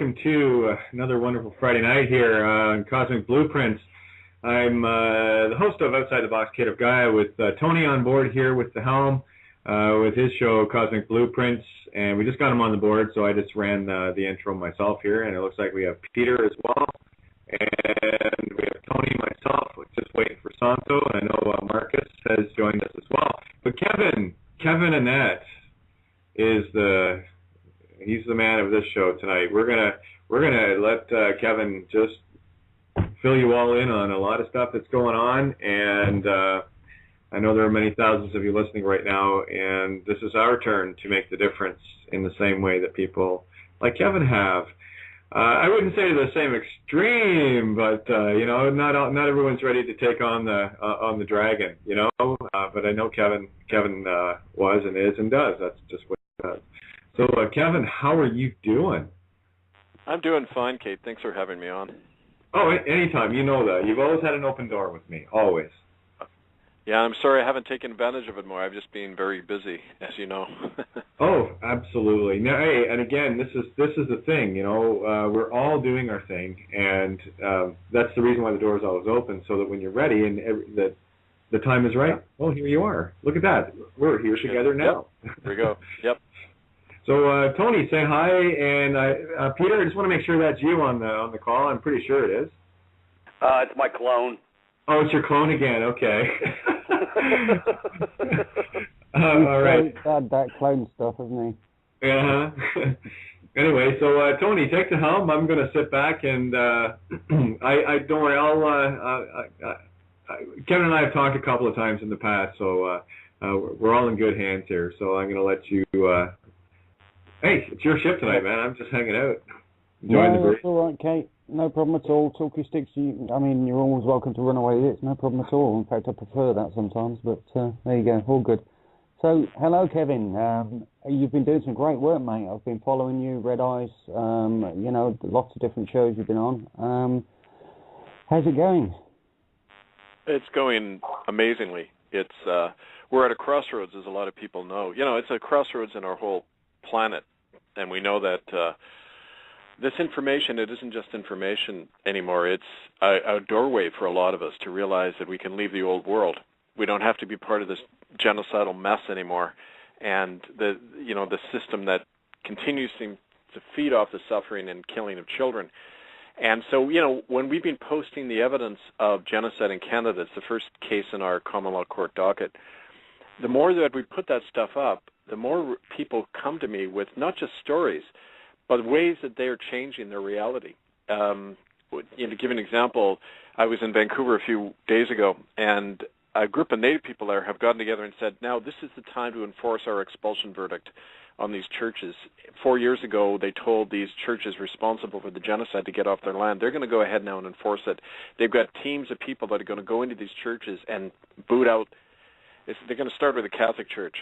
welcome to another wonderful Friday night here on Cosmic Blueprints. I'm the host of Outside the Box, Kate of Gaia, with Tony on board here with the helm, with his show Cosmic Blueprints, and we just got him on the board, so I just ran the intro myself here, and it looks like we have Peter as well, and we have Tony, myself, just waiting for Santo, and I know Marcus has joined us as well. But Kevin Annette he's the man of this show tonight. We're gonna let Kevin just fill you all in on a lot of stuff that's going on, and I know there are many thousands of you listening right now, and this is our turn to make the difference in the same way that people like Kevin have. I wouldn't say to the same extreme, but not everyone's ready to take on the dragon, But I know Kevin was and is and does. That's just what he does. So, Kevin, how are you doing? I'm doing fine, Kate. Thanks for having me on. Oh, anytime. You know that. You've always had an open door with me, always. Yeah, I'm sorry I haven't taken advantage of it more. I've just been very busy, as you know. Oh, absolutely. Now, hey, and again, this is the thing. We're all doing our thing, and that's the reason why the door is always open, so that when you're ready and that the time is right, well, here you are. Look at that. We're here together now. Yep. There we go. Yep. So, Tony, say hi, and Peter, I just want to make sure that's you on the call. I'm pretty sure it is. It's my clone. Oh, it's your clone again. Okay. All right. That clone stuff, isn't he? Uh-huh. Anyway, so Tony, take the helm. I'm going to sit back, and I don't worry. Kevin and I have talked a couple of times in the past, so we're all in good hands here. So I'm going to let you. Hey, it's your ship tonight, man. I'm just hanging out, enjoying the breeze. That's all right, Kate. No problem at all. Talk your sticks. You're always welcome to run away with it. It's no problem at all. In fact, I prefer that sometimes, but there you go. All good. So, hello, Kevin. You've been doing some great work, mate. I've been following you, Red Eyes, lots of different shows you've been on. How's it going? It's going amazingly. We're at a crossroads, as a lot of people know. It's a crossroads in our whole planet, and we know that this information, it isn't just information anymore. It's a doorway for a lot of us to realize that we can leave the old world. We don't have to be part of this genocidal mess anymore, and the system that continues to feed off the suffering and killing of children. And so, when we've been posting the evidence of genocide in Canada, it's the first case in our common law court docket, the more that we put that stuff up, the more people come to me with not just stories, but ways that they are changing their reality. To give an example, I was in Vancouver a few days ago, and a group of Native people there have gotten together and said, now this is the time to enforce our expulsion verdict on these churches. 4 years ago, they told these churches responsible for the genocide to get off their land. They're going to go ahead now and enforce it. They've got teams of people that are going to go into these churches and boot out. They're going to start with the Catholic Church.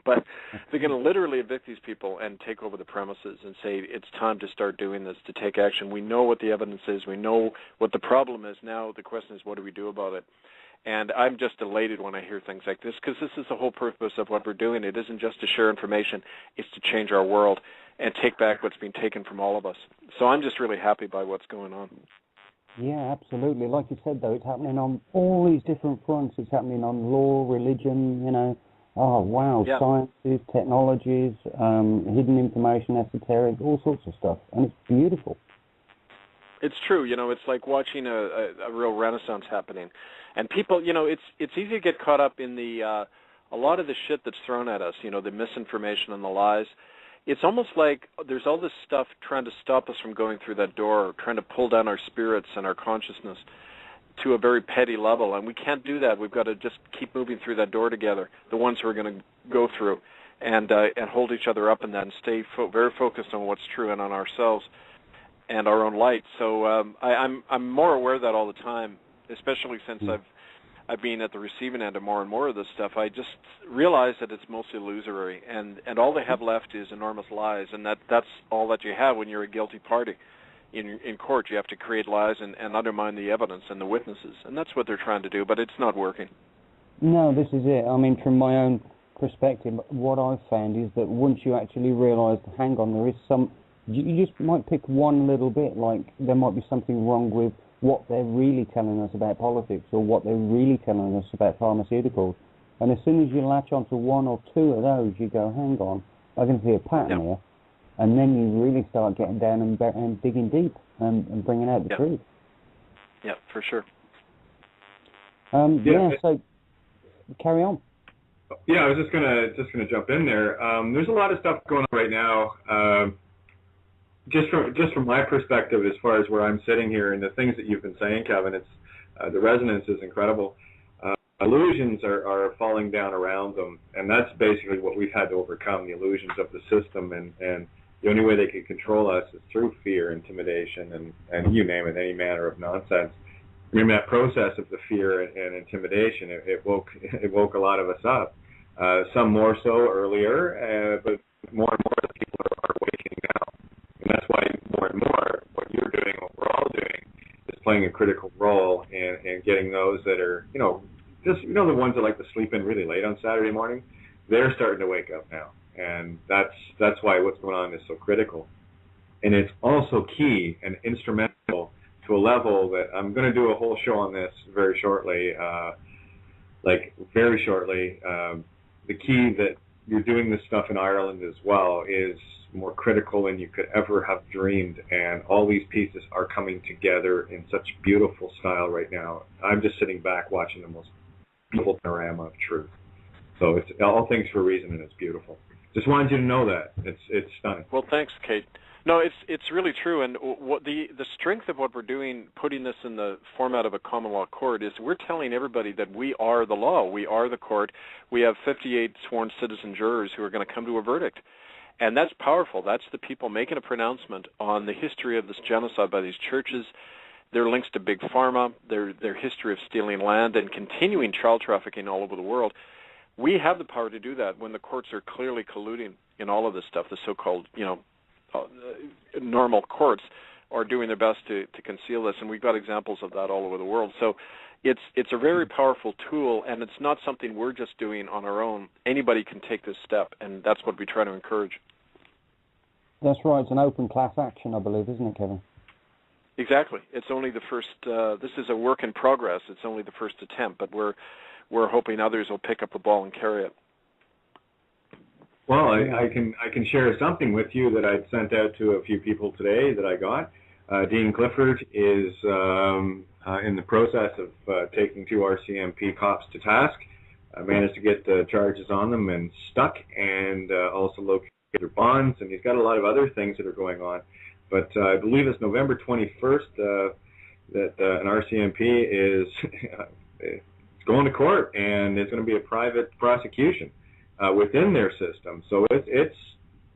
But they're going to literally evict these people and take over the premises and say it's time to start doing this, to take action. We know what the evidence is. We know what the problem is. Now the question is, what do we do about it? And I'm just elated when I hear things like this, because this is the whole purpose of what we're doing. It isn't just to share information. It's to change our world and take back what's been taken from all of us. So I'm just really happy by what's going on. Yeah, absolutely. Like you said, though, it's happening on all these different fronts. It's happening on law, religion, Oh, wow, yeah. Sciences, technologies, hidden information, esoteric, all sorts of stuff. And it's beautiful. It's true. It's like watching a real renaissance happening. And people, it's easy to get caught up in a lot of the shit that's thrown at us, the misinformation and the lies. It's almost like there's all this stuff trying to stop us from going through that door, trying to pull down our spirits and our consciousness to a very petty level, and we can't do that. We've got to just keep moving through that door together, the ones who are going to go through, and hold each other up in that and stay very focused on what's true and on ourselves and our own light. So I'm more aware of that all the time, especially since I've been at the receiving end of more and more of this stuff. I just realize that it's mostly illusory, and all they have left is enormous lies, and that's all that you have when you're a guilty party. In court, you have to create lies and undermine the evidence and the witnesses, and that's what they're trying to do, but it's not working. No, this is it. I mean, from my own perspective, what I've found is that once you actually realise, hang on, You just might pick one little bit, like there might be something wrong with what they're really telling us about politics or what they're really telling us about pharmaceuticals. And as soon as you latch onto one or two of those, you go, hang on, I can see a pattern here. And then you really start getting down and digging deep and bringing out the truth. Yeah, for sure. So carry on. Yeah, I was just gonna jump in there. There's a lot of stuff going on right now. Just from my perspective, as far as where I'm sitting here and the things that you've been saying, Kevin, it's the resonance is incredible. Illusions are falling down around them, and that's basically what we've had to overcome, the illusions of the system, and the only way they can control us is through fear, intimidation, and you name it, any manner of nonsense. I mean, that process of the fear and intimidation, it woke a lot of us up. Some more so earlier, but more and more people are waking up. And that's why more and more what you're doing, what we're all doing, is playing a critical role in getting those that are, the ones that like to sleep in really late on Saturday morning, they're starting to wake up now. And that's why what's going on is so critical. And it's also key and instrumental to a level that I'm going to do a whole show on this very shortly, the key that you're doing this stuff in Ireland as well is more critical than you could ever have dreamed, and all these pieces are coming together in such beautiful style right now. I'm just sitting back watching the most beautiful panorama of truth. So it's all things for a reason, and it's beautiful. Just wanted you to know that. It's stunning. Well, thanks, Kate. No, it's really true, and what the strength of what we're doing, putting this in the format of a common law court, is we're telling everybody that we are the law, we are the court. We have 58 sworn citizen jurors who are going to come to a verdict, and that's powerful. That's the people making a pronouncement on the history of this genocide by these churches, their links to big pharma, their history of stealing land and continuing child trafficking all over the world. We have the power to do that when the courts are clearly colluding in all of this stuff, the so-called, normal courts are doing their best to conceal this, and we've got examples of that all over the world. So it's a very powerful tool, and it's not something we're just doing on our own. Anybody can take this step, and that's what we try to encourage. That's right. It's an open class action, I believe, isn't it, Kevin? Exactly. It's only the first. This is a work in progress. It's only the first attempt, but we're hoping others will pick up the ball and carry it. Well, I can share something with you that I'd sent out to a few people today that I got. Dean Clifford is in the process of taking 2 RCMP cops to task. I managed to get the charges on them and stuck, and also located their bonds, and he's got a lot of other things that are going on. But I believe it's November 21st that an RCMP is going to court, and it's going to be a private prosecution within their system. So it's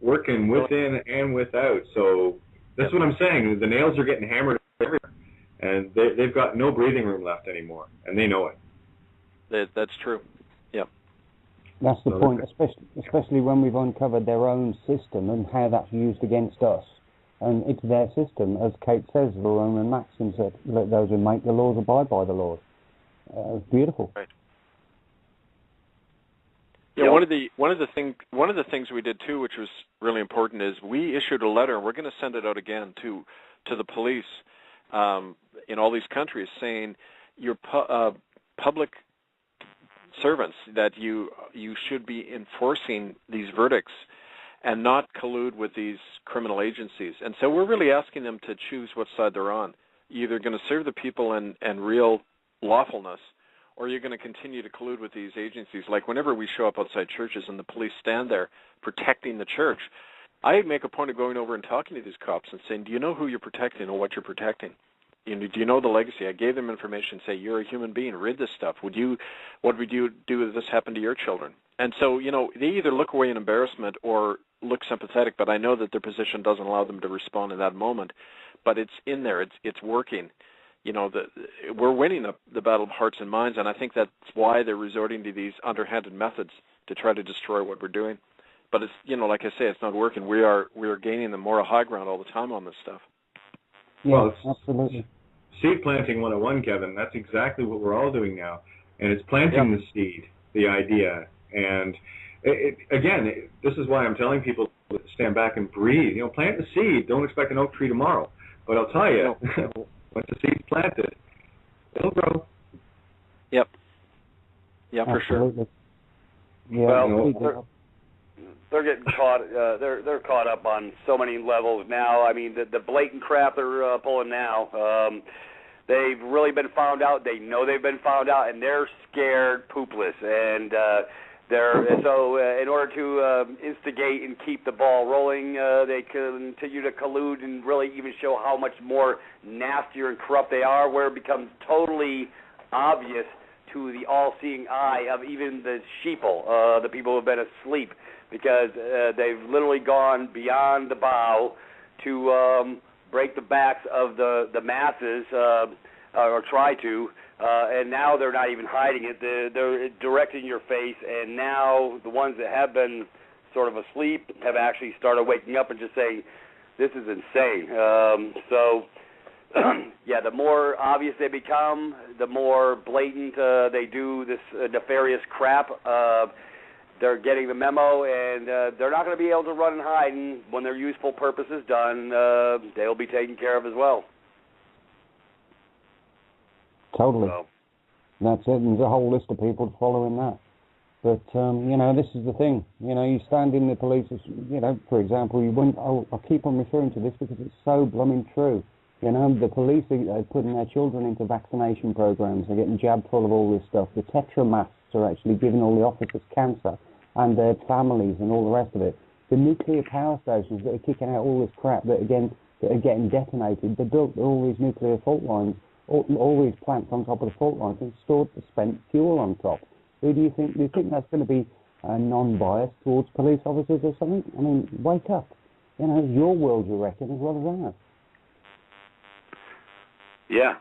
working within and without. So that's what I'm saying. The nails are getting hammered everywhere, and they've got no breathing room left anymore, and they know it. That's true. Yeah. That's the point, especially when we've uncovered their own system and how that's used against us. And it's their system, as Kate says, the Roman maxim said, let those who make the laws abide by the laws. It's beautiful. Right. Yeah, one of the things we did too, which was really important, is we issued a letter, and we're going to send it out again to the police in all these countries, saying your public servants that you should be enforcing these verdicts and not collude with these criminal agencies. And so we're really asking them to choose what side they're on. You're either going to serve the people in real lawfulness, or you're going to continue to collude with these agencies. Like whenever we show up outside churches and the police stand there protecting the church, I make a point of going over and talking to these cops and saying, do you know who you're protecting or what you're protecting? Do you know the legacy? I gave them information, say, you're a human being, read this stuff. What would you do if this happened to your children? And so, they either look away in embarrassment or look sympathetic, but I know that their position doesn't allow them to respond in that moment. But it's in there. It's working. We're winning the battle of hearts and minds, and I think that's why they're resorting to these underhanded methods to try to destroy what we're doing. But it's, like I say, it's not working. We are gaining the moral high ground all the time on this stuff. Yeah, well, absolutely. Seed planting 101, Kevin. That's exactly what we're all doing now, and it's planting the seed, the idea. And again, this is why I'm telling people stand back and breathe. Plant the seed. Don't expect an oak tree tomorrow. But I'll tell you, once the seed's planted, it'll grow. Yep. Yeah, for Absolutely. sure. Yeah. Well, they're getting caught. They're caught up on so many levels now. I mean, the blatant crap they're pulling now. They've really been found out. They know they've been found out, and they're scared poopless. And in order to instigate and keep the ball rolling, they continue to collude and really even show how much more nastier and corrupt they are, where it becomes totally obvious to the all-seeing eye of even the sheeple, the people who have been asleep, because they've literally gone beyond the bow to break the backs of the masses, or try to, and now they're not even hiding it. They're directing your face, and now the ones that have been sort of asleep have actually started waking up and just saying, this is insane. Yeah, the more obvious they become, the more blatant they do this nefarious crap. They're getting the memo, and they're not going to be able to run and hide. And when their useful purpose is done, they'll be taken care of as well. Totally. So. That's it. There's a whole list of people following that. But, this is the thing. You stand in the police, for example, I keep on referring to this because it's so blooming true. The police are putting their children into vaccination programs. They're getting jabbed full of all this stuff. The tetramasks are actually giving all the officers cancer and their families and all the rest of it. The nuclear power stations that are kicking out all this crap that are getting detonated, they built all these nuclear fault lines, all these plants on top of the fault lines and stored the spent fuel on top. Do you think that's going to be non-biased towards police officers or something? I mean, wake up. It's your world, you reckon, as well as ours. Yeah.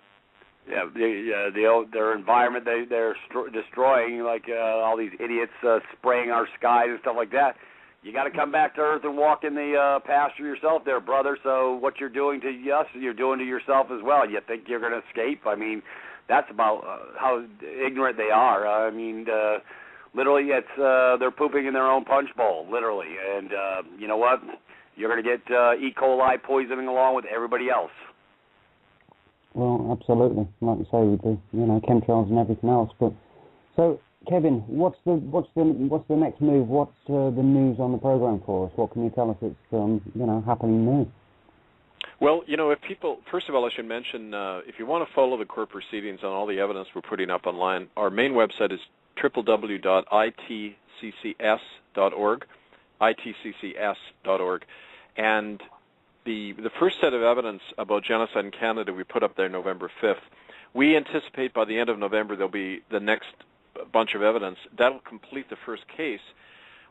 Their environment they're destroying, like all these idiots spraying our skies and stuff like that. You got to come back to Earth and walk in the pasture yourself, there, brother. So what you're doing to us, you're doing to yourself as well. You think you're going to escape? I mean, that's about how ignorant they are. I mean, literally, they're pooping in their own punch bowl, literally. And you know what? You're going to get E. coli poisoning along with everybody else. Well, absolutely. Like you say, we do. Chemtrails and everything else. But so, Kevin, what's the next move? What's the news on the program for us? What can you tell us that's happening new? Well, if people, first of all, I should mention, if you want to follow the court proceedings on all the evidence we're putting up online, our main website is www.itccs.org, itccs.org, and the first set of evidence about genocide in Canada we put up there November 5th. We anticipate by the end of November there'll be the next bunch of evidence. That'll complete the first case.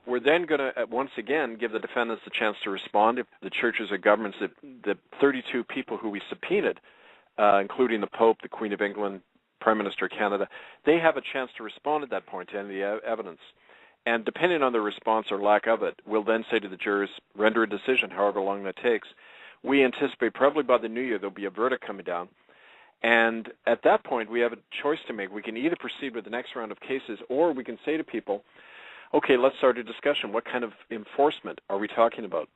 We're then going to, once again, give the defendants the chance to respond. If the churches or governments, the 32 people who we subpoenaed, including the Pope, the Queen of England, Prime Minister of Canada, they have a chance to respond at that point to any of the evidence. And depending on the response or lack of it, we'll then say to the jurors, render a decision, however long that takes. We anticipate probably by the new year there'll be a verdict coming down. And at that point, we have a choice to make. We can either proceed with the next round of cases, or we can say to people, okay, let's start a discussion. What kind of enforcement are we talking about?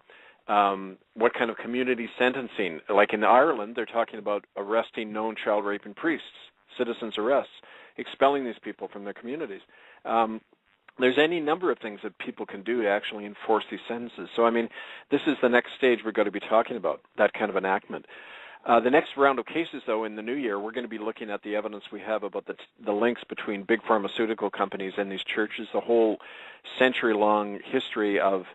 What kind of community sentencing? Like in Ireland, they're talking about arresting known child raping priests, citizens' arrests, expelling these people from their communities. There's any number of things that people can do to actually enforce these sentences. So, I mean, this is the next stage we're going to be talking about, that kind of enactment. The next round of cases, though, in the new year, we're going to be looking at the evidence we have about the links between big pharmaceutical companies and these churches, the whole century-long history of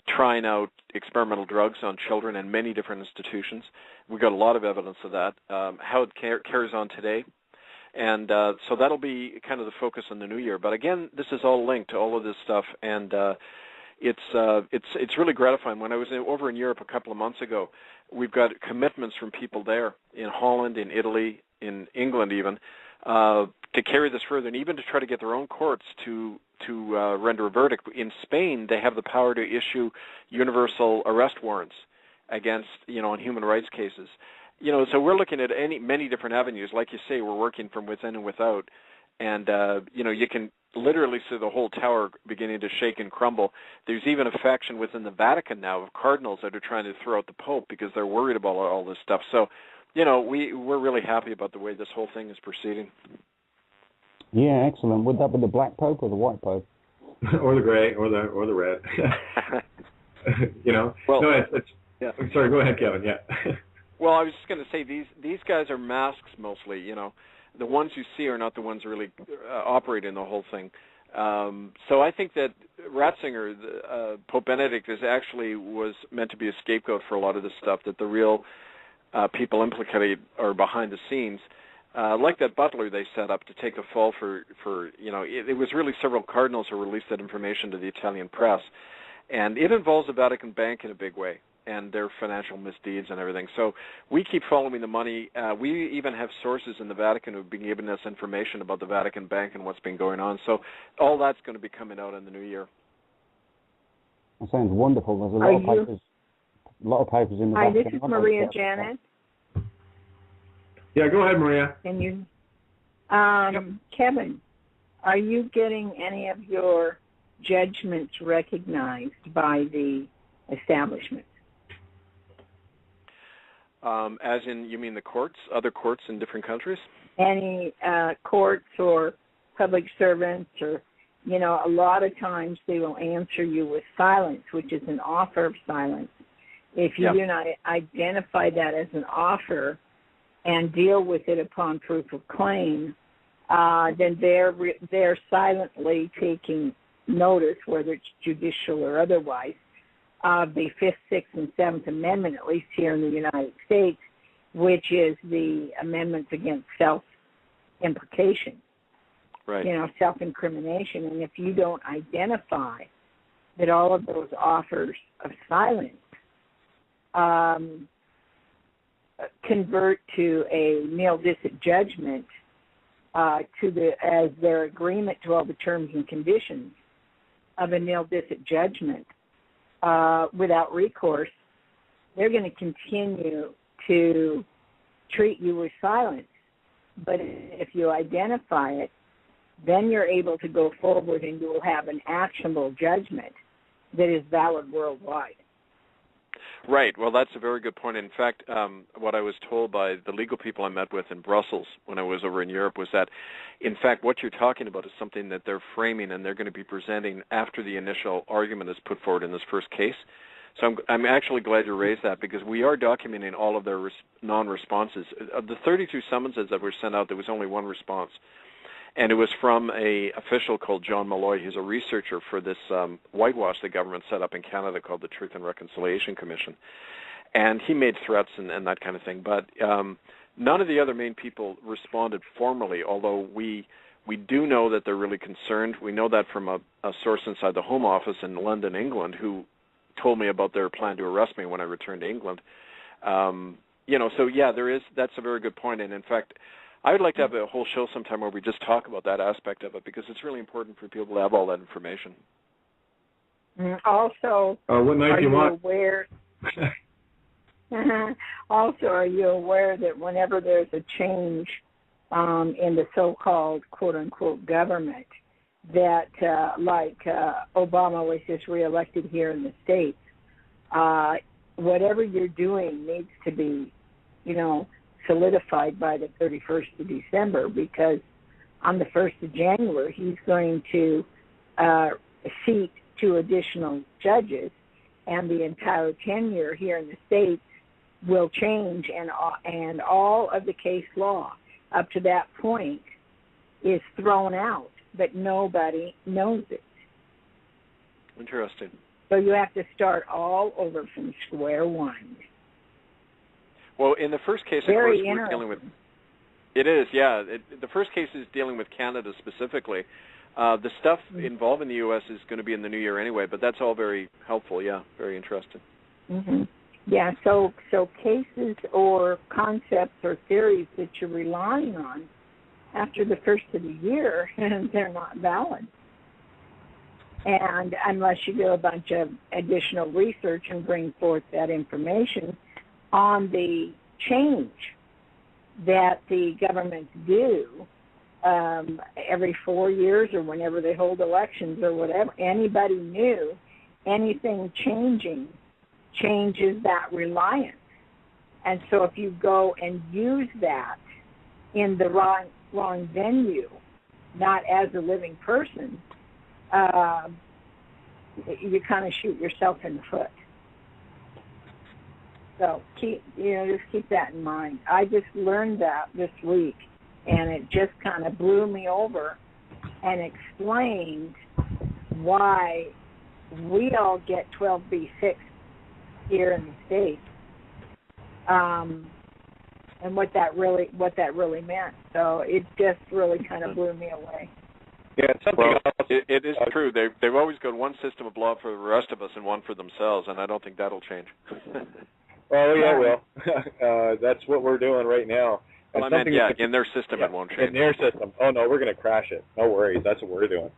trying out experimental drugs on children in many different institutions. We've got a lot of evidence of that, how it carries on today. And so that'll be kind of the focus in the new year. But again, this is all linked to all of this stuff, and it's really gratifying. When I was over in Europe a couple of months ago, we've got commitments from people there in Holland, in Italy, in England even, to carry this further, and even to try to get their own courts to render a verdict. In Spain, they have the power to issue universal arrest warrants against, on human rights cases. So we're looking at many different avenues. Like you say, we're working from within and without, and you can literally see the whole tower beginning to shake and crumble. There's even a faction within the Vatican now of cardinals that are trying to throw out the Pope because they're worried about all this stuff. So, we're really happy about the way this whole thing is proceeding. Yeah, excellent. Would that be the black Pope or the white Pope? Or the gray, or the red. Well, no, it's yeah. Sorry, go ahead, Kevin. Yeah. Well, I was just going to say these guys are masks mostly. The ones you see are not the ones really operating the whole thing. So I think that Ratzinger, Pope Benedict, was meant to be a scapegoat for a lot of this stuff. That the real people implicated are behind the scenes. Like that butler they set up to take the fall for it was really several cardinals who released that information to the Italian press, and it involves the Vatican Bank in a big way and their financial misdeeds and everything. So we keep following the money. We even have sources in the Vatican who've been giving us information about the Vatican Bank and what's been going on. So all that's going to be coming out in the new year. That sounds wonderful. There's a lot of papers in the Hi, Vatican. this is Maria Janet. Yeah, go ahead, Maria. Can you, Kevin, are you getting any of your judgments recognized by the establishment? As in, you mean the courts, other courts in different countries? Any courts or public servants, or, a lot of times they will answer you with silence, which is an offer of silence. If you do not identify that as an offer and deal with it upon proof of claim, then they're silently taking notice, whether it's judicial or otherwise, of the 5th, 6th, and 7th Amendment, at least here in the United States, which is the amendments against self-implication, right? Self-incrimination. And if you don't identify that all of those offers of silence convert to a nil dicet judgment as their agreement to all the terms and conditions of a nil dicet judgment, without recourse, they're going to continue to treat you with silence. But if you identify it, then you're able to go forward and you will have an actionable judgment that is valid worldwide. Right. Well, that's a very good point. In fact, what I was told by the legal people I met with in Brussels when I was over in Europe was that, in fact, what you're talking about is something that they're framing and they're going to be presenting after the initial argument is put forward in this first case. So I'm actually glad you raised that, because we are documenting all of their non-responses. Of the 32 summonses that were sent out, there was only one response. And it was from an official called John Malloy. He's a researcher for this whitewash the government set up in Canada called the Truth and Reconciliation Commission. And he made threats and that kind of thing. But none of the other main people responded formally, although we do know that they're really concerned. We know that from a source inside the Home Office in London, England, who told me about their plan to arrest me when I returned to England. So, yeah, that's a very good point. And, in fact, I would like to have a whole show sometime where we just talk about that aspect of it, because it's really important for people to have all that information. Also, what night do you want? Also, are you aware that whenever there's a change in the so-called quote-unquote government, that Obama was just reelected here in the States, whatever you're doing needs to be, solidified by the 31st of December, because on the 1st of January, he's going to seat 2 additional judges, and the entire tenure here in the States will change, and all of the case law up to that point is thrown out, but nobody knows it. Interesting. So you have to start all over from square one. Well, in the first case, of course, we're dealing with... It is, yeah. The first case is dealing with Canada specifically. The stuff involving the U.S. is going to be in the new year anyway, but that's all very helpful, yeah, very interesting. Mm-hmm. Yeah, so cases or concepts or theories that you're relying on after the first of the year, they're not valid. And unless you do a bunch of additional research and bring forth that information on the change that the governments do every 4 years or whenever they hold elections or whatever, anybody new, anything changing changes that reliance. And so if you go and use that in the wrong venue, not as a living person, you kind of shoot yourself in the foot. So just keep that in mind. I just learned that this week, and it just kind of blew me over and explained why we all get 12B6 here in the States, and what that really meant. So it just really kind of blew me away. Yeah, well, it is true. They've always got one system of law for the rest of us and one for themselves, and I don't think that'll change. Oh, yeah, well, that's what we're doing right now. Well, I meant, in their system it won't change. In their system. Oh, no, we're going to crash it. No worries. That's what we're doing.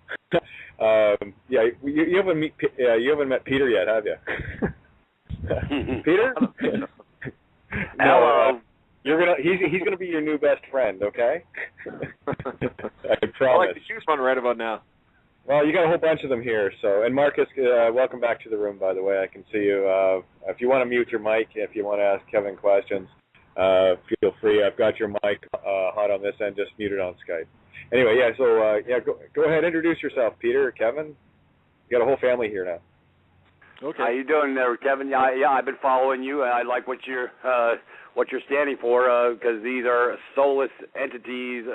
You haven't met Peter yet, have you? Peter? Hello. He's gonna be your new best friend, okay? I can promise. I like to choose one right about now. Well, you got a whole bunch of them here. So, and Marcus, welcome back to the room. By the way, I can see you. If you want to mute your mic, if you want to ask Kevin questions, feel free. I've got your mic hot on this end. Just mute it on Skype. Anyway, yeah. So, go ahead, introduce yourself, Peter or Kevin. You got a whole family here now. Okay. How you doing there, Kevin? Yeah, I've been following you. I like what you're standing for, because these are soulless entities.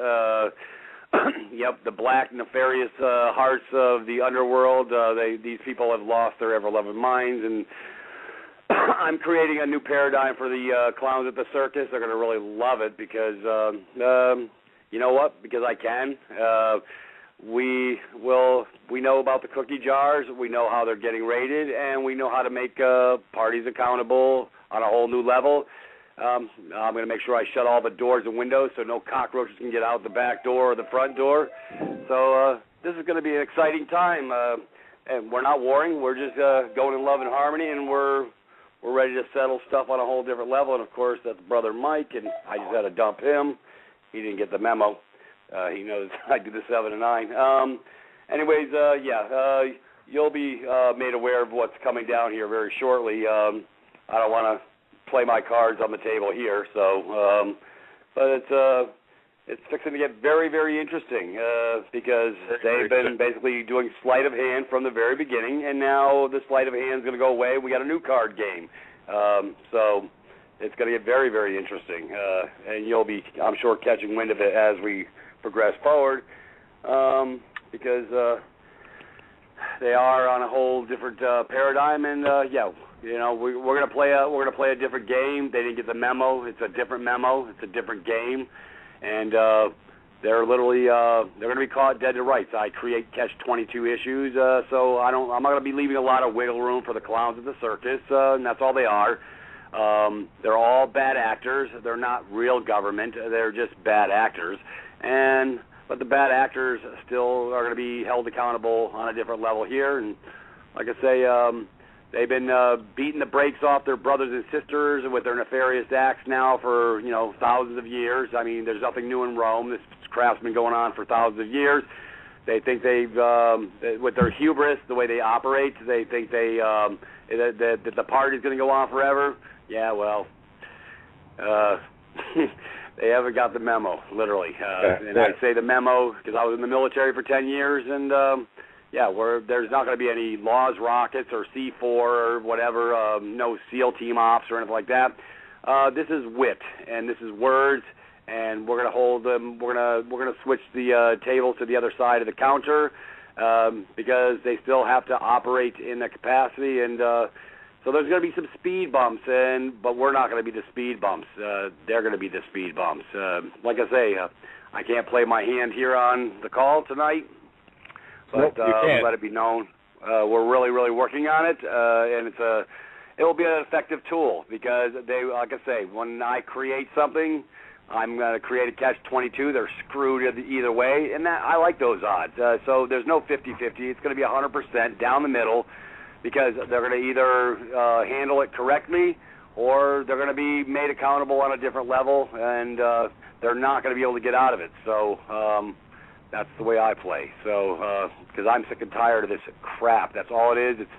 Yep, the black nefarious hearts of the underworld. These people have lost their ever-loving minds, and I'm creating a new paradigm for the clowns at the circus. They're going to really love it because, you know what? Because I can. We know about the cookie jars, we know how they're getting rated, and we know how to make parties accountable on a whole new level. I'm going to make sure I shut all the doors and windows so no cockroaches can get out the back door or the front door. So this is going to be an exciting time, and we're not warring. We're just going in love and harmony, and we're ready to settle stuff on a whole different level. And, of course, that's Brother Mike, and I just had to dump him. He didn't get the memo. He knows I do the 7 to 9. Anyways, you'll be made aware of what's coming down here very shortly. I don't want to play my cards on the table here, so but it's fixing to get very, very interesting because they've been basically doing sleight of hand from the very beginning, and now the sleight of hand is going to go away. We got a new card game, so it's going to get very, very interesting, and you'll be, I'm sure, catching wind of it as we progress forward, because they are on a whole different paradigm, and we're gonna play a different game. They didn't get the memo. It's a different memo. It's a different game, and they're literally they're gonna be caught dead to rights. I create catch-22 issues, so I'm not gonna be leaving a lot of wiggle room for the clowns at the circus, and that's all they are. They're all bad actors. They're not real government. They're just bad actors. But the bad actors still are going to be held accountable on a different level here. And like I say, they've been beating the brakes off their brothers and sisters with their nefarious acts now for thousands of years. I mean, there's nothing new in Rome. This craft's been going on for thousands of years. They think with their hubris, the way they operate, they think that the party's going to go on forever. Yeah, well. They haven't got the memo, literally. And I say the memo because I was in the military for 10 years, and, there's not going to be any Laws rockets or C4 or whatever, no SEAL team ops or anything like that. This is wit, and this is words, and we're going to hold them. We're going to switch the tables to the other side of the counter because they still have to operate in that capacity, and so there's going to be some speed bumps, but we're not going to be the speed bumps. They're going to be the speed bumps. Like I say, I can't play my hand here on the call tonight, but let it be known we're really, really working on it, and it will be an effective tool because like I say, when I create something, I'm going to create a catch-22. They're screwed either way, and I like those odds. So there's no 50-50. It's going to be 100% down the middle, because they're going to either handle it correctly or they're going to be made accountable on a different level, and they're not going to be able to get out of it. So that's the way I play. So because I'm sick and tired of this crap. That's all it is. It's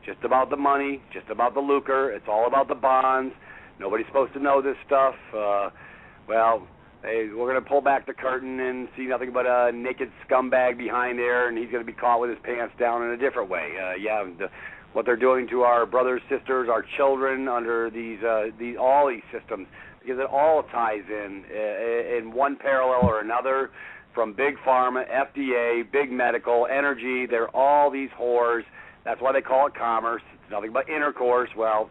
just about the money, just about the lucre. It's all about the bonds. Nobody's supposed to know this stuff. Well, hey, we're going to pull back the curtain and see nothing but a naked scumbag behind there, and he's going to be caught with his pants down in a different way. What they're doing to our brothers, sisters, our children under all these systems, because it all ties in one parallel or another, from big pharma, FDA, big medical, energy. They're all these whores. That's why they call it commerce. It's nothing but intercourse. Well,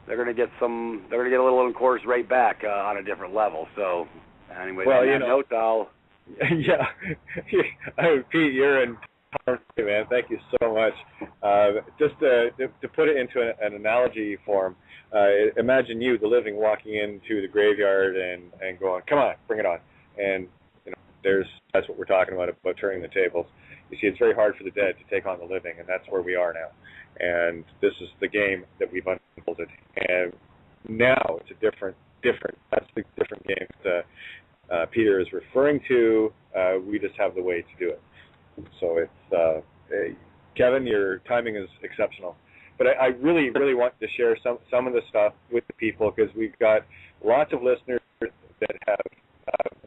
they're going to get a little intercourse right back on a different level. So, anyway, well, I'll. Yeah, Pete, you're in. Man, thank you so much. Just to put it into an analogy form, imagine you, the living, walking into the graveyard and going, "Come on, bring it on!" And that's what we're talking about turning the tables. You see, it's very hard for the dead to take on the living, and that's where we are now. And this is the game that we've unfolded. And now it's a different. That's the different game that Peter is referring to. We just have the way to do it. So it's Kevin, your timing is exceptional. But I really, really want to share some of the stuff with the people, because we've got lots of listeners that have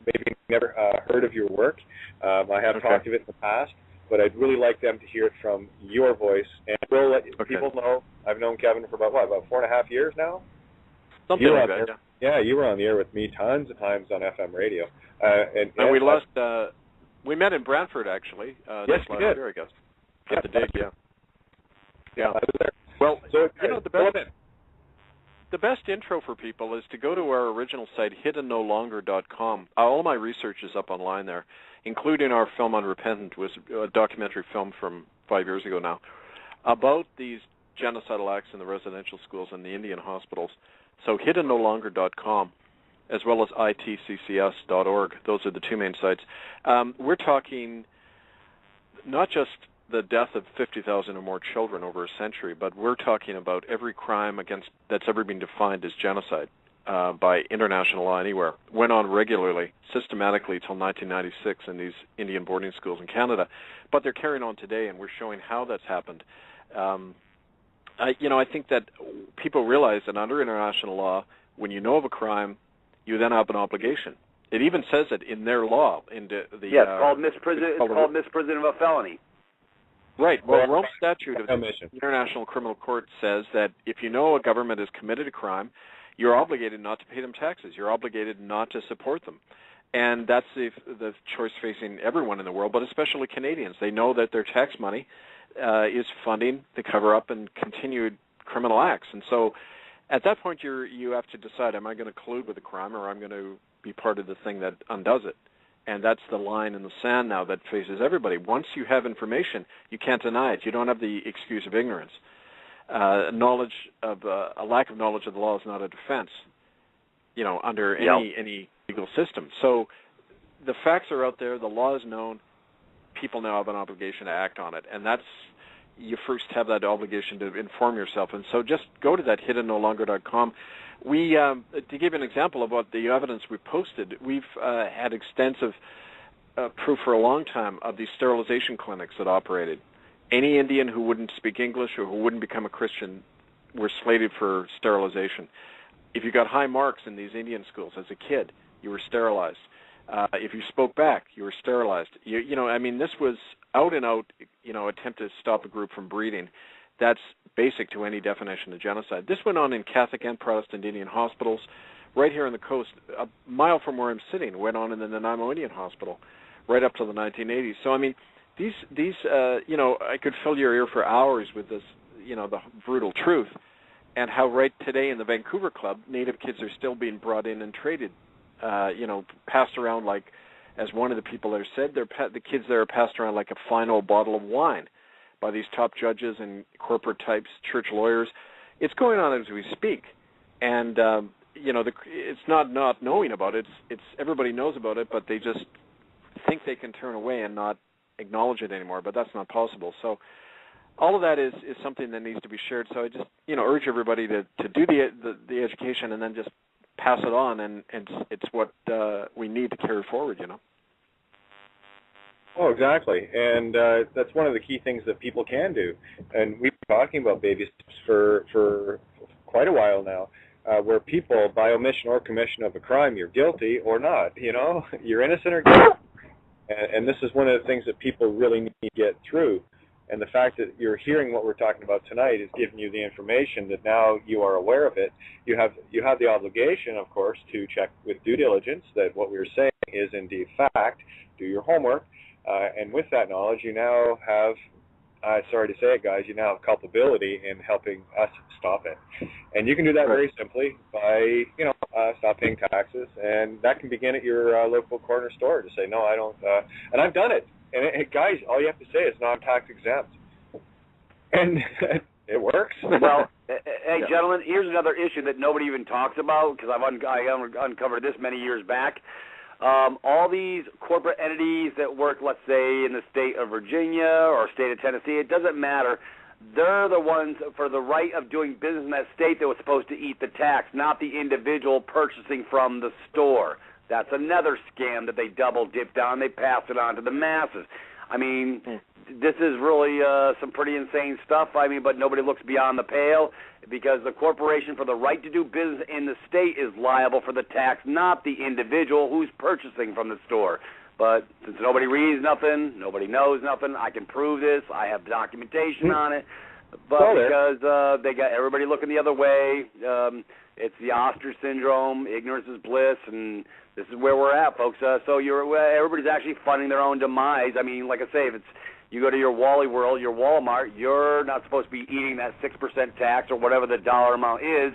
maybe never heard of your work. I have talked of it in the past, but I'd really like them to hear it from your voice. And we'll let people know. I've known Kevin for about 4.5 years now? Something like that, yeah. You were on the air with me tons of times on FM radio. And we lost. We met in Brantford, actually. Yes, we did. Year, I guess. At the dig, yeah. I was there. Well, so, the best intro for people is to go to our original site, hiddennolonger.com. All my research is up online there, including our film Unrepentant, was a documentary film from 5 years ago now, about these genocidal acts in the residential schools and the Indian hospitals. So hiddennolonger.com, as well as itccs.org. Those are the two main sites. We're talking not just the death of 50,000 or more children over a century, but we're talking about every crime that's ever been defined as genocide by international law anywhere. Went on regularly, systematically till 1996 in these Indian boarding schools in Canada. But they're carrying on today, and we're showing how that's happened. I think that people realize that under international law, when you know of a crime, you then have an obligation. It even says it in their law. It's called misprision of a felony. Right. Well, the Rome Statute of the International Criminal Court says that if you know a government has committed a crime, you're obligated not to pay them taxes. You're obligated not to support them. And that's the choice facing everyone in the world, but especially Canadians. They know that their tax money is funding the cover-up and continued criminal acts. And so at that point, you have to decide, am I going to collude with the crime, or I'm going to be part of the thing that undoes it? And that's the line in the sand now that faces everybody. Once you have information, you can't deny it. You don't have the excuse of ignorance. A lack of knowledge of the law is not a defense, under any legal system. So the facts are out there. The law is known. People now have an obligation to act on it, and you first have that obligation to inform yourself. And so just go to that hiddennolonger.com. We, to give an example of what the evidence we posted, we've had extensive proof for a long time of these sterilization clinics that operated. Any Indian who wouldn't speak English or who wouldn't become a Christian were slated for sterilization. If you got high marks in these Indian schools as a kid, you were sterilized. If you spoke back, you were sterilized. This was out and out, attempt to stop a group from breeding. That's basic to any definition of genocide. This went on in Catholic and Protestant Indian hospitals. Right here on the coast, a mile from where I'm sitting, went on in the Nanaimo Indian Hospital right up to the 1980s. So, these I could fill your ear for hours with this, the brutal truth, and how right today in the Vancouver Club, Native kids are still being brought in and traded, passed around like, as one of the people there said, the kids there are passed around like a fine old bottle of wine by these top judges and corporate types, church lawyers. It's going on as we speak, and it's not knowing about it. It's everybody knows about it, but they just think they can turn away and not acknowledge it anymore. But that's not possible. So all of that is something that needs to be shared. So I just, urge everybody to do the education and then just pass it on, and it's what we need to carry forward, Oh, exactly. And that's one of the key things that people can do. And we've been talking about baby steps for quite a while now, where people, by omission or commission of a crime, you're guilty or not, you're innocent or guilty. And this is one of the things that people really need to get through. And the fact that you're hearing what we're talking about tonight is giving you the information that now you are aware of it. You have the obligation, of course, to check with due diligence that what we're saying is indeed fact. Do your homework. And with that knowledge, you now have, sorry to say it, guys, you now have culpability in helping us stop it. And you can do that very simply by, stop paying taxes. And that can begin at your local corner store to say, no, I don't. And I've done it. And guys, all you have to say is, no, I'm tax exempt. And it works. Well, hey, gentlemen, here's another issue that nobody even talks about, because I uncovered this many years back. All these corporate entities that work, let's say, in the state of Virginia or state of Tennessee, it doesn't matter. They're the ones for the right of doing business in that state that was supposed to eat the tax, not the individual purchasing from the store. That's another scam that they double dipped on. They pass it on to the masses. I mean, this is really some pretty insane stuff. I mean, but nobody looks beyond the pale, because the corporation for the right to do business in the state is liable for the tax, not the individual who's purchasing from the store. But since nobody reads nothing, nobody knows nothing, I can prove this. I have documentation on it. But because they got everybody looking the other way, it's the ostrich syndrome, ignorance is bliss, and this is where we're at, folks. So everybody's actually funding their own demise. I mean, like I say, if it's you go to your Wally World, your Walmart, you're not supposed to be eating that 6% tax or whatever the dollar amount is,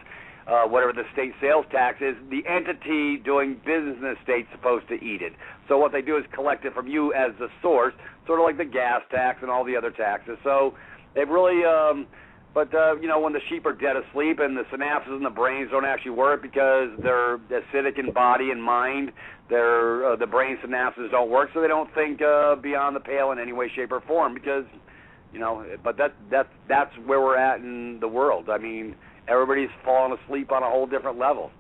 whatever the state sales tax is. The entity doing business in the state's supposed to eat it. So what they do is collect it from you as the source, sort of like the gas tax and all the other taxes. So they've really, when the sheep are dead asleep and the synapses in the brains don't actually work because they're acidic in body and mind, the brain synapses don't work, so they don't think beyond the pale in any way, shape, or form. Because, but that's where we're at in the world. I mean, everybody's falling asleep on a whole different level.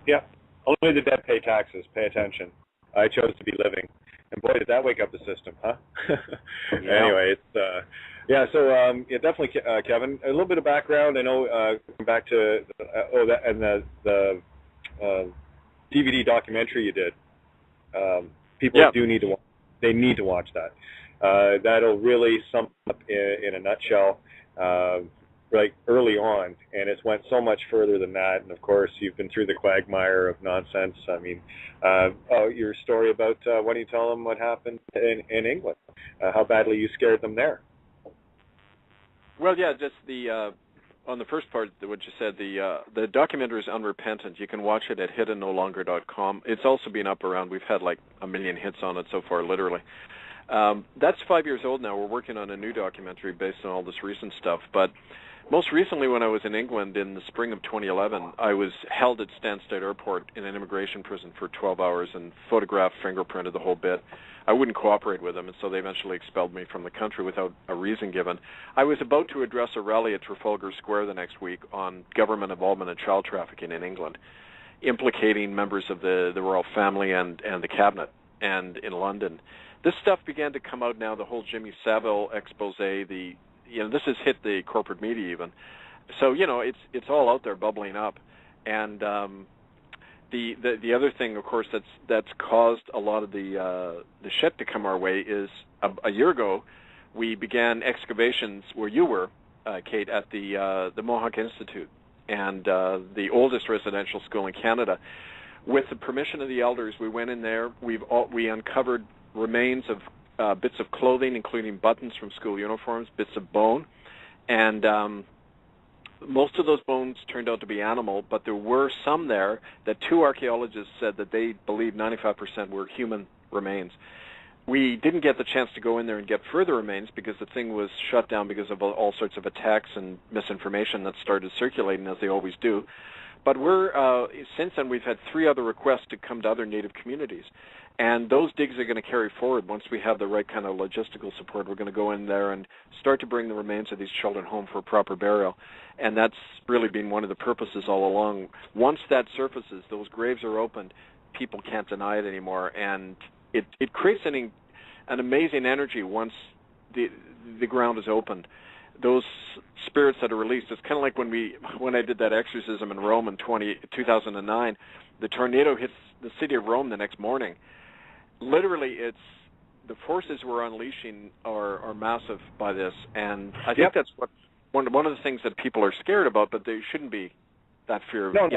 Yeah, only the dead pay taxes. Pay attention. I chose to be living, and boy, did that wake up the system, huh? Anyway, it's. Yeah, so definitely, Kevin. A little bit of background. I know back to the DVD documentary you did. People do need to watch. They need to watch that. That'll really sum up in a nutshell, like early on, and it's went so much further than that. And of course, you've been through the quagmire of nonsense. I mean, your story about why don't you tell them what happened in England? How badly you scared them there. Well, yeah, just on the first part, what you said, the documentary is Unrepentant. You can watch it at hiddennolonger.com. It's also been up around, we've had like 1 million hits on it so far, literally. That's 5 years old now. We're working on a new documentary based on all this recent stuff. But most recently, when I was in England in the spring of 2011, I was held at Stansted Airport in an immigration prison for 12 hours and photographed, fingerprinted, the whole bit. I wouldn't cooperate with them, and so they eventually expelled me from the country without a reason given. I was about to address a rally at Trafalgar Square the next week on government involvement in child trafficking in England, implicating members of the royal family and the cabinet, and in London. This stuff began to come out now, the whole Jimmy Savile expose, this has hit the corporate media even. So, it's all out there bubbling up. And the other thing, of course, that's caused a lot of the shit to come our way is a year ago we began excavations where you were, Kate, at the Mohawk Institute and the oldest residential school in Canada. With the permission of the elders, we went in there. We uncovered remains of bits of clothing, including buttons from school uniforms, bits of bone, and most of those bones turned out to be animal, but there were some there that two archaeologists said that they believed 95% were human remains. We didn't get the chance to go in there and get further remains because the thing was shut down because of all sorts of attacks and misinformation that started circulating, as they always do. But we're since then we've had 3 other requests to come to other Native communities, and those digs are going to carry forward once we have the right kind of logistical support. We're going to go in there and start to bring the remains of these children home for proper burial, and that's really been one of the purposes all along. Once that surfaces, those graves are opened, people can't deny it anymore, and it creates an amazing energy once the ground is opened. Those spirits that are released, it's kind of like when I did that exorcism in Rome in 2009, the tornado hits the city of Rome the next morning. Literally, it's the forces we're unleashing are massive by this, and I think that's what one of the things that people are scared about, but they shouldn't be that fear. No.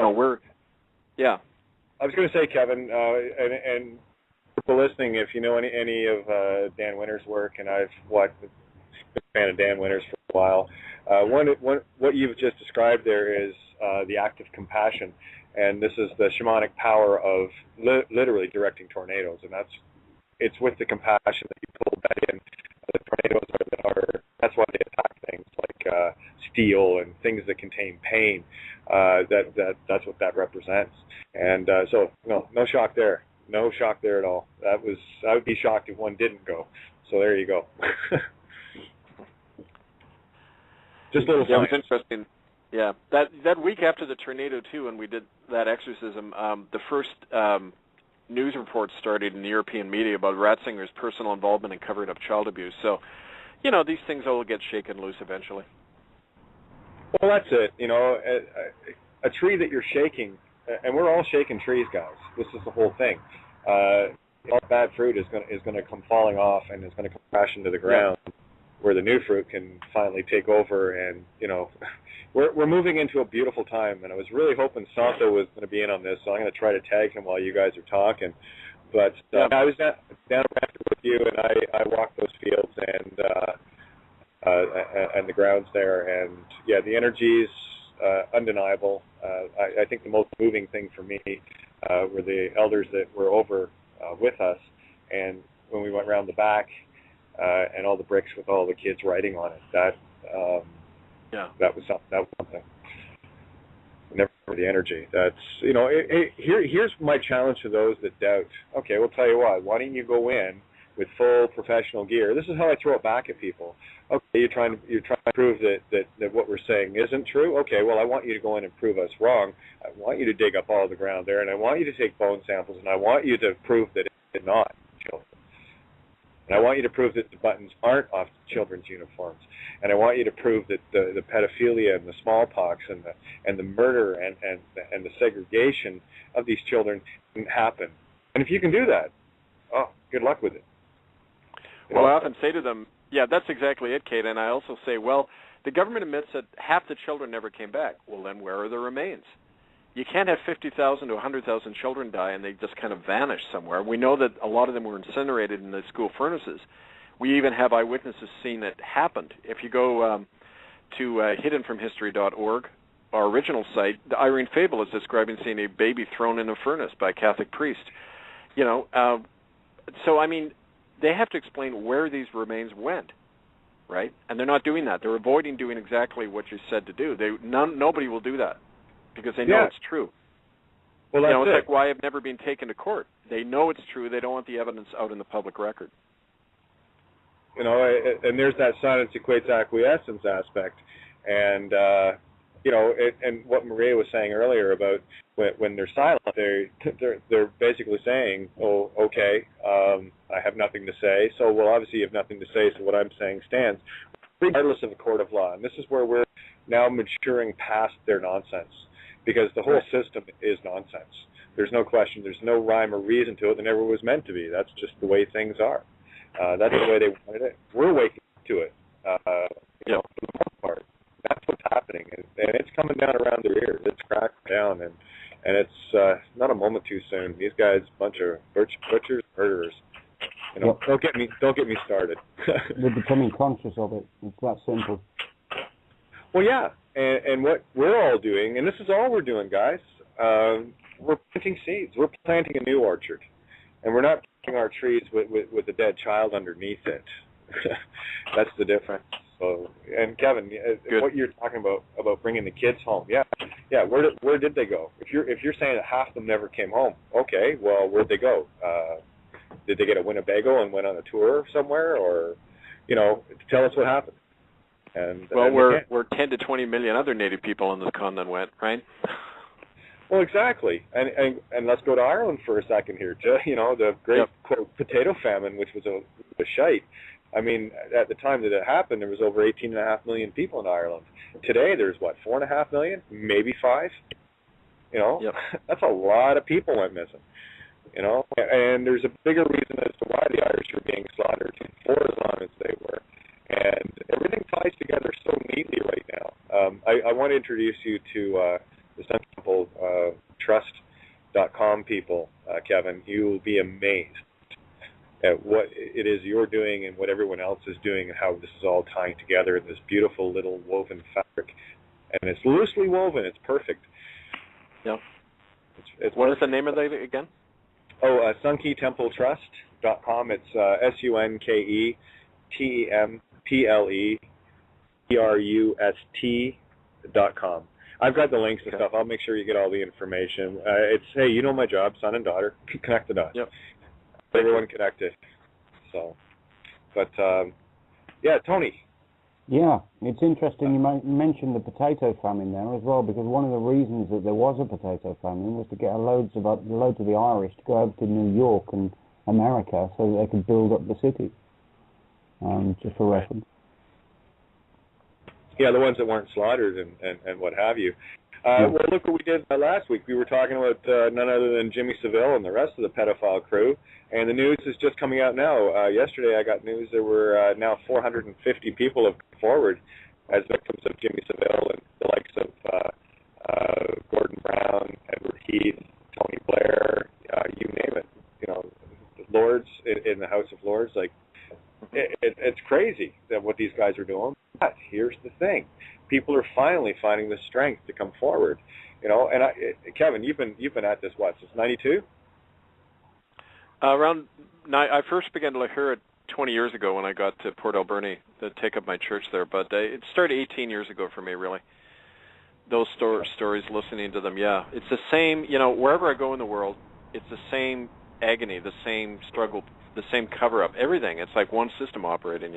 I was going to say, Kevin, and people listening, if you know any of Dan Winter's work, and I've been a fan of Dan Winter's for a while, what you've just described there is the act of compassion. And this is the shamanic power of literally directing tornadoes, and it's with the compassion that you pull that in. The tornadoes that's why they attack things like steel and things that contain pain. That's what that represents. And so no shock there, no shock there at all. I would be shocked if one didn't go. So there you go. Just a little. Yeah, it was interesting. Yeah, that week after the tornado too, when we did that exorcism, the first news reports started in the European media about Ratzinger's personal involvement in covering up child abuse. So, these things all get shaken loose eventually. Well, that's it. A tree that you're shaking, and we're all shaking trees, guys. This is the whole thing. All bad fruit is going to come falling off and is going to crash into the ground. Yeah. Where the new fruit can finally take over, and we're moving into a beautiful time. And I was really hoping Santo was going to be in on this, so I'm going to try to tag him while you guys are talking. But I was down with you, and I walked those fields and the grounds there, and the energy's undeniable. I think the most moving thing for me were the elders that were over with us, and when we went around the back. And all the bricks with all the kids writing on it. That was something. Never the energy. That's here's my challenge to those that doubt. Okay, we'll tell you what. Why don't you go in with full professional gear? This is how I throw it back at people. Okay, you're trying to prove that what we're saying isn't true. Okay, well I want you to go in and prove us wrong. I want you to dig up all the ground there, and I want you to take bone samples, and I want you to prove that it's not children. And I want you to prove that the buttons aren't off children's uniforms. And I want you to prove that the pedophilia and the smallpox and the murder and the segregation of these children didn't happen. And if you can do that, good luck with it. Well, I often say to them, that's exactly it, Kate. And I also say, well, the government admits that half the children never came back. Well, then where are the remains? You can't have 50,000 to 100,000 children die and they just kind of vanish somewhere. We know that a lot of them were incinerated in the school furnaces. We even have eyewitnesses seeing it happened. If you go to hiddenfromhistory.org, our original site, the Irene Fable is describing seeing a baby thrown in a furnace by a Catholic priest. So, I mean, they have to explain where these remains went, right? And they're not doing that. They're avoiding doing exactly what you said to do. Nobody will do that. Because they know it's true. Well, that's it's like why I've never been taken to court. They know it's true. They don't want the evidence out in the public record. And there's that silence equates acquiescence aspect. And, and what Maria was saying earlier about when they're silent, they're basically saying, oh, okay, I have nothing to say. So, well, obviously you have nothing to say, so what I'm saying stands, regardless of a court of law. And this is where we're now maturing past their nonsense. Because the whole system is nonsense. There's no question. There's no rhyme or reason to it. There never was meant to be. That's just the way things are. That's the way they wanted it. We're waking up to it, for the most part. That's what's happening. And it's coming down around their ears. It's cracking down. And it's not a moment too soon. These guys, a bunch of butchers, murderers. Don't get me started. They're becoming conscious of it. It's that simple. Well, yeah. And what we're all doing, and this is all we're doing, guys, we're planting seeds. We're planting a new orchard. And we're not planting our trees with a dead child underneath it. That's the difference. So, and Kevin, what you're talking about bringing the kids home, Yeah, where did they go? If you're saying that half of them never came home, okay, well, where'd they go? Did they get a Winnebago and went on a tour somewhere, or, tell us what happened? And well, where 10 to 20 million other Native people on this continent went, right? Well, exactly, and let's go to Ireland for a second here. The great quote potato famine, which was a shite. I mean, at the time that it happened, there was over 18.5 million people in Ireland. Today, there's 4.5 million, maybe 5. That's a lot of people went missing. And there's a bigger reason as to why the Irish are being slaughtered for as long as they were. And everything ties together so neatly right now. I want to introduce you to the Sun Temple Trust.com people, Kevin. You will be amazed at what it is you're doing and what everyone else is doing and how this is all tying together in this beautiful little woven fabric. And it's loosely woven. It's perfect. Yep. It's what is the name of that again? Oh, SunkeeTempleTrust.com. It's SunkeeTempleTrust.com. I've got the links and stuff. I'll make sure you get all the information. It's, hey, you know my job, son and daughter. Connect the dots. Yep. Everyone connected. So, but, Tony. Yeah, it's interesting you mentioned the potato famine there as well, because one of the reasons that there was a potato famine was to get loads of the Irish to go over to New York and America so that they could build up the city, just for reference. Yeah, the ones that weren't slaughtered and what have you. Well, look what we did last week. We were talking about none other than Jimmy Savile and the rest of the pedophile crew, and the news is just coming out now. Yesterday I got news there were now 450 people have come forward as victims of Jimmy Savile, and the likes of Gordon Brown, Edward Heath, Tony Blair, you name it. Lords in the House of Lords. Like, it's crazy that what these guys are doing. But here's the thing. People are finally finding the strength to come forward, And Kevin, you've been at this since '92? I first began to hear it 20 years ago when I got to Port Alberni to take up my church there. But it started 18 years ago for me, really. Those stories, listening to them, it's the same. Wherever I go in the world, it's the same agony, the same struggle, the same cover-up, everything. It's like one system operating.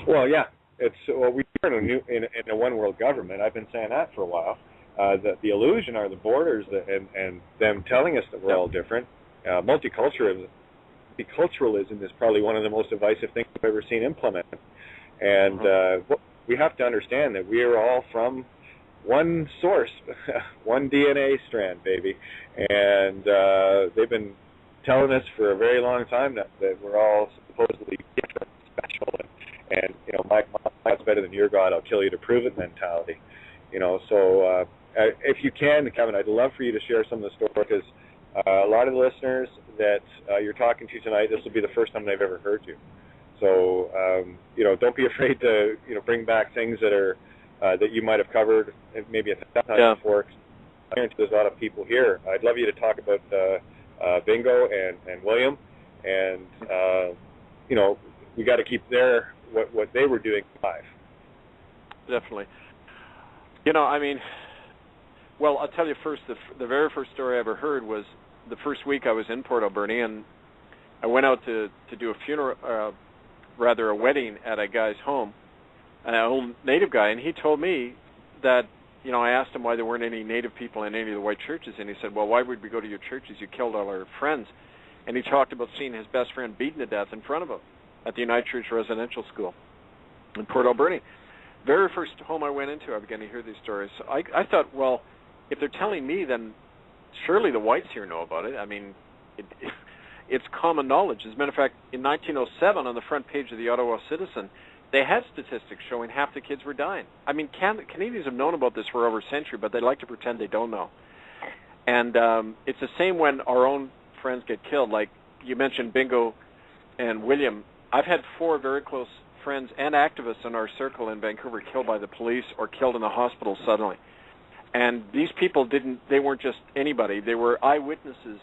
Well, yeah. We're in a one-world government. I've been saying that for a while. The illusion are the borders and them telling us that we're all different. Multiculturalism is probably one of the most divisive things I've ever seen implemented. And we have to understand that we are all from one source, one DNA strand, baby. And they've been telling us for a very long time that we're all supposedly different, special, and my God's better than your God, I'll kill you to prove it mentality. So if you can, Kevin, I'd love for you to share some of the story, because a lot of the listeners that you're talking to tonight, this will be the first time they've ever heard you. So don't be afraid to bring back things that are that you might have covered maybe at the time before. I guarantee there's a lot of people here. I'd love you to talk about Bingo and William, and we got to keep what they were doing live. Definitely. Well, I'll tell you first, the very first story I ever heard was the first week I was in Port Alberni, and I went out to do a funeral, a wedding at a guy's home, an old Native guy, and he told me that, I asked him why there weren't any Native people in any of the white churches, and he said, well, why would we go to your churches? You killed all our friends. And he talked about seeing his best friend beaten to death in front of him at the United Church Residential School in Port Alberni. Very first home I went into, I began to hear these stories. So I thought, well, if they're telling me, then surely the whites here know about it. I mean, it's common knowledge. As a matter of fact, in 1907, on the front page of the Ottawa Citizen, they had statistics showing half the kids were dying. I mean, Canadians have known about this for over a century, but they like to pretend they don't know. And it's the same when our own friends get killed. Like you mentioned Bingo and William. I've had 4 very close friends and activists in our circle in Vancouver killed by the police or killed in the hospital suddenly. And these people they weren't just anybody. They were eyewitnesses.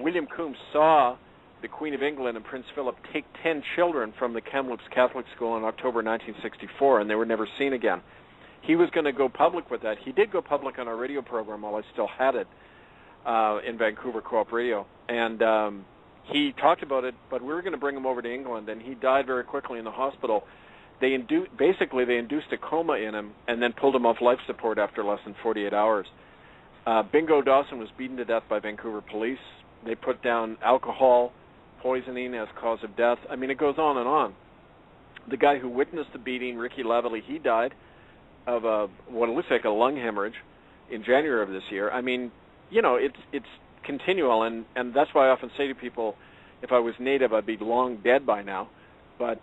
William Coombs saw the Queen of England and Prince Philip take 10 children from the Kamloops Catholic School in October 1964, and they were never seen again. he was going to go public with that. He did go public on our radio program while I still had it in Vancouver Co-op Radio, and he talked about it, but we were going to bring him over to England, and he died very quickly in the hospital. They induced a coma in him and then pulled him off life support after less than 48 hours. Bingo Dawson was beaten to death by Vancouver police. They put down alcohol poisoning as cause of death. I mean, it goes on and on. The guy who witnessed the beating, Ricky Lavallee, he died of what looks like a lung hemorrhage in January of this year. I mean, you know, it's continual, and that's why I often say to people, if I was native, I'd be long dead by now. But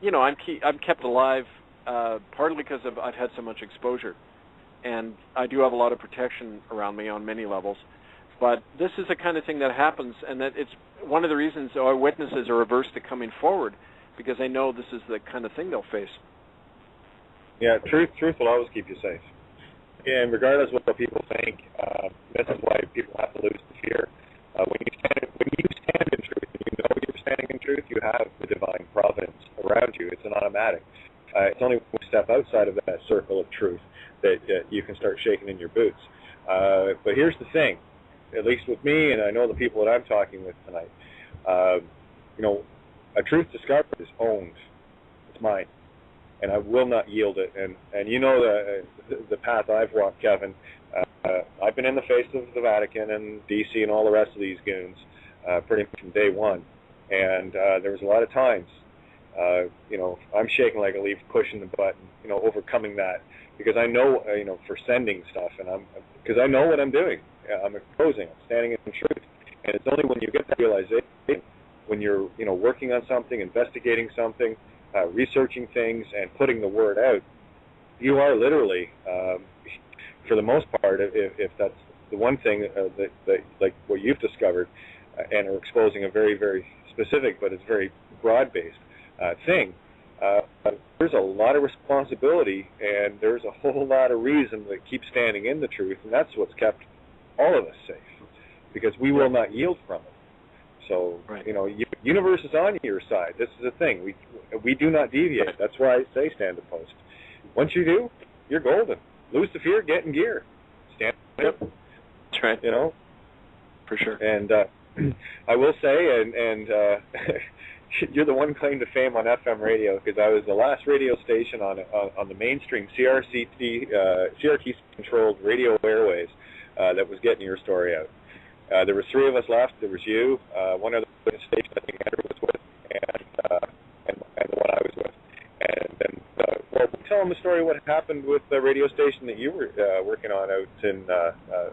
you know, I'm kept alive partly because I've had so much exposure, and I do have a lot of protection around me on many levels. But this is the kind of thing that happens, and that it's one of the reasons our witnesses are averse to coming forward, because they know this is the kind of thing they'll face. Yeah, truth will always keep you safe. And regardless of what people think, this is why people have to lose the fear. When you stand in truth, and you know you're standing in truth, you have the divine providence around you. It's an automatic. It's only when you step outside of that circle of truth that you can start shaking in your boots. But here's the thing, at least with me, and I know the people that I'm talking with tonight, you know, a truth discovered is owned. It's mine, and I will not yield it. And you know the path I've walked, Kevin. I've been in the face of the Vatican and D.C. and all the rest of these goons pretty much from day one. And there was a lot of times, you know, I'm shaking like a leaf, pushing the button, you know, overcoming that, because I know, you know, for sending stuff, and because I know what I'm doing. I'm exposing, I'm standing in truth. And it's only when you get that realization, when you're, you know, working on something, investigating something, researching things, and putting the word out, you are literally, for the most part, if that's the one thing that like what you've discovered, and are exposing a very, very specific, but it's very broad-based thing, there's a lot of responsibility, and there's a whole lot of reason to keep standing in the truth, and that's what's kept all of us safe, because we will not yield from it. So, right. You know, universe is on your side. This is the thing. We do not deviate. Right. That's why I say stand a post. Once you do, you're golden. Lose the fear, get in gear. Stand up. That's right. You know? For sure. And I will say, and you're the one claim to fame on FM radio, because I was the last radio station on the mainstream CRT-controlled radio airways that was getting your story out. There were three of us left. There was you, one other station I think Andrew was with, and the one I was with. And then, well, tell them the story of what happened with the radio station that you were working on out in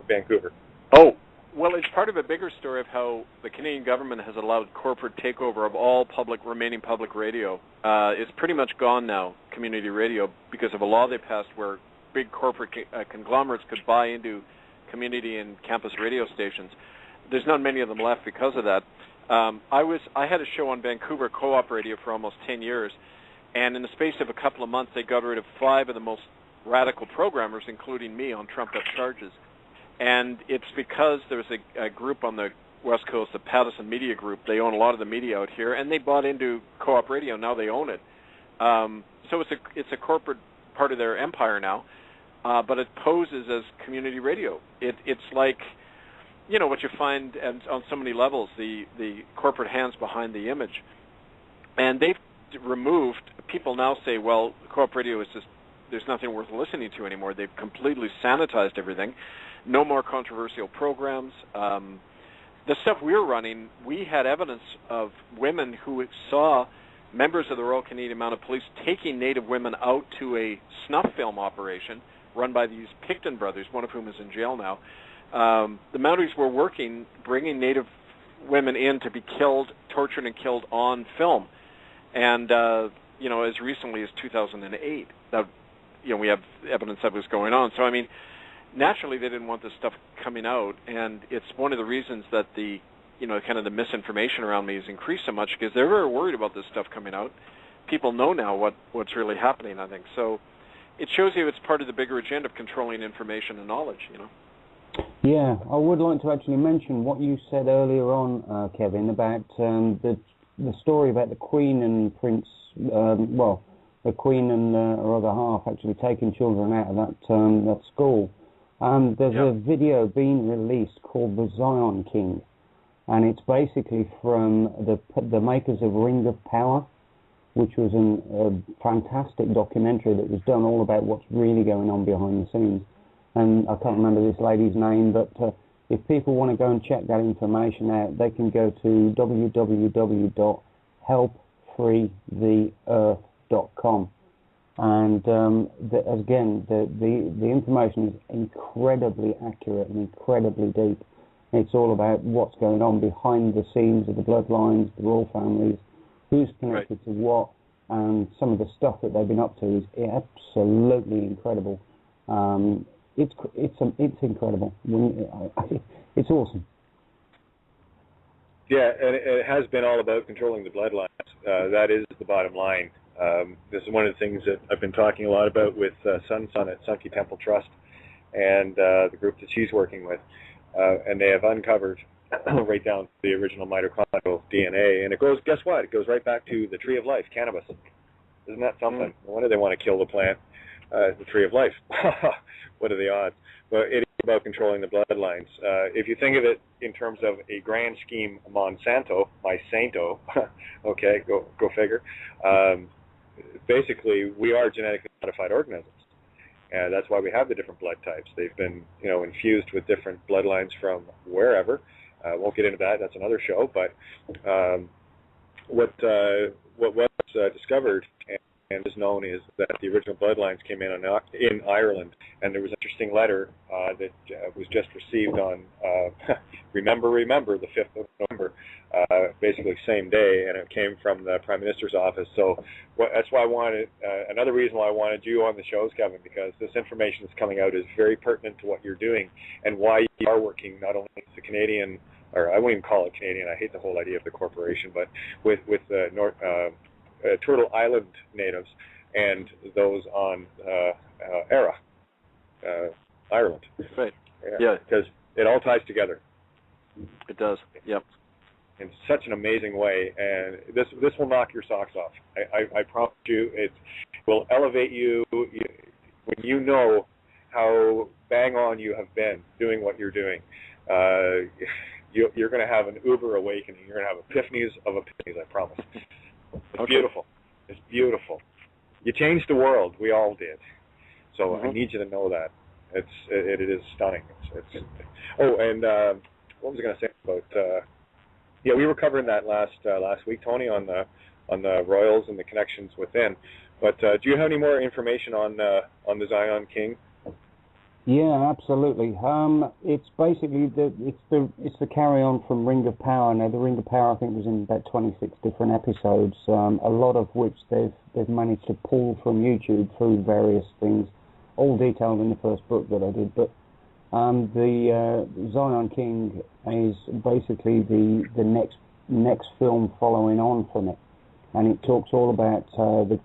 Vancouver. Oh, well, it's part of a bigger story of how the Canadian government has allowed corporate takeover of all remaining public radio. It's pretty much gone now, community radio, because of a law they passed where big corporate conglomerates could buy into community and campus radio stations. There's not many of them left because of that. I had a show on Vancouver Co-op Radio for almost 10 years, and in the space of a couple of months, they got rid of 5 of the most radical programmers, including me, on trumped-up charges. And it's because there's a group on the West Coast, the Pattison Media Group. They own a lot of the media out here, and they bought into Co-op Radio. Now they own it. So it's a corporate part of their empire now. But it poses as community radio. It's like, you know, what you find on so many levels, the corporate hands behind the image. And they've removed, people now say, well, co-op radio is just, there's nothing worth listening to anymore. They've completely sanitized everything. No more controversial programs. The stuff we were running, we had evidence of women who saw members of the Royal Canadian Mounted Police taking Native women out to a snuff film operation run by these Picton brothers, one of whom is in jail now. The Mounties were working, bringing Native women in to be killed, tortured and killed on film. And, you know, as recently as 2008, that, you know, we have evidence that was going on. So, I mean, naturally they didn't want this stuff coming out, and it's one of the reasons that the, you know, kind of the misinformation around me has increased so much, because they're very worried about this stuff coming out. People know now what's really happening, I think. So it shows you it's part of the bigger agenda of controlling information and knowledge, you know. Yeah, I would like to actually mention what you said earlier on, Kevin, about the story about the Queen and Prince, the the Queen and her other half actually taking children out of that school. There's a video being released called The Zion King, and it's basically from the makers of Ring of Power, which was a fantastic documentary that was done all about what's really going on behind the scenes. And I can't remember this lady's name, but if people want to go and check that information out, they can go to www.helpfreetheearth.com. And again, the information is incredibly accurate and incredibly deep. It's all about what's going on behind the scenes of the bloodlines, the royal families, who's connected to what, and some of the stuff that they've been up to is absolutely incredible. It's incredible. It's awesome. Yeah, and it has been all about controlling the bloodlines. That is the bottom line. This is one of the things that I've been talking a lot about with Sun at Sunky Temple Trust and the group that she's working with. And they have uncovered right down to the original mitochondrial DNA. And it goes, guess what? It goes right back to the tree of life, cannabis. Isn't that something? Why do they want to kill the plant? The tree of life. What are the odds? But it is about controlling the bloodlines. If you think of it in terms of a grand scheme, Monsanto, my sainto, okay, go figure. Basically, we are genetically modified organisms. And that's why we have the different blood types. They've been, infused with different bloodlines from wherever. Won't get into that. That's another show. But what was discovered and is known is that the original bloodlines came in Ireland, and there was an interesting letter that was just received on remember the 5th of November, basically same day, and it came from the Prime Minister's office. So that's why I wanted another reason why I wanted you on the shows, Kevin, because this information that's coming out is very pertinent to what you're doing and why you are working not only with the Canadian, or I won't even call it Canadian. I hate the whole idea of the corporation, but with the Turtle Island natives and those on Ireland. Right. Yeah, because it all ties together. It does. Yep. In such an amazing way, and this will knock your socks off. I promise you, it will elevate you when you know how bang on you have been doing what you're doing. You're going to have an uber awakening. You're going to have epiphanies of epiphanies, I promise. It's beautiful. It's beautiful. You changed the world. We all did. So I need you to know that. It is stunning. And what was I going to say about? We were covering that last week, Tony, on the royals and the connections within. But do you have any more information on the Zion King? Yeah, absolutely. It's basically it's the carry on from Ring of Power. Now, the Ring of Power, I think, was in about 26 different episodes, a lot of which they've managed to pull from YouTube through various things, all detailed in the first book that I did. But the Zion King is basically the next film following on from it, and it talks all about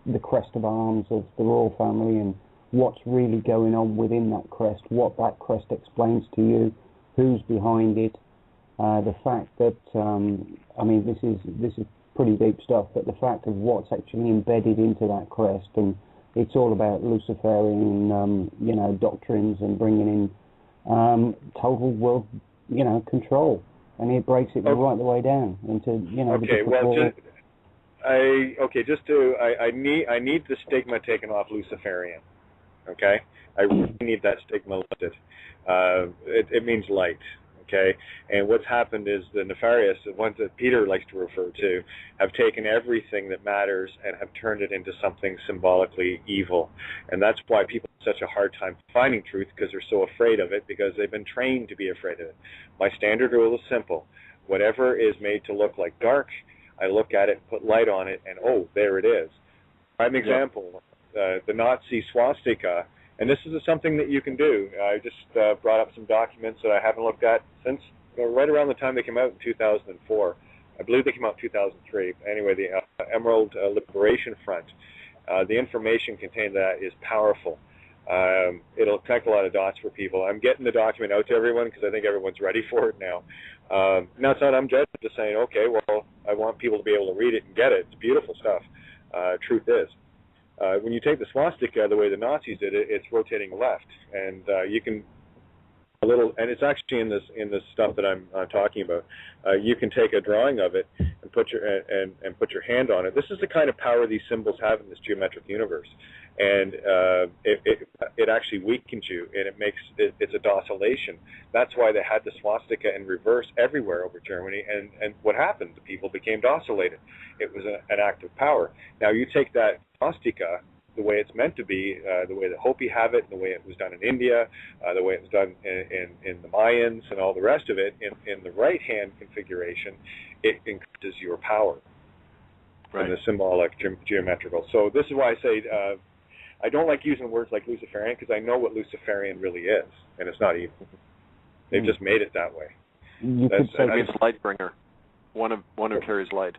the crest of arms of the royal family and what's really going on within that crest, what that crest explains to you, who's behind it, the fact that, this is pretty deep stuff, but the fact of what's actually embedded into that crest, and it's all about Luciferian, doctrines and bringing in total world, control, and it breaks it right the way down into, Okay, I need the stigma taken off Luciferian. Okay, I really need that stigma lifted. It means light. Okay, and what's happened is the nefarious, the ones that Peter likes to refer to, have taken everything that matters and have turned it into something symbolically evil, and that's why people have such a hard time finding truth, because they're so afraid of it, because they've been trained to be afraid of it. My standard rule is simple: whatever is made to look like dark, I look at it, put light on it, and there it is. Prime example. The Nazi swastika, and this is something that you can do. I just brought up some documents that I haven't looked at since right around the time they came out in 2004. I believe they came out in 2003. Anyway, the Emerald Liberation Front. The information contained in that is powerful. It'll connect a lot of dots for people. I'm getting the document out to everyone because I think everyone's ready for it now. Now, it's not I'm just saying, okay, well, I want people to be able to read it and get it. It's beautiful stuff. Truth is. when you take the swastika the way the Nazis did it, it's rotating left, and you can and it's actually in this stuff that I'm talking about. You can take a drawing of it and put your hand on it. This is the kind of power these symbols have in this geometric universe, and it actually weakens you, and it's a docilation. That's why they had the swastika in reverse everywhere over Germany, and what happened? The people became docilated. It was an act of power. Now you take that swastika the way it's meant to be, the way the Hopi have it, the way it was done in India, the way it was done in the Mayans and all the rest of it, in the right-hand configuration, it increases your power in the symbolic geometrical. So this is why I say I don't like using words like Luciferian, because I know what Luciferian really is, and it's not evil. They've just made it that way. It means light bringer, one who carries light.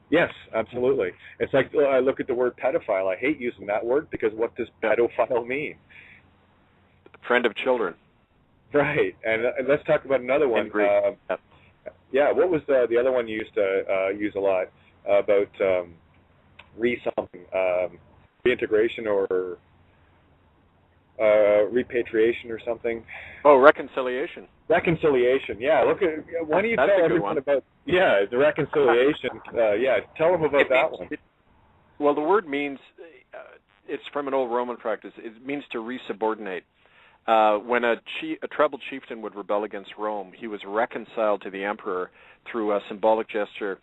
Yes, absolutely. It's like I look at the word pedophile. I hate using that word because what does pedophile mean? Friend of children. Right. And let's talk about another one. Yeah, what was the other one you used to use a lot about reintegration or repatriation or something? Oh, reconciliation. Reconciliation, yeah. Look at why don't you tell everyone about the reconciliation? Tell them about that one. Well, the word means it's from an old Roman practice. It means to resubordinate. When a tribal chieftain would rebel against Rome, he was reconciled to the emperor through a symbolic gesture.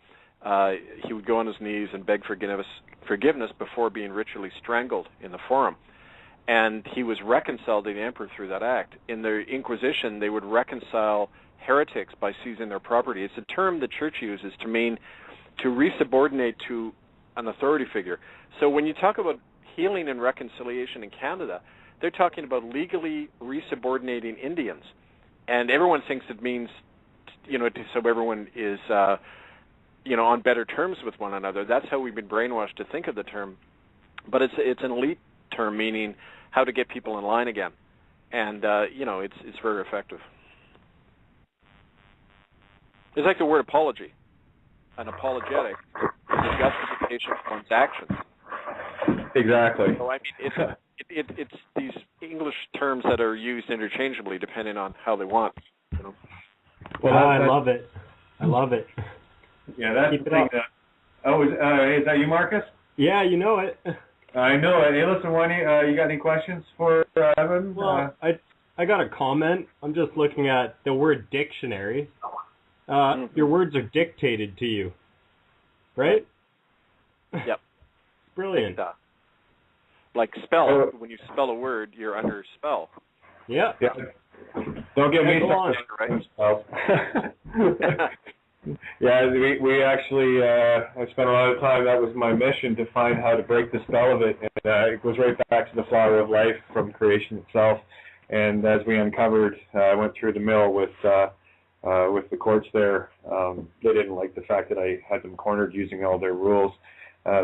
He would go on his knees and beg forgiveness before being ritually strangled in the Forum. And he was reconciled to the emperor through that act. In the Inquisition, they would reconcile heretics by seizing their property. It's a term the church uses to mean to resubordinate to an authority figure. So when you talk about healing and reconciliation in Canada, they're talking about legally resubordinating Indians. And everyone thinks it means, so everyone is, on better terms with one another. That's how we've been brainwashed to think of the term. But it's an elite term meaning how to get people in line again, and it's very effective. It's like the word apology. An apologetic is a justification for one's actions. Exactly. So I mean, it's these English terms that are used interchangeably depending on how they want. Well, I love it. I love it. Yeah, that's the thing. Is that you, Marcus? Yeah, you know it. I know it. Hey, listen, you got any questions for Evan? Well, I got a comment. I'm just looking at the word dictionary. Your words are dictated to you, right? Yep. Brilliant. Like spell. When you spell a word, you're under spell. Yeah. Don't get me started. Yeah, we actually, I spent a lot of time, that was my mission, to find how to break the spell of it, and it goes right back to the flower of life from creation itself, and as we uncovered, I went through the mill with the courts there. They didn't like the fact that I had them cornered using all their rules,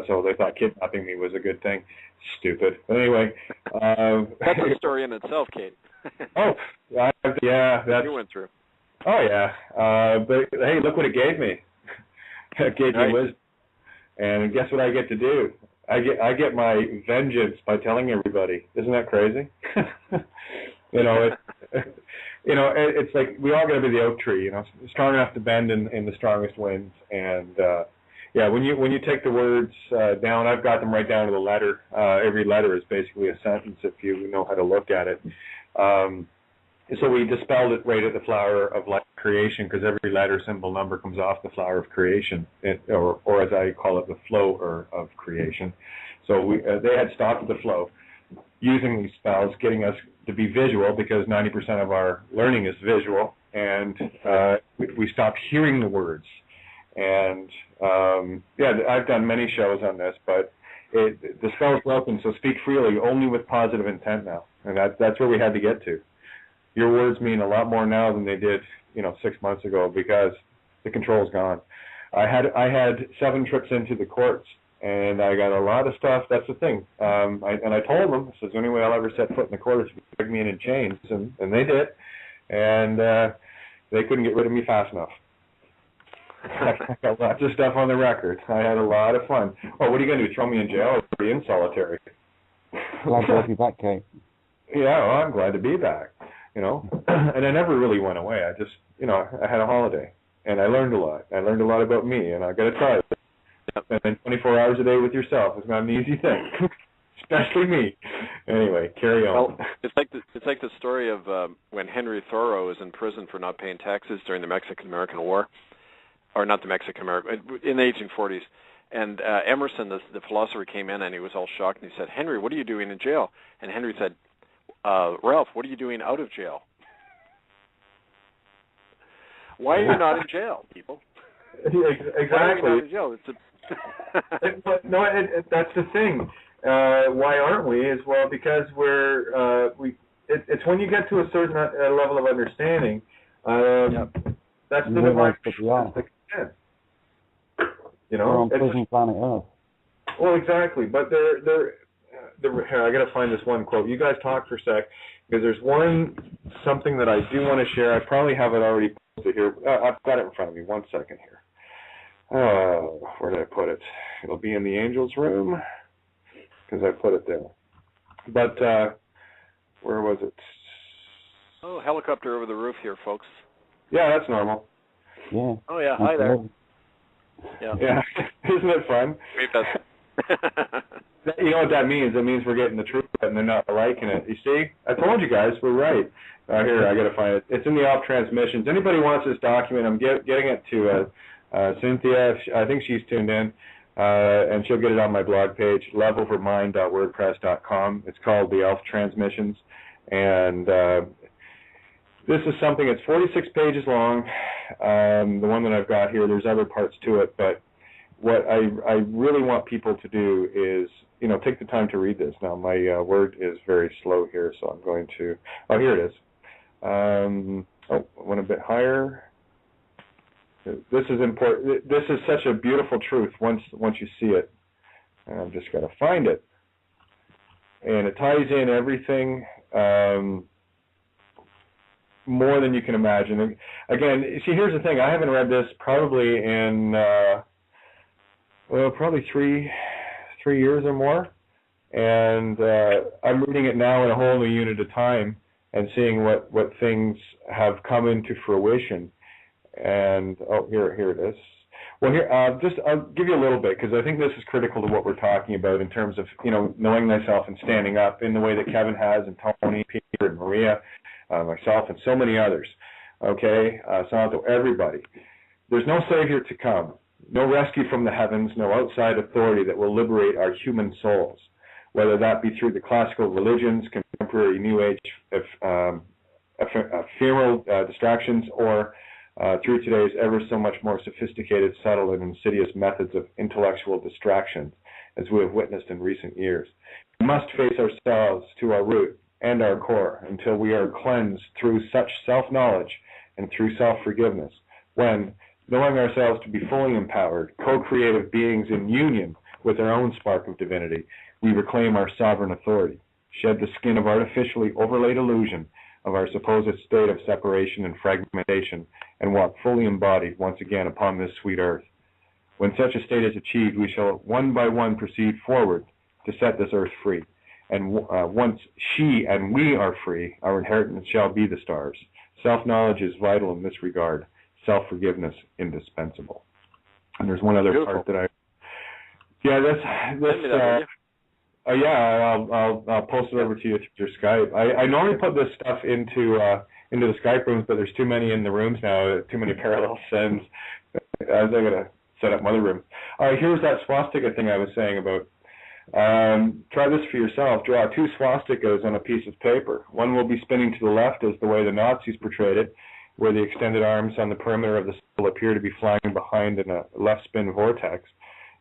so they thought kidnapping me was a good thing. Stupid. But anyway. That's a story in itself, Kate. That's you went through. Oh, yeah. But, hey, look what it gave me. It gave me wisdom. And guess what I get to do? I get my vengeance by telling everybody. Isn't that crazy? It's like we all got to be the oak tree, strong enough to bend in the strongest winds. And, when you take the words down, I've got them right down to the letter. Every letter is basically a sentence if you know how to look at it. So we dispelled it right at the flower of life creation, because every letter, symbol, number comes off the flower of creation, or as I call it, the flow of creation. So they had stopped the flow using these spells, getting us to be visual, because 90% of our learning is visual, and we stopped hearing the words. And I've done many shows on this, but the spell's broken, so speak freely, only with positive intent now, and that's where we had to get to. Your words mean a lot more now than they did, 6 months ago, because the control's gone. I had 7 trips into the courts, and I got a lot of stuff. That's the thing. I told them, this is the only way I'll ever set foot in the court is to drag me in chains, and they did. And they couldn't get rid of me fast enough. I got lots of stuff on the record. I had a lot of fun. Oh, what are you going to do, throw me in jail or be in solitary? Glad to have you back, Kate. Yeah, well, I'm glad to be back, you know. And I never really went away. I just, you know, I had a holiday, and I learned a lot. I learned a lot about me, and I got to tell you. And then 24 hours a day with yourself is not an easy thing, especially me. Anyway, carry on. Well, it's like the story of when Henry Thoreau was in prison for not paying taxes during the Mexican-American War, or not the Mexican-American, in the 1840s. And Emerson, the philosopher, came in and he was all shocked, and he said, "Henry, what are you doing in jail?" And Henry said, "Ralph, what are you doing out of jail?" Why are you not in jail, people? Exactly. Why are you not in jail? That's the thing. Why aren't we? Is well because it's when you get to a certain level of understanding. That's the divine process. You know, we're on prison planet Earth. Well, exactly. But here, I got to find this one quote. You guys talk for a sec because there's something that I do want to share. I probably have it already posted here. I've got it in front of me. 1 second here. Where did I put it? It'll be in the Angels room because I put it there. But where was it? Oh, helicopter over the roof here, folks. Yeah, that's normal. Yeah. Oh, yeah. Hi there. Yeah. Isn't it fun? You know what that means? It means we're getting the truth and they're not liking it. You see? I told you guys, we're right. Here, I got to find it. It's in the off transmissions. Anybody wants this document, I'm getting it to Cynthia. I think she's tuned in, and she'll get it on my blog page, loveovermind.wordpress.com. It's called the Elf Transmissions, and this is something. It's 46 pages long. The one that I've got here, there's other parts to it, but what I really want people to do is, you know, take the time to read this. Now, my word is very slow here, so I'm going to. Oh, here it is. I went a bit higher. This is important. This is such a beautiful truth once you see it. And I've just got to find it. And it ties in everything more than you can imagine. Again, see, here's the thing. I haven't read this probably in, probably three years or more. And I'm reading it now in a whole new unit of time and seeing what things have come into fruition. And here it is. Well, here I'll give you a little bit because I think this is critical to what we're talking about in terms of, you know, knowing thyself and standing up in the way that Kevin has, and Tony, Peter, and Maria, myself, and so many others. Okay, Santo, everybody. There's no savior to come, no rescue from the heavens, no outside authority that will liberate our human souls, whether that be through the classical religions, contemporary New Age, ephemeral distractions, or through today's ever so much more sophisticated, subtle, and insidious methods of intellectual distraction, as we have witnessed in recent years. We must face ourselves to our root and our core until we are cleansed through such self-knowledge and through self-forgiveness, when, knowing ourselves to be fully empowered, co-creative beings in union with our own spark of divinity, we reclaim our sovereign authority, shed the skin of artificially overlaid illusion of our supposed state of separation and fragmentation, and walk fully embodied once again upon this sweet earth. When such a state is achieved, we shall one by one proceed forward to set this earth free. And once she and we are free, our inheritance shall be the stars. Self-knowledge is vital in this regard. Self-forgiveness indispensable. And there's one other part that I'll post it over to you through Skype. I normally put this stuff into the Skype rooms, but there's too many in the rooms now, too many parallel sends. I'm going to set up my other room. All right, here's that swastika thing I was saying about. Try this for yourself. Draw 2 swastikas on a piece of paper. One will be spinning to the left as the way the Nazis portrayed it, where the extended arms on the perimeter of the symbol appear to be flying behind in a left spin vortex.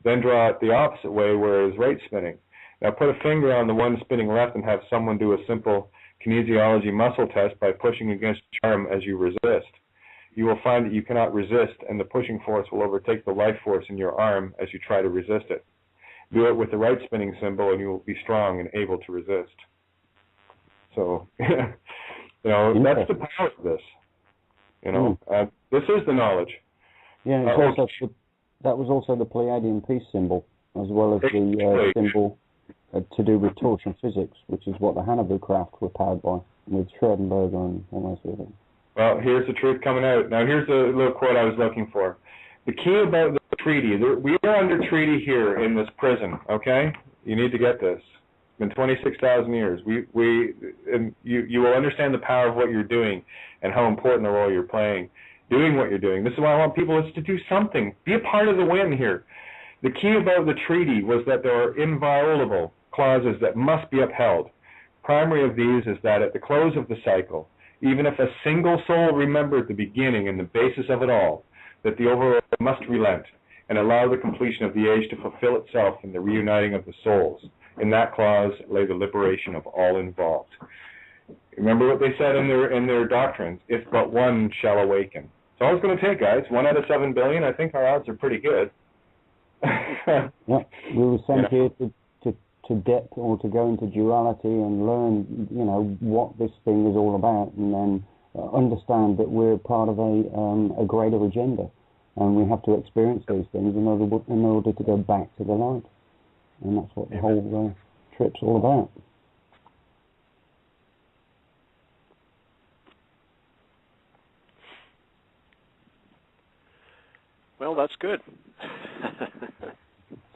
Then draw it the opposite way, where it is right spinning. Now put a finger on the one spinning left and have someone do a simple kinesiology muscle test by pushing against your arm as you resist. You will find that you cannot resist, and the pushing force will overtake the life force in your arm as you try to resist it. Do it with the right spinning symbol, and you will be strong and able to resist. So, that's the power of this. This is the knowledge. Yeah, that was also the Pleiadian peace symbol, as well as the symbol to do with torsion physics, which is what the Hannibal craft were powered by, with Schrödinger and all those sort of things. Well, here's the truth coming out. Now, here's the little quote I was looking for. The key about the treaty, we are under treaty here in this prison, okay? You need to get this. It's been 26,000 years. And you will understand the power of what you're doing and how important the role you're playing, doing what you're doing. This is why I want people to do something. Be a part of the win here. The key about the treaty was that there are inviolable clauses that must be upheld. Primary of these is that at the close of the cycle, even if a single soul remembered the beginning and the basis of it all, that the overall must relent and allow the completion of the age to fulfill itself in the reuniting of the souls. In that clause lay the liberation of all involved. Remember what they said in their doctrines, if but one shall awaken. It's all it's going to take, guys. 1 out of 7 billion, I think our odds are pretty good. Yeah, we were sent here to depth, or to go into duality and learn, what this thing is all about, and then understand that we're part of a greater agenda, and we have to experience these things in order to go back to the light, and that's what the whole trip's all about. Well, that's good.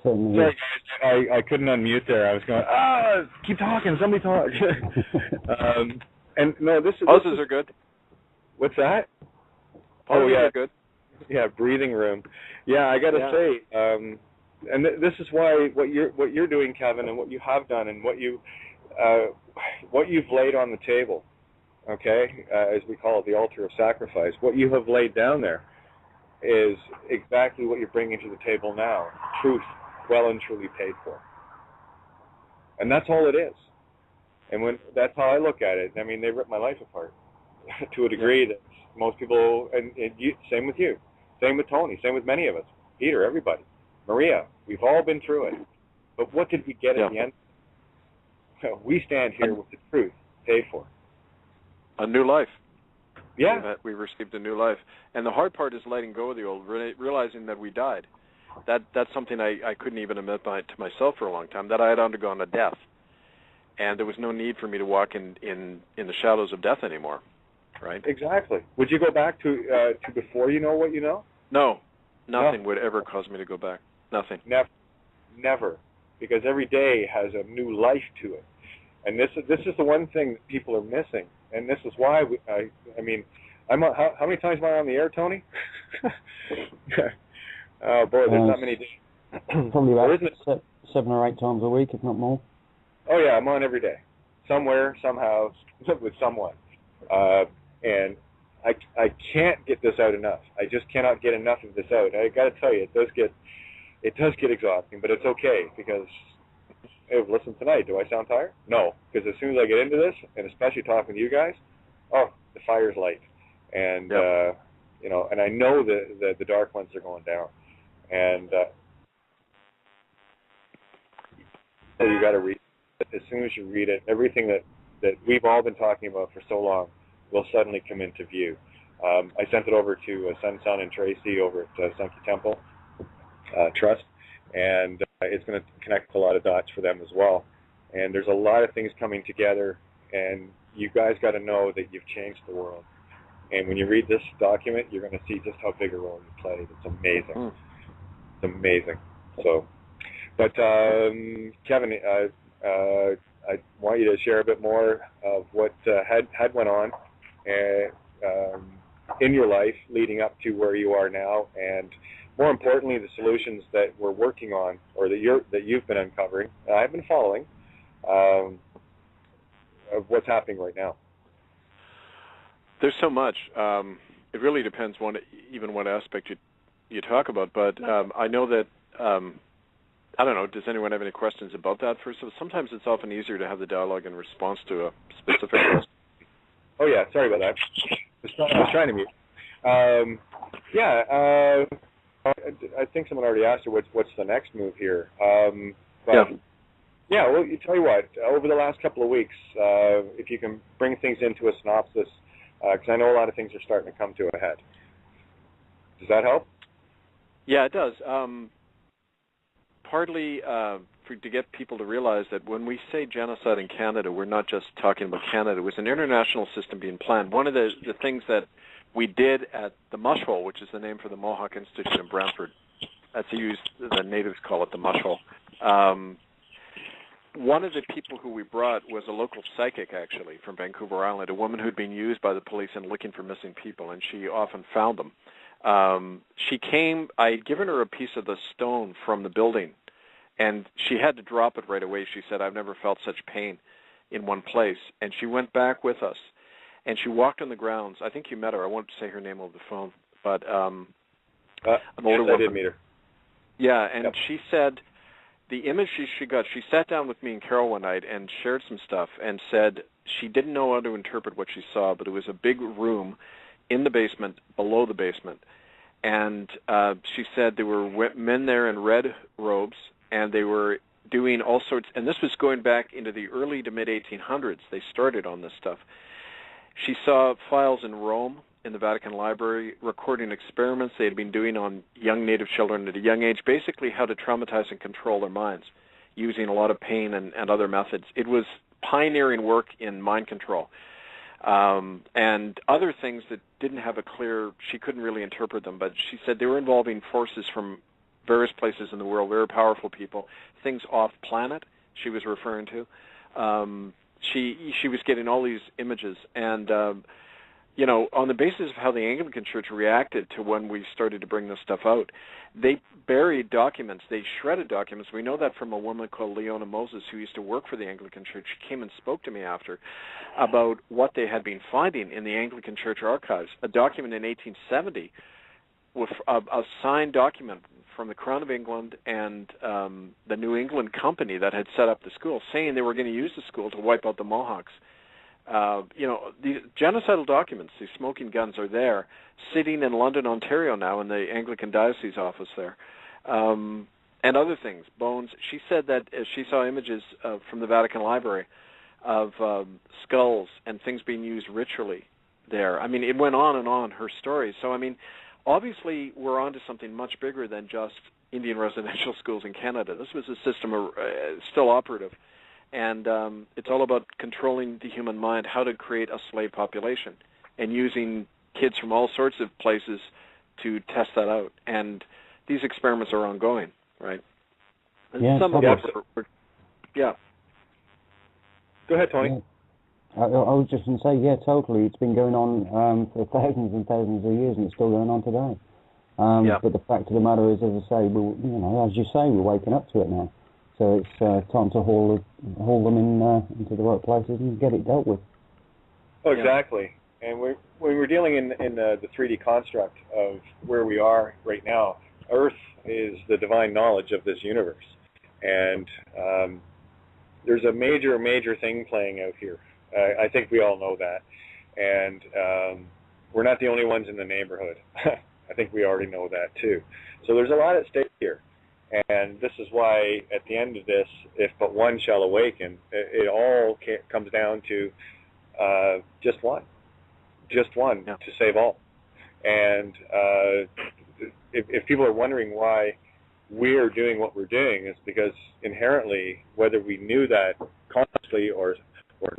Certainly. I couldn't unmute there. I was going, keep talking. Somebody talk. And no, pauses are good. What's that? Pauses are good. Yeah, breathing room. Yeah, I got to say, and this is why what you're doing, Kevin, and what you have done, and what you've laid on the table, okay, as we call it, the altar of sacrifice. What you have laid down there is exactly what you're bringing to the table now. Truth, well and truly paid for. And that's all it is. And that's how I look at it. I mean, they ripped my life apart to a degree that most people, and you, same with you, same with Tony, same with many of us, Peter, everybody, Maria, we've all been through it. But what did we get at the end? We stand here with the truth paid for. A new life. Yeah. We received a new life. And the hard part is letting go of the old, realizing that we died. That's something I couldn't even admit to myself for a long time, that I had undergone a death. And there was no need for me to walk in the shadows of death anymore, right? Exactly. Would you go back to before you know what you know? No. Nothing would ever cause me to go back. Nothing. Never. Because every day has a new life to it. And this is the one thing that people are missing. And this is why I mean, how many times am I on the air, Tony? Oh boy, there's not many days. Probably about 7 or 8 times a week, if not more. Oh yeah, I'm on every day, somewhere, somehow, with someone, and I can't get this out enough. I just cannot get enough of this out. I got to tell you, it does get exhausting, but it's okay because. Hey, listen tonight. Do I sound tired? No, because as soon as I get into this, and especially talking to you guys, the fire's light, and and I know that the dark ones are going down, and so you got to read it. As soon as you read it, everything that we've all been talking about for so long will suddenly come into view. I sent it over to Sun and Tracy over at Sunky Temple Trust, and it's going to connect a lot of dots for them as well. And there's a lot of things coming together, and you guys got to know that you've changed the world. And when you read this document, you're going to see just how big a role you played. It's amazing. It's amazing. So, but Kevin, I want you to share a bit more of what had went on in your life leading up to where you are now, and more importantly, the solutions that we're working on, or that you've been uncovering. I've been following of what's happening right now. There's so much. It really depends even what aspect you talk about. But I know that I don't know. Does anyone have any questions about that? First, sometimes it's often easier to have the dialogue in response to a specific question. Oh yeah, sorry about that. I was trying to mute. I think someone already asked her what's the next move here. Well, you tell you what, over the last couple of weeks, if you can bring things into a synopsis, because I know a lot of things are starting to come to a head. Does that help? Yeah, it does. Partly to get people to realize that when we say genocide in Canada, we're not just talking about Canada. It was an international system being planned. One of the things that we did at the Mush Hole, which is the name for the Mohawk Institute in Brantford, the natives call it the Mush Hole. One of the people who we brought was a local psychic, actually, from Vancouver Island, a woman who'd been used by the police in looking for missing people, and she often found them. She came, I'd given her a piece of the stone from the building, and she had to drop it right away. She said, I've never felt such pain in one place. And she went back with us, and she walked on the grounds. I think you met her. I won't say her name over the phone, but an older woman. I did meet her. Yeah, and Yep. she said the image she got, she sat down with me and Carol one night and shared some stuff and said she didn't know how to interpret what she saw, but it was a big room in the basement, below the basement. And she said there were men there in red robes, and they were doing all sorts, and this was going back into the early to mid-1800s. They started on this stuff. She saw files in Rome, in the Vatican Library, recording experiments they had been doing on young Native children at a young age, basically how to traumatize and control their minds, using a lot of pain and other methods. It was pioneering work in mind control. And other things that didn't have a clear, she couldn't really interpret them, but she said they were involving forces from various places in the world, very powerful people, things off planet she was referring to. She was getting all these images, and on the basis of how the Anglican Church reacted to when we started to bring this stuff out, they buried documents, they shredded documents. We know that from a woman called Leona Moses who used to work for the Anglican Church. She came and spoke to me after about what they had been finding in the Anglican Church archives. A document in 1870 with a signed document from the Crown of England and the New England Company that had set up the school, saying they were going to use the school to wipe out the Mohawks. These genocidal documents, these smoking guns, are there, sitting in London, Ontario now in the Anglican Diocese office there, and other things, bones. She said that she saw images from the Vatican Library of skulls and things being used ritually there. I mean, it went on and on, her story. So, I mean, obviously we're onto something much bigger than just Indian residential schools in Canada. This was a system still operative. And it's all about controlling the human mind, how to create a slave population, and using kids from all sorts of places to test that out. And these experiments are ongoing, right? And yeah, some of them yeah. Go ahead, Tony. Yeah. I was just going to say, yeah, totally. It's been going on for thousands and thousands of years, and it's still going on today. But the fact of the matter is, as I say, as you say, we're waking up to it now. So it's time to haul them into the right places and get it dealt with. Oh, exactly. And when we're dealing in the 3D construct of where we are right now, Earth is the divine knowledge of this universe. And there's a major, major thing playing out here. I think we all know that. And we're not the only ones in the neighborhood. I think we already know that, too. So there's a lot at stake here. And this is why, at the end of this, if but one shall awaken, it all comes down to just one to save all. And if people are wondering why we're doing what we're doing, it's because inherently, whether we knew that consciously or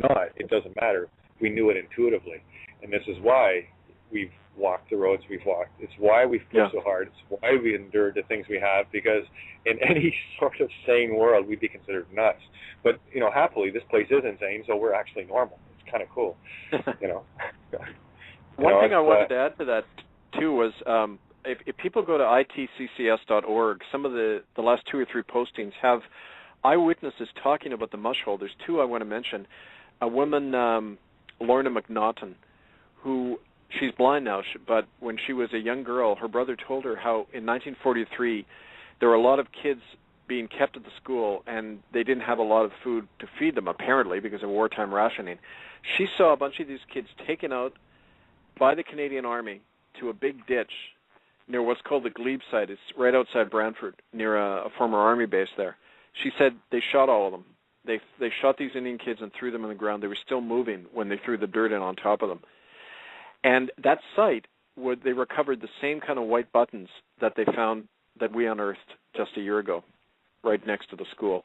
not, it doesn't matter. We knew it intuitively. And this is why we've walked the roads we've walked. It's why we've pushed so hard. It's why we endured the things we have, because in any sort of sane world, we'd be considered nuts. But, happily, this place is insane, so we're actually normal. It's kind of cool, One thing I wanted to add to that, too, was if people go to itccs.org, some of the last 2 or 3 postings have eyewitnesses talking about the mush hole. There's 2 I want to mention. A woman, Lorna McNaughton, who... She's blind now, but when she was a young girl, her brother told her how in 1943 there were a lot of kids being kept at the school, and they didn't have a lot of food to feed them, apparently, because of wartime rationing. She saw a bunch of these kids taken out by the Canadian Army to a big ditch near what's called the Glebe site. It's right outside Brantford, near a former Army base there. She said they shot all of them. They shot these Indian kids and threw them on the ground. They were still moving when they threw the dirt in on top of them. And that site, they recovered the same kind of white buttons that they found that we unearthed just a year ago, right next to the school.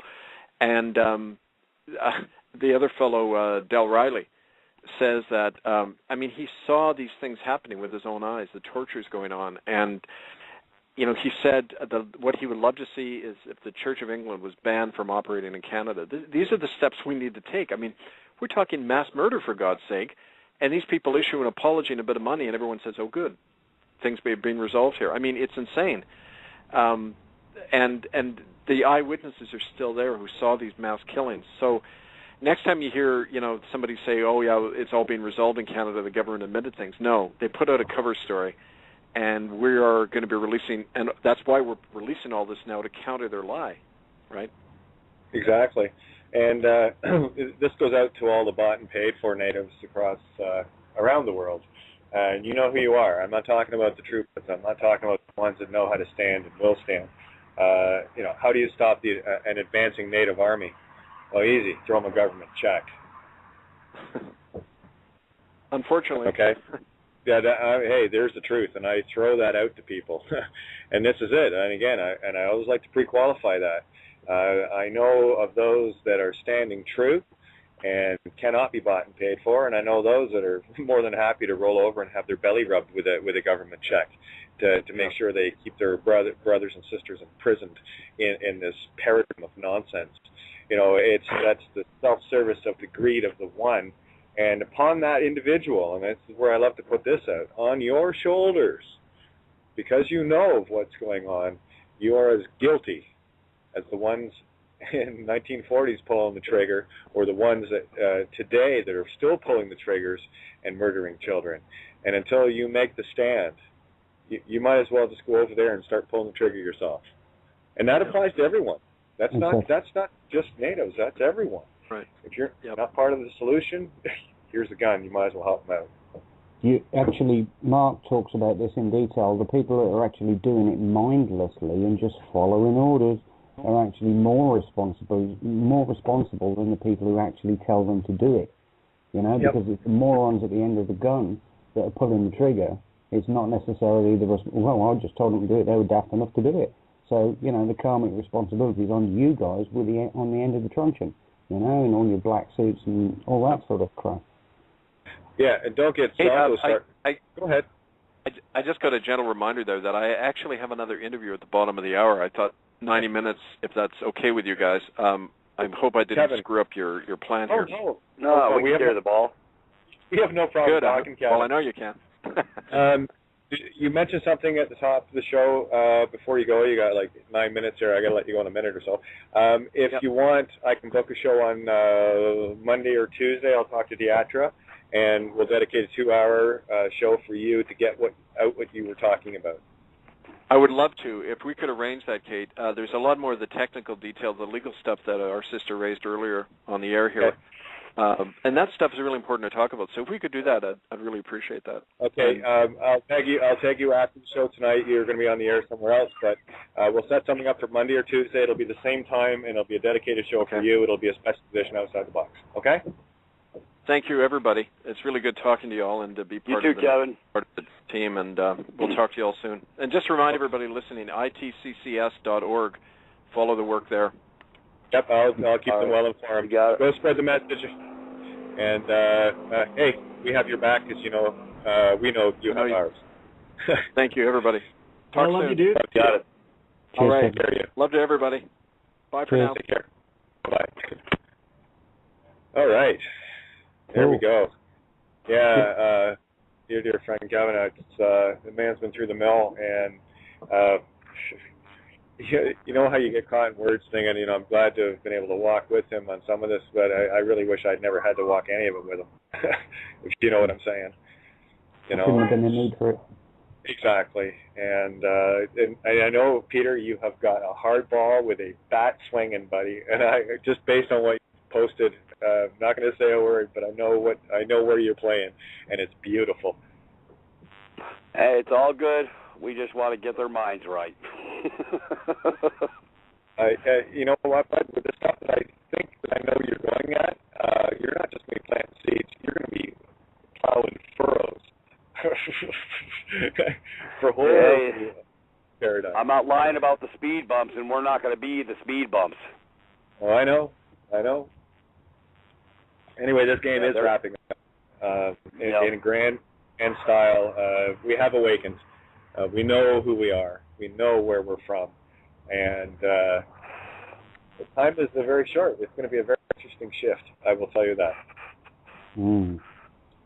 And the other fellow, Del Riley, says that, he saw these things happening with his own eyes, the tortures going on. And, he said what he would love to see is if the Church of England was banned from operating in Canada. These are the steps we need to take. We're talking mass murder, for God's sake, and these people issue an apology and a bit of money, and everyone says, oh, good, things are being resolved here. It's insane. And the eyewitnesses are still there who saw these mass killings. So next time you hear, somebody say, oh, yeah, it's all being resolved in Canada, the government admitted things. No, they put out a cover story, and we are going to be releasing, and that's why we're releasing all this now, to counter their lie, right? Exactly. And this goes out to all the bought and paid for natives across around the world. And you know who you are. I'm not talking about the troopers. I'm not talking about the ones that know how to stand and will stand. How do you stop an advancing native army? Well, easy. Throw them a government check. Unfortunately. Okay. Yeah. Hey, there's the truth, and I throw that out to people, and this is it. And again, I always like to pre-qualify that. I know of those that are standing true and cannot be bought and paid for, and I know those that are more than happy to roll over and have their belly rubbed with a government check to make sure they keep their brothers and sisters imprisoned in this paradigm of nonsense. That's the self-service of the greed of the one, and upon that individual, and this is where I love to put this out, on your shoulders, because you know of what's going on, you are as guilty as the ones in 1940s pulling the trigger, or the ones that today that are still pulling the triggers and murdering children. And until you make the stand, you might as well just go over there and start pulling the trigger yourself. And that applies to everyone. That's not just natives. That's everyone. Right. If you're not part of the solution, here's the gun. You might as well help them out. Mark talks about this in detail. The people that are actually doing it mindlessly and just following orders are actually more responsible than the people who actually tell them to do it. Because it's the morons at the end of the gun that are pulling the trigger. It's not necessarily I just told them to do it. They were daft enough to do it. So, the karmic responsibility is on you guys on the end of the truncheon, and all your black suits and all that sort of crap. Yeah, and don't get go ahead. I just got a gentle reminder there that I actually have another interview at the bottom of the hour. I thought 90 minutes, if that's okay with you guys. I hope I didn't screw up your plan here. No, we can carry the ball. We have no problem talking, Kevin. Well, I know you can. You mentioned something at the top of the show before you go. You got like 9 minutes here. I got to let you go in a minute or so. If you want, I can book a show on Monday or Tuesday. I'll talk to Diatra, and we'll dedicate a 2-hour show for you to get what you were talking about. I would love to. If we could arrange that, Kate. There's a lot more of the technical detail, the legal stuff that our sister raised earlier on the air here. Okay. And that stuff is really important to talk about. So if we could do that, I'd really appreciate that. Okay. I'll tag you after the show tonight. You're going to be on the air somewhere else, but we'll set something up for Monday or Tuesday. It'll be the same time, and it'll be a dedicated show for you. It'll be a special edition outside the box. Okay? Thank you, everybody. It's really good talking to you all and to be part of the team, and we'll talk to you all soon. And just remind everybody listening, itccs.org. Follow the work there. Yep, I'll keep them well informed. Go spread the message. And, hey, we have your back because, we know you have ours. Thank you, everybody. Talk soon. I love you, dude. Got it. All right. Love to everybody. Bye for now. Take care. Bye. All right. There we go. Yeah, dear friend Kevin, the man's been through the mill, and you know how you get caught in words thinking, I'm glad to have been able to walk with him on some of this, but I really wish I'd never had to walk any of it with him, if you know what I'm saying. Shouldn't have been a need for it. Exactly. And I know, Peter, you have got a hard ball with a bat swinging, buddy, and just based on what you posted, I'm not going to say a word, but I know where you're playing, and it's beautiful. Hey, it's all good. We just want to get their minds right. You know what, bud? With the stuff that I think that I know you're going at, you're not just going to be planting seeds. You're going to be plowing furrows for holes. paradigm. I'm not lying about the speed bumps, and we're not going to be the speed bumps. Oh, I know. Anyway, this game is wrapping up in a grand style. We have awakened. We know who we are. We know where we're from. And the time is very short. It's going to be a very interesting shift, I will tell you that.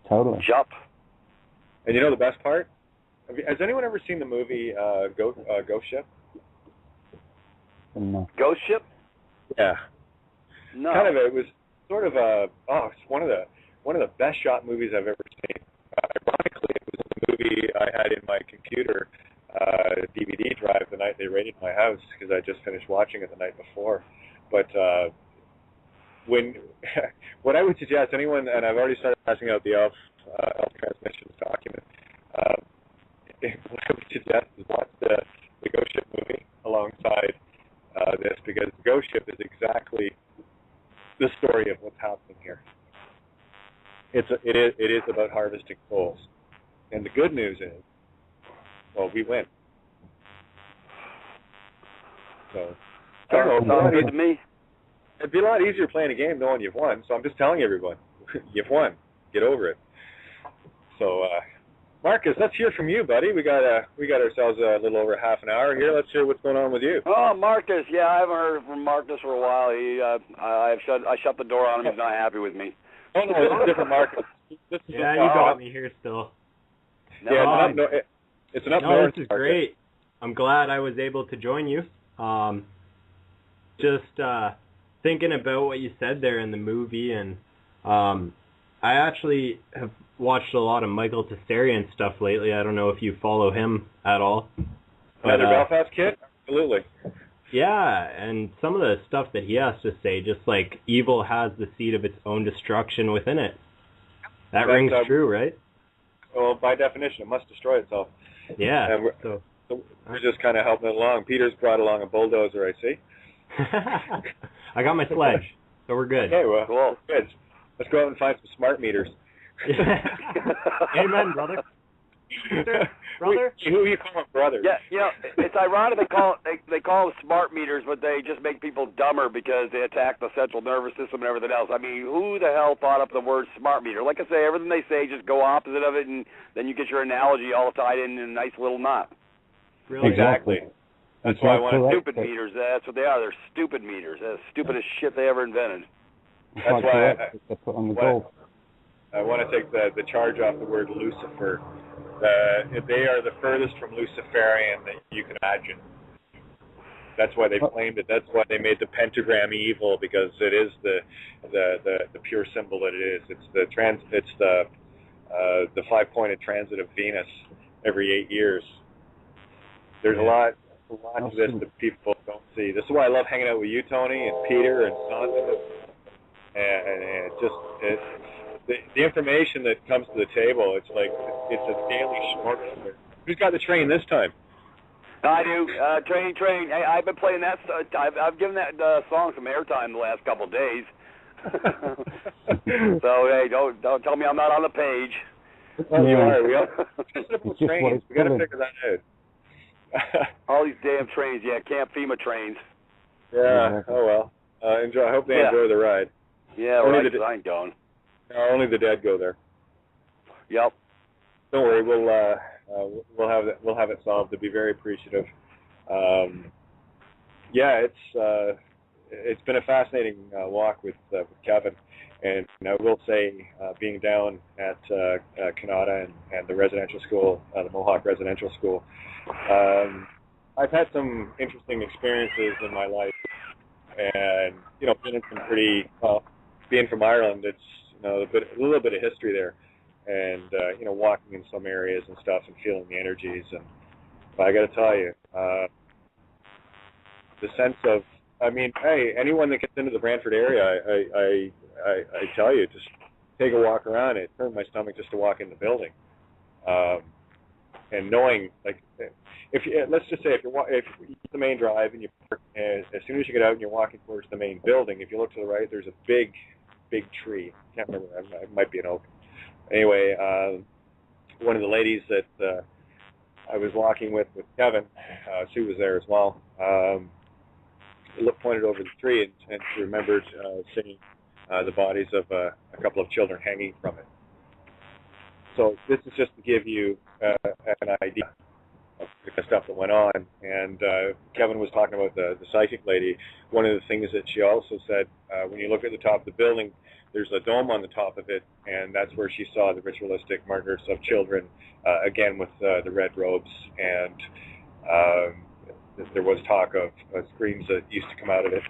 Totally. Jump. And you know the best part? Has anyone ever seen the movie Ghost Ship? No. Ghost Ship? Yeah. No. It was sort of it's one of the best shot movies I've ever seen. Ironically, it was a movie I had in my computer DVD drive the night they raided my house because I just finished watching it the night before. But what I would suggest anyone, and I've already started passing out the Elf Transmissions document. What I would suggest is watch the Ghost Ship movie alongside this, because the Ghost Ship is exactly the story of what's happening here. It is about harvesting souls, and the good news is, well, we win. So Sounds good to me. It'd be a lot easier playing a game knowing you've won. So I'm just telling everyone, you've won. Get over it. So, Marcus, let's hear from you, buddy. We got ourselves a little over half an hour here. Let's hear what's going on with you. Oh, Marcus. Yeah, I haven't heard from Marcus for a while. I shut the door on him. He's not happy with me. Oh no, this is different Marcus. This is you got me here still. Yeah, it's an up north. This is great. I'm glad I was able to join you. Just thinking about what you said there in the movie, and I actually have watched a lot of Michael Tessarian stuff lately. I don't know if you follow him at all. Another Belfast kid? Absolutely. Yeah, and some of the stuff that he has to say, just like evil has the seed of its own destruction within it. That rings true, right? Well, by definition, it must destroy itself. Yeah. And we're just kind of helping it along. Peter's brought along a bulldozer, I see. I got my sledge, so we're good. Okay, well, cool. Good. Let's go out and find some smart meters. Amen, brother. Brother? Who you call brother? Yeah, it's ironic they call them smart meters, but they just make people dumber because they attack the central nervous system and everything else. I mean, who the hell thought up the word smart meter? Like I say, everything they say, just go opposite of it, and then you get your analogy all tied in a nice little knot. Really? Exactly. That's why I want stupid meters. That's what they are. They're stupid meters. They're the stupidest shit they ever invented. That's why I want to take the charge off the word Lucifer. They are the furthest from Luciferian that you can imagine. That's why they claimed it. That's why they made the pentagram evil, because it is the pure symbol that it is. It's the 5-pointed transit of Venus every 8 years. There's a lot to this that people don't see. This is why I love hanging out with you, Tony, and Peter, and Santos, and the information that comes to the table. It's like it's a daily short. Who's got the train this time? I do. Train. Hey, I've been playing that. I've given that song some airtime the last couple of days. So hey, don't tell me I'm not on the page. Well, you are. We are. Trains. We got to figure that out. All these damn trains, Camp FEMA trains. Yeah. Oh well. Enjoy. I hope they enjoy the ride. Yeah, right. I ain't going. Only the dead go there. Yep. Don't worry. We'll have it solved. To be very appreciative. It's been a fascinating walk with Kevin, and I will say, being down at Canada and the residential school, the Mohawk Residential School, I've had some interesting experiences in my life, and been in some pretty being from Ireland, it's a little bit of history there, and walking in some areas and stuff and feeling the energies, and but I got to tell you, the sense of, hey, anyone that gets into the Brantford area, I tell you, just take a walk around. It turned my stomach just to walk in the building, and knowing, like, let's just say if you use the main drive and you park, as soon as you get out and you're walking towards the main building, if you look to the right, there's a big tree. I can't remember. It might be an oak. Anyway, one of the ladies that I was walking with Kevin. Sue was there as well. Pointed over the tree and remembered seeing the bodies of a couple of children hanging from it. So this is just to give you an idea of the stuff that went on. And Kevin was talking about the psychic lady. One of the things that she also said, when you look at the top of the building, there's a dome on the top of it, and that's where she saw the ritualistic murders of children, again with the red robes. And there was talk of screams that used to come out of it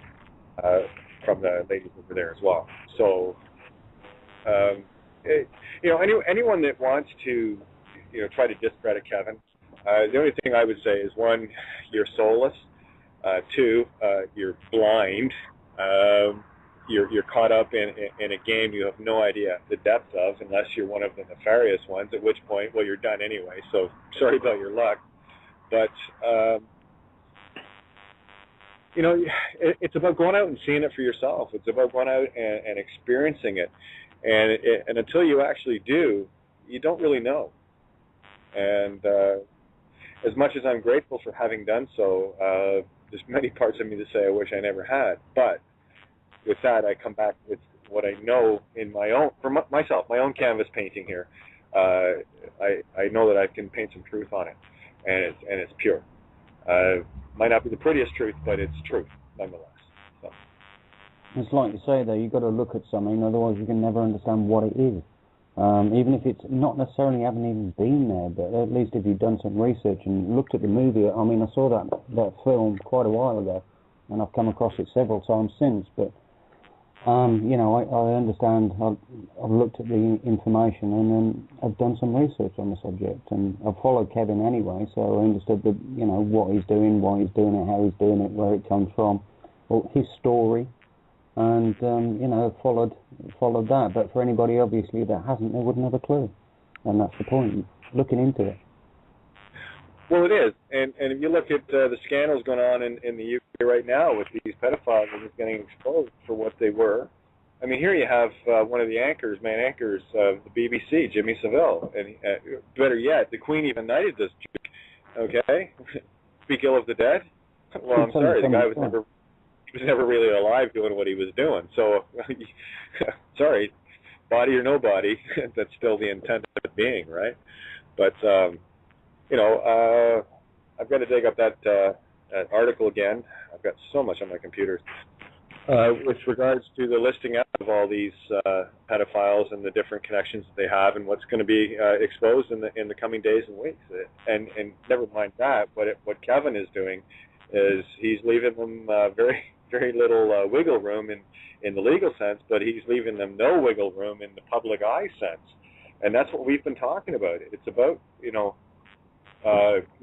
from the ladies over there as well. So, anyone that wants to, try to discredit Kevin, the only thing I would say is, one, you're soulless. Two, you're blind. You're caught up in a game you have no idea the depth of, unless you're one of the nefarious ones, at which point, well, you're done anyway. So sorry about your luck. But, it's about going out and seeing it for yourself. It's about going out and experiencing it. And until you actually do, you don't really know. And as much as I'm grateful for having done so, there's many parts of me to say I wish I never had. But with that, I come back with what I know in my own, for myself, my own canvas painting here. I know that I can paint some truth on it, and it's pure. Might not be the prettiest truth, but it's truth nonetheless. So. It's like you say, though, you've got to look at something, otherwise you can never understand what it is. Even if it's not necessarily haven't even been there, but at least if you've done some research and looked at the movie. I mean, I saw that film quite a while ago, and I've come across it several times since, but I understand. I've looked at the information and then I've done some research on the subject, and I've followed Kevin anyway, so I understood what he's doing, why he's doing it, how he's doing it, where it comes from, his story, and followed that. But for anybody obviously that hasn't, they wouldn't have a clue, and that's the point. Looking into it. Well, it is, and if you look at the scandals going on in the UK right now with these pedophiles and just getting exposed for what they were. I mean, here you have one of the main anchors of the BBC, Jimmy Savile, and better yet, the Queen even knighted this chick. Okay, speak ill of the dead. Well, I'm sorry, the guy was never really alive doing what he was doing. So, sorry, body or no body, that's still the intent of it being, right? But I've got to dig up that article again. I've got so much on my computer. With regards to the listing out of all these pedophiles and the different connections that they have and what's going to be exposed in the coming days and weeks. And never mind that, what Kevin is doing is he's leaving them very, very little wiggle room in the legal sense, but he's leaving them no wiggle room in the public eye sense. And that's what we've been talking about. It's about,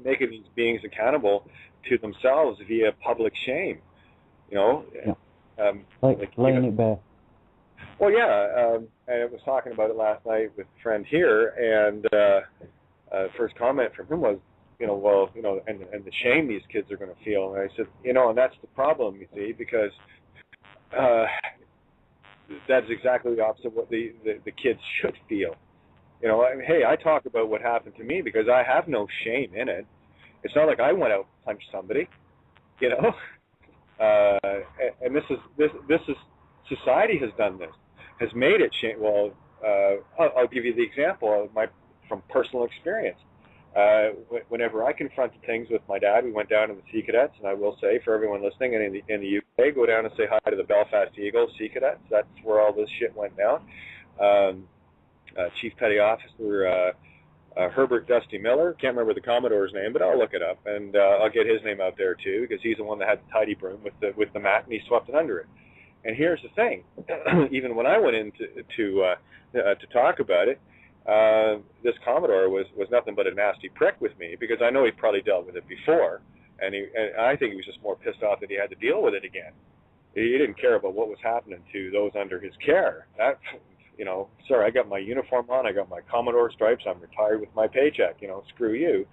making these beings accountable to themselves via public shame, Yeah. Laying it bare. Well, yeah, and I was talking about it last night with a friend here, and first comment from him was, and the shame these kids are going to feel. And I said, and that's the problem, you see, because that's exactly the opposite of what the kids should feel. Hey, I talk about what happened to me because I have no shame in it. It's not like I went out and punched somebody, and this is society has done this, has made it shame. Well, I'll give you the example from personal experience. Whenever I confronted things with my dad, we went down to the Sea Cadets, and I will say for everyone listening, and in the UK, go down and say hi to the Belfast Eagles Sea Cadets. That's where all this shit went down. Chief Petty Officer Herbert Dusty Miller, can't remember the Commodore's name, but I'll look it up, and I'll get his name out there too, because he's the one that had the tidy broom with the mat, and he swept it under it. And here's the thing: even when I went in to talk about it, this Commodore was nothing but a nasty prick with me, because I know he probably dealt with it before, and I think he was just more pissed off that he had to deal with it again. He didn't care about what was happening to those under his care. Sorry, I got my uniform on, I got my Commodore stripes, I'm retired with my paycheck, screw you.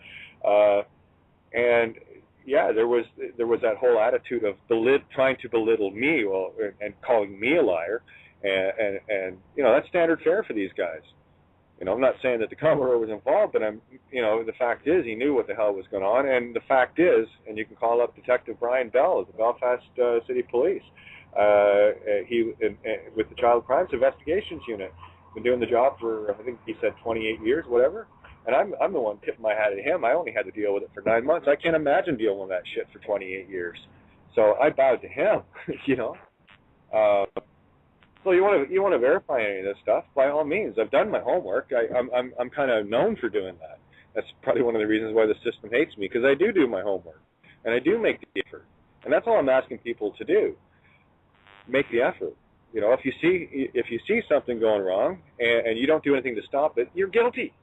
And yeah, there was that whole attitude of trying to belittle me and calling me a liar, and that's standard fare for these guys. You know, I'm not saying that the Commodore was involved, but the fact is he knew what the hell was going on, and the fact is, and you can call up Detective Brian Bell of the Belfast City Police. He with the Child Crimes Investigations Unit, been doing the job for, I think he said 28 years, whatever. And I'm the one tipping my hat at him. I only had to deal with it for 9 months. I can't imagine dealing with that shit for 28 years. So I bowed to him, you know. So you want to verify any of this stuff? By all means, I've done my homework. I'm kind of known for doing that. That's probably one of the reasons why the system hates me, because I do my homework and I do make the effort. And that's all I'm asking people to do. Make the effort. You know, if you see something going wrong and you don't do anything to stop it, you're guilty.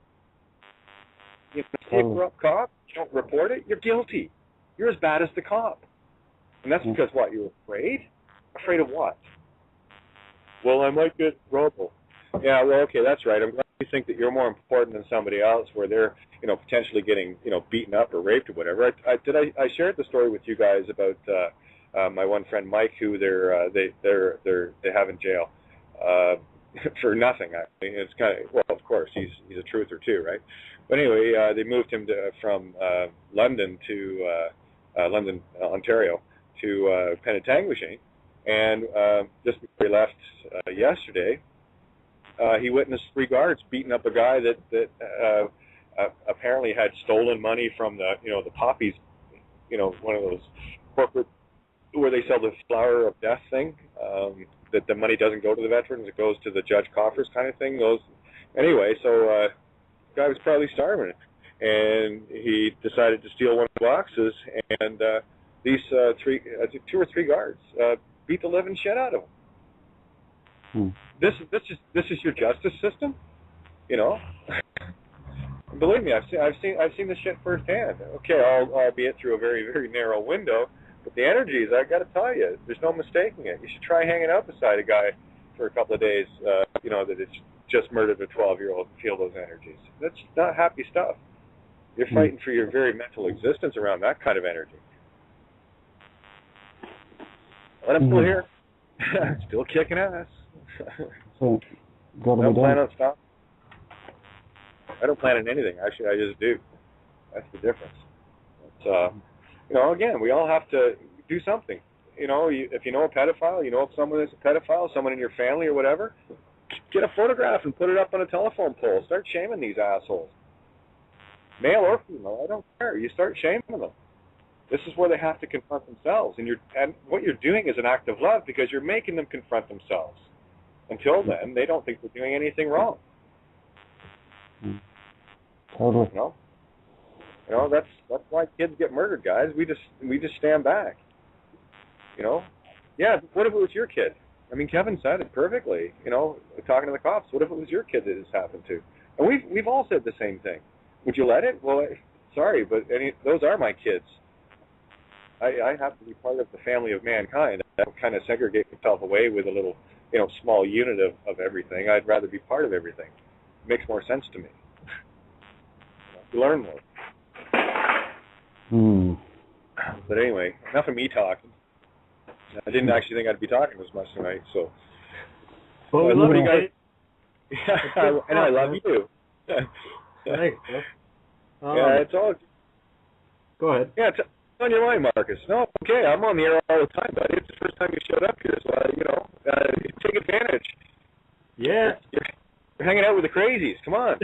You see a corrupt cop, you don't report it, you're guilty. You're as bad as the cop. And that's because what? You're afraid? Afraid of what? Well, I might get in trouble. Yeah, well, okay, that's right. I'm glad you think that you're more important than somebody else, where they're, you know, potentially getting, you know, beaten up or raped or whatever. I shared the story with you guys about my one friend Mike, who they have in jail for nothing. Actually, it's kind of, well, of course, he's a truther too, right? But anyway, they moved him from London, Ontario, to Penetanguishene. And just before he left yesterday, he witnessed 3 guards beating up a guy that apparently had stolen money from the Poppies, you know, one of those corporate where they sell the flower of death thing. That the money doesn't go to the veterans; it goes to the judge coffers, kind of thing. Anyway, so the guy was probably starving, and he decided to steal one of the boxes, and these 2 or 3 guards beat the living shit out of him. This is your justice system, you know. Believe me, I've seen this shit firsthand. Okay, albeit through a very, very narrow window, but the energies, I got to tell you, there's no mistaking it. You should try hanging out beside a guy for a couple of days, you know, that it's just murdered a 12-year-old and feel those energies. That's not happy stuff. You're fighting for your very mental existence around that kind of energy. But I'm still here. Still kicking ass. So, I don't plan on stopping. I don't plan on anything. Actually, I just do. That's the difference. But, you know, again, we all have to do something. You know, if you know a pedophile, you know if someone is a pedophile, someone in your family or whatever, get a photograph and put it up on a telephone pole. Start shaming these assholes. Male or female, I don't care. You start shaming them. This is where they have to confront themselves. And what you're doing is an act of love, because you're making them confront themselves. Until then, they don't think they're doing anything wrong. Totally. You know, that's why kids get murdered, guys. We just stand back. You know? Yeah, what if it was your kid? I mean, Kevin said it perfectly, you know, talking to the cops. What if it was your kid that this happened to? And we've all said the same thing. Would you let it? Well, sorry, but those are my kids. I have to be part of the family of mankind. I don't kind of segregate myself away with a little, you know, small unit of everything. I'd rather be part of everything. It makes more sense to me. You learn more. But anyway, enough of me talking. I didn't actually think I'd be talking as much tonight, so. Well, we love you guys. Yeah, and I love you. Thanks. Yeah, it's all. Go ahead. Yeah, it's on your mind, Marcus. No, okay, I'm on the air all the time, buddy. It's the first time you showed up here, so you know, take advantage. Yeah. You're hanging out with the crazies. Come on.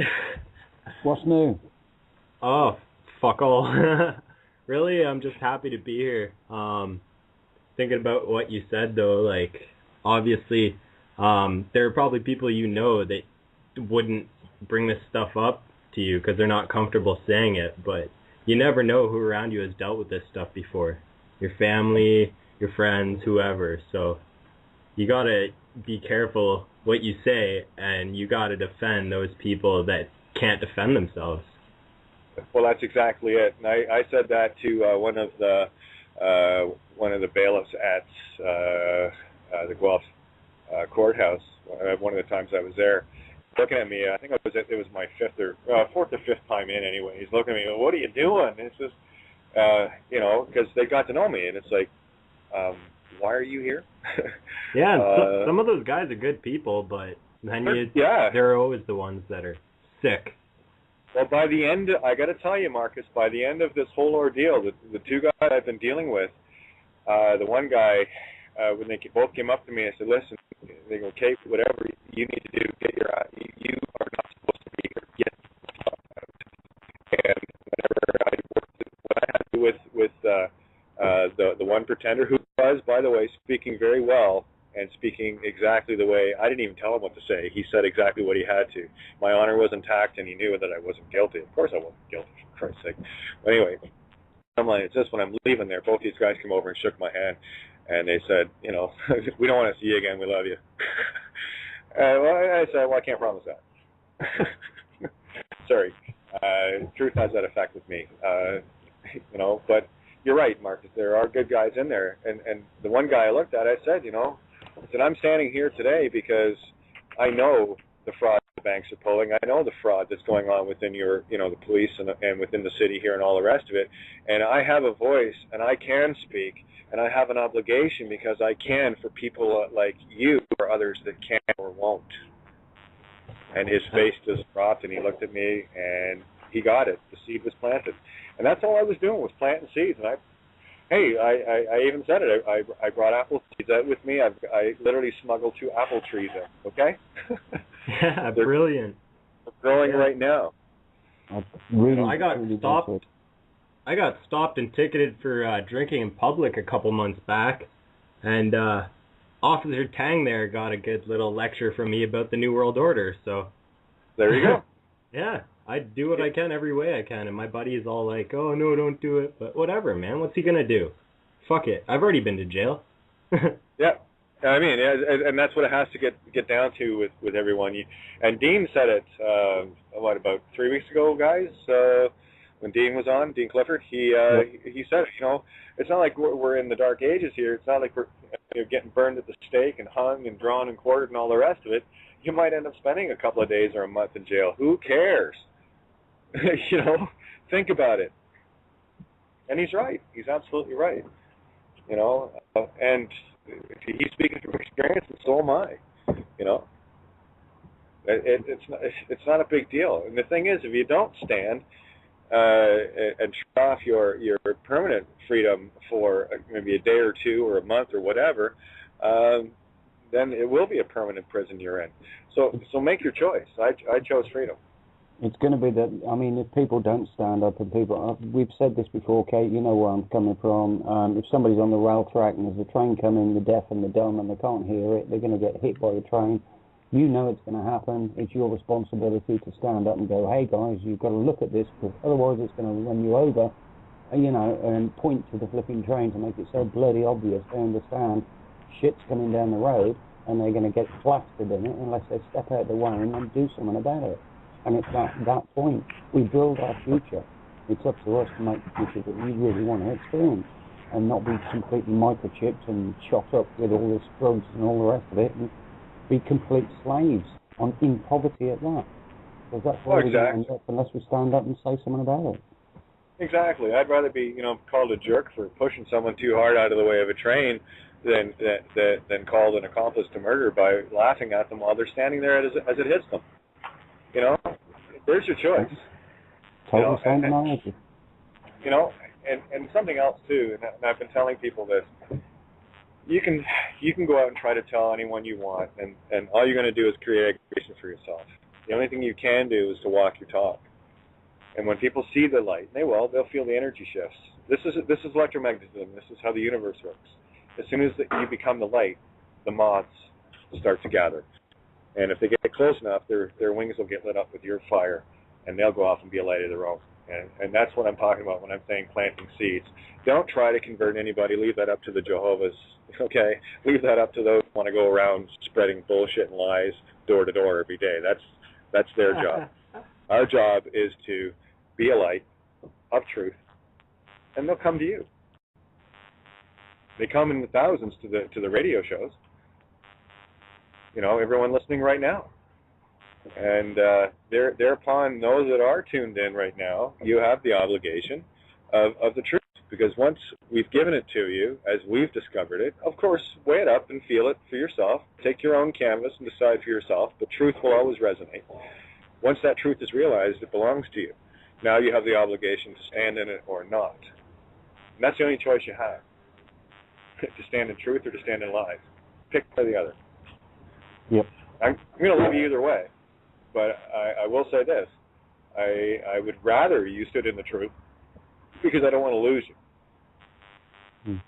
What's new? Oh, fuck all. Really, I'm just happy to be here. Thinking about what you said, though, like, obviously, there are probably people you know that wouldn't bring this stuff up to you because they're not comfortable saying it, but you never know who around you has dealt with this stuff before. Your family, your friends, whoever. So you got to be careful what you say, and you got to defend those people that can't defend themselves. Well, that's exactly it. And I said that to one of the bailiffs at the Guelph courthouse. One of the times I was there, looking at me. I think it was my fourth or fifth time in anyway. He's looking at me. What are you doing? And it's just, you know, because they got to know me, and it's like, why are you here? Yeah, and some of those guys are good people, but then there are always the ones that are sick. Well, by the end, I got to tell you, Marcus, by the end of this whole ordeal, the two guys I've been dealing with, the one guy, when they both came up to me, I said, listen, they go, Kate, whatever you need to do, get your, you are not supposed to be here. Get the fuck out. And whenever I worked, what I had to do with the one pretender, who was, by the way, speaking very well, and speaking exactly the way, I didn't even tell him what to say. He said exactly what he had to. My honor was intact, and he knew that I wasn't guilty. Of course I wasn't guilty, for Christ's sake. But anyway, I'm like, it's just when I'm leaving there, both these guys came over and shook my hand, and they said, you know, we don't want to see you again. We love you. Well, I said, well, I can't promise that. Sorry. Truth has that effect with me. You know, but you're right, Marcus. There are good guys in there. And the one guy I looked at, I said, you know, I said, I'm standing here today because I know the fraud the banks are pulling. I know the fraud that's going on within your, you know, the police and within the city here and all the rest of it. And I have a voice, and I can speak, and I have an obligation because I can for people like you or others that can't or won't. And his face just dropped, and he looked at me, and he got it. The seed was planted. And that's all I was doing, was planting seeds. And I even said it. I brought apple seeds out with me. I literally smuggled 2 apple trees in. Okay. Yeah, brilliant. They're growing right now. Really, I got really stopped. good. I got stopped and ticketed for drinking in public a couple months back, and Officer Tang there got a good little lecture from me about the New World Order. So there you go. Yeah. I do what I can every way I can, and my buddy is all like, oh, no, don't do it. But whatever, man. What's he going to do? Fuck it. I've already been to jail. Yeah. I mean, and that's what it has to get down to with everyone. And Dean said it, about 3 weeks ago, guys, when Dean was on, Dean Kilvert, he said, you know, it's not like we're in the dark ages here. It's not like we're getting burned at the stake and hung and drawn and quartered and all the rest of it. You might end up spending a couple of days or a month in jail. Who cares? You know, think about it. And he's right. He's absolutely right. You know, and he's speaking from experience, and so am I. You know, it's not a big deal. And the thing is, if you don't stand and shut off your permanent freedom for maybe a day or two or a month or whatever, then it will be a permanent prison you're in. So make your choice. I chose freedom. It's going to be that, I mean, if people don't stand up, and people, we've said this before, Kate, you know where I'm coming from. If somebody's on the rail track and there's a train coming, the deaf and the dumb, and they can't hear it, they're going to get hit by the train. You know it's going to happen. It's your responsibility to stand up and go, hey, guys, you've got to look at this, because otherwise it's going to run you over, you know, and point to the flipping train to make it so bloody obvious. They understand shit's coming down the road, and they're going to get plastered in it unless they step out of the way and then do something about it. And it's at that point we build our future. It's up to us to make the future that we really want to experience, and not be completely microchipped and shot up with all this drugs and all the rest of it, and be complete slaves in poverty at that. Because that's where we're going to end up unless we stand up and say something about it. Exactly. I'd rather be, you know, called a jerk for pushing someone too hard out of the way of a train than called an accomplice to murder by laughing at them while they're standing there as it hits them. You know, there's your choice. Total sound analogy. You know, and something else too, and I've been telling people this. You can go out and try to tell anyone you want, and all you're going to do is create aggravation for yourself. The only thing you can do is to walk your talk. And when people see the light, they'll feel the energy shifts. This is electromagnetism. This is how the universe works. As soon as you become the light, the moths start to gather. And if they get close enough, their wings will get lit up with your fire, and they'll go off and be a light of their own. And that's what I'm talking about when I'm saying planting seeds. Don't try to convert anybody. Leave that up to the Jehovah's, okay? Leave that up to those who want to go around spreading bullshit and lies door to door every day. That's their job. Our job is to be a light of truth, and they'll come to you. They come in the thousands to the radio shows. You know, everyone listening right now. And thereupon those that are tuned in right now, you have the obligation of the truth. Because once we've given it to you, as we've discovered it, of course, weigh it up and feel it for yourself. Take your own canvas and decide for yourself, but truth will always resonate. Once that truth is realized, it belongs to you. Now you have the obligation to stand in it or not. And that's the only choice you have. To stand in truth or to stand in lies. Pick one or the other. Yep. I'm going to love you either way. But I will say this. I would rather you stood in the truth because I don't want to lose you.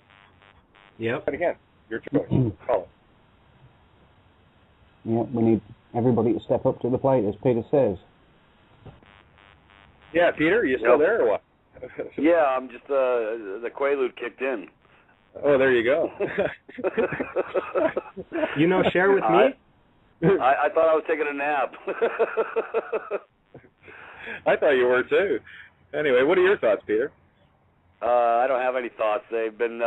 Yep. But again, your choice. Call it. Yeah, we need everybody to step up to the plate, as Peter says. Yeah, Peter, are you still there or what? Yeah, I'm just, the Quaalude kicked in. Oh, there you go. Share with me? I thought I was taking a nap. I thought you were too. Anyway, what are your thoughts, Peter? I don't have any thoughts. I've been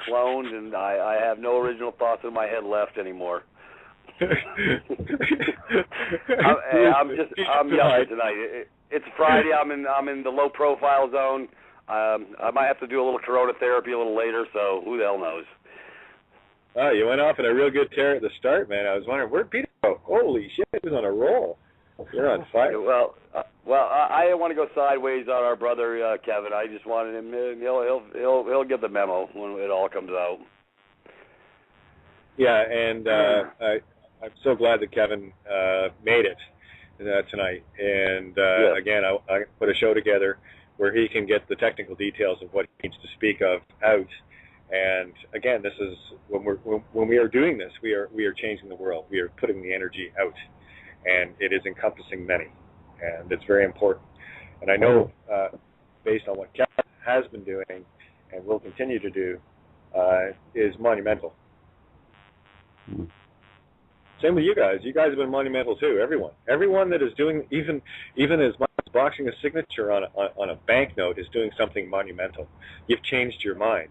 cloned, and I have no original thoughts in my head left anymore. I'm yucking tonight. It's Friday. I'm in the low profile zone. I might have to do a little corona therapy a little later. So who the hell knows? Oh, you went off on a real good tear at the start, man. I was wondering where'd Peter go. Holy shit, he was on a roll. You're on fire. Well, I didn't want to go sideways on our brother Kevin. I just wanted him. He'll get the memo when it all comes out. Yeah, and I'm so glad that Kevin made it tonight. And again, I put a show together where he can get the technical details of what he needs to speak of out. And again, this is when we are doing this, we are changing the world. We are putting the energy out, and it is encompassing many, and it's very important. And I know, based on what Kevin has been doing and will continue to do, is monumental. Same with you guys. You guys have been monumental too. Everyone that is doing, even as much as boxing a signature on a banknote is doing something monumental. You've changed your mind.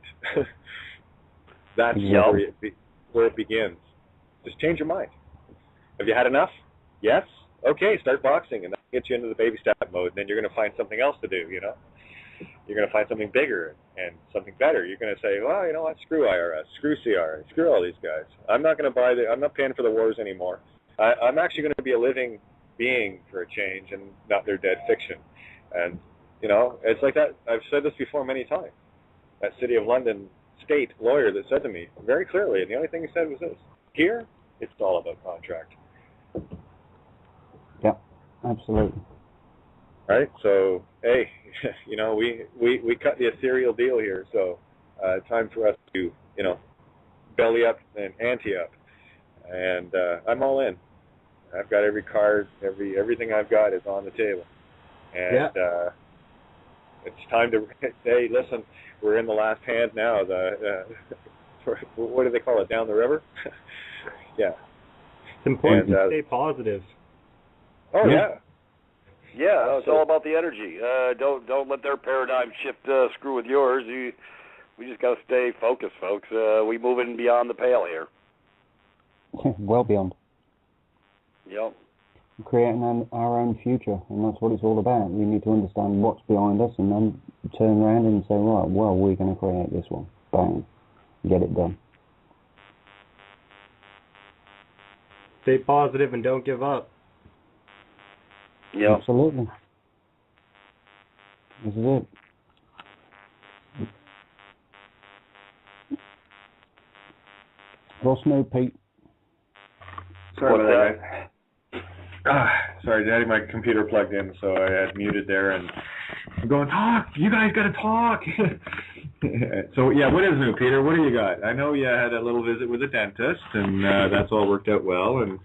That's where it begins. Just change your mind. Have you had enough? Yes. Okay. Start boxing, and that gets you into the baby step mode. And then you're going to find something else to do. You're going to find something bigger and something better. You're going to say, well, you know what? Screw IRS, screw CRA, screw all these guys. I'm not going to I'm not paying for the wars anymore. I'm actually going to be a living being for a change and not their dead fiction. And, it's like that. I've said this before many times. That City of London state lawyer that said to me very clearly, and the only thing he said was this: here, it's all about contract. Yeah, absolutely. Right? So, hey, we cut the ethereal deal here, so time for us to, belly up and ante up. And I'm all in. I've got every card, everything I've got is on the table. And it's time to say, listen, we're in the last hand now. What do they call it, down the river? Yeah. It's important to stay positive. Oh, yeah. Yeah, it's all about the energy. Don't let their paradigm shift screw with yours. We just got to stay focused, folks. We moving beyond the pale here. Well beyond. Yep. Creating our own future, and that's what it's all about. We need to understand what's behind us and then turn around and say, right, well, we're going to create this one. Bang. Get it done. Stay positive and don't give up. Yeah. Absolutely. This is it. What's new, Pete? Sorry about that. Sorry, I had my computer plugged in, so I had muted there, and I'm going, talk! You guys got to talk! So, yeah, what is new, Peter? What do you got? I know you had a little visit with a dentist, and that's all worked out well, and...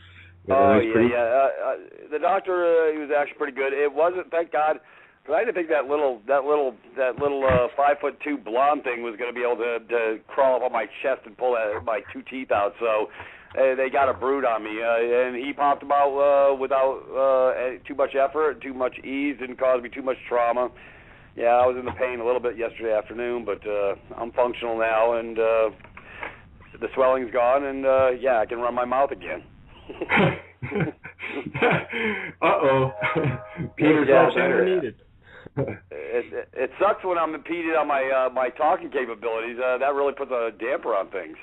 The doctor, he was actually pretty good. It wasn't, thank God, because I didn't think that little 5'2" blonde thing was going to be able to crawl up on my chest and pull my two teeth out. So they got a brood on me, and he popped them out without too much effort, too much ease, didn't cause me too much trauma. Yeah, I was in the pain a little bit yesterday afternoon, but I'm functional now, and the swelling's gone, and I can run my mouth again. Uh-oh. Peter's all needed. It sucks when I'm impeded on my talking capabilities. That really puts a damper on things.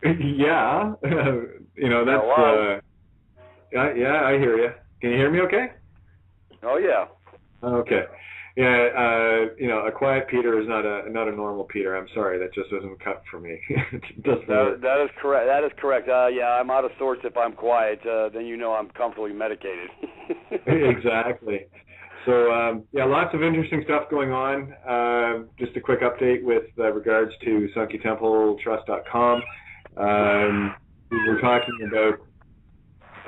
Yeah. That's... I hear you. Can you hear me okay? Oh, yeah. Okay. Yeah, a quiet Peter is not a normal Peter. I'm sorry, that just doesn't cut for me. That is correct. That is correct. Yeah, I'm out of sorts if I'm quiet. Then I'm comfortably medicated. Exactly. So, lots of interesting stuff going on. Just a quick update with regards to SunkyTempleTrust.com. We were talking about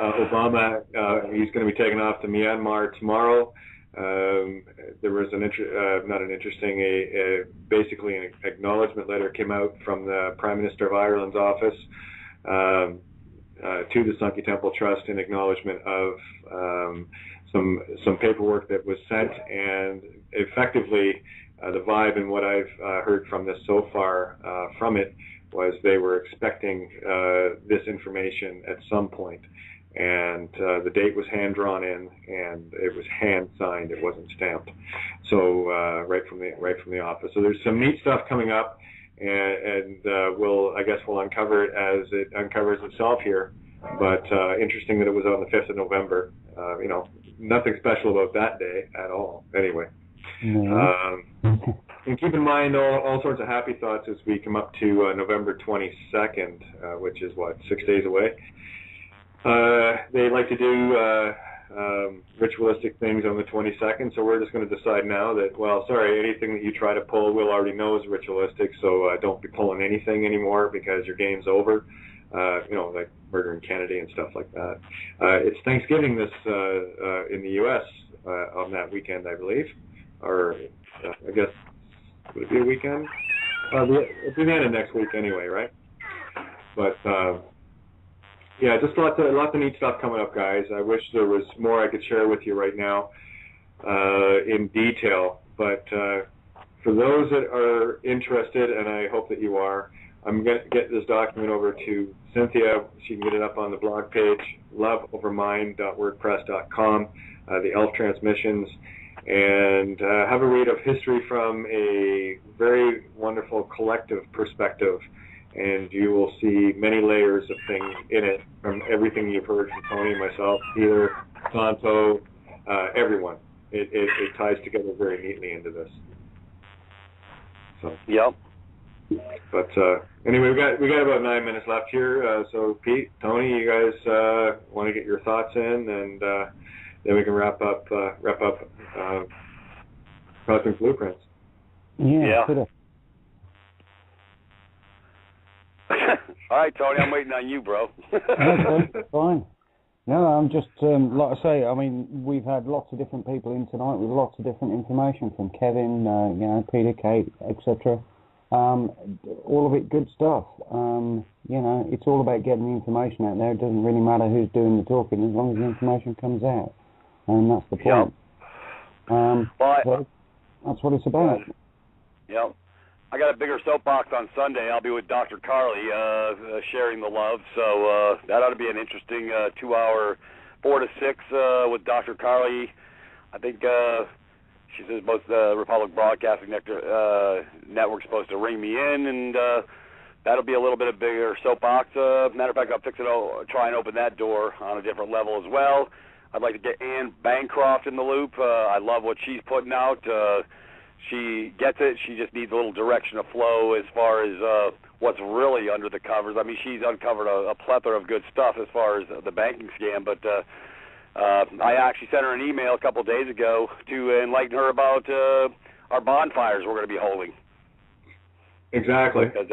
Obama. He's going to be taking off to Myanmar tomorrow. There was basically an acknowledgement letter came out from the Prime Minister of Ireland's office to the Sunky Temple Trust in acknowledgement of some paperwork that was sent, and effectively the vibe and what I've heard from this so far from it was they were expecting this information at some point. And the date was hand drawn in, and it was hand signed. It wasn't stamped. So right from the office. So there's some neat stuff coming up, and we'll uncover it as it uncovers itself here. But interesting that it was on the 5th of November. Nothing special about that day at all. Anyway, and keep in mind all sorts of happy thoughts as we come up to November 22nd, which is 6 days away. They like to do ritualistic things on the 22nd, so we're just going to decide now that, anything that you try to pull, we'll already know is ritualistic, so don't be pulling anything anymore because your game's over, like murdering Kennedy and stuff like that. It's Thanksgiving in the U.S. On that weekend, I believe, or I guess, would it be a weekend? It'll be the end of next week anyway, right? But... just lots of neat stuff coming up, guys. I wish there was more I could share with you right now in detail. But for those that are interested, and I hope that you are, I'm going to get this document over to Cynthia. She can get it up on the blog page, loveovermind.wordpress.com, the Elf Transmissions, and have a read of history from a very wonderful collective perspective. And you will see many layers of things in it, from everything you've heard from Tony, myself, Peter, Santo, everyone. It ties together very neatly into this. So. Yep. But anyway, we got about 9 minutes left here. So Pete, Tony, you guys want to get your thoughts in, and then we can wrap up Cosmic Blueprints. Yeah. All right, Tony, I'm waiting on you, bro. Okay, fine. No, I'm just, like I say, I mean, we've had lots of different people in tonight with lots of different information from Kevin, Peter, Kate, etc. All of it good stuff. It's all about getting the information out there. It doesn't really matter who's doing the talking as long as the information comes out. And that's the point. So that's what it's about. Yep. I got a bigger soapbox on Sunday. I'll be with Dr. Carly sharing the love, so that ought to be an interesting 2-hour, 4 to 6 with Dr. Carly. I think she says both the Republic Broadcasting Network's supposed to ring me in, and that'll be a little bit of bigger soapbox. Matter of fact, I'll try and open that door on a different level as well. I'd like to get Ann Bancroft in the loop. I love what she's putting out. She gets it. She just needs a little direction of flow as far as what's really under the covers. I mean, she's uncovered a plethora of good stuff as far as the banking scam, but I actually sent her an email a couple of days ago to enlighten her about our bonfires we're going to be holding. Exactly. Because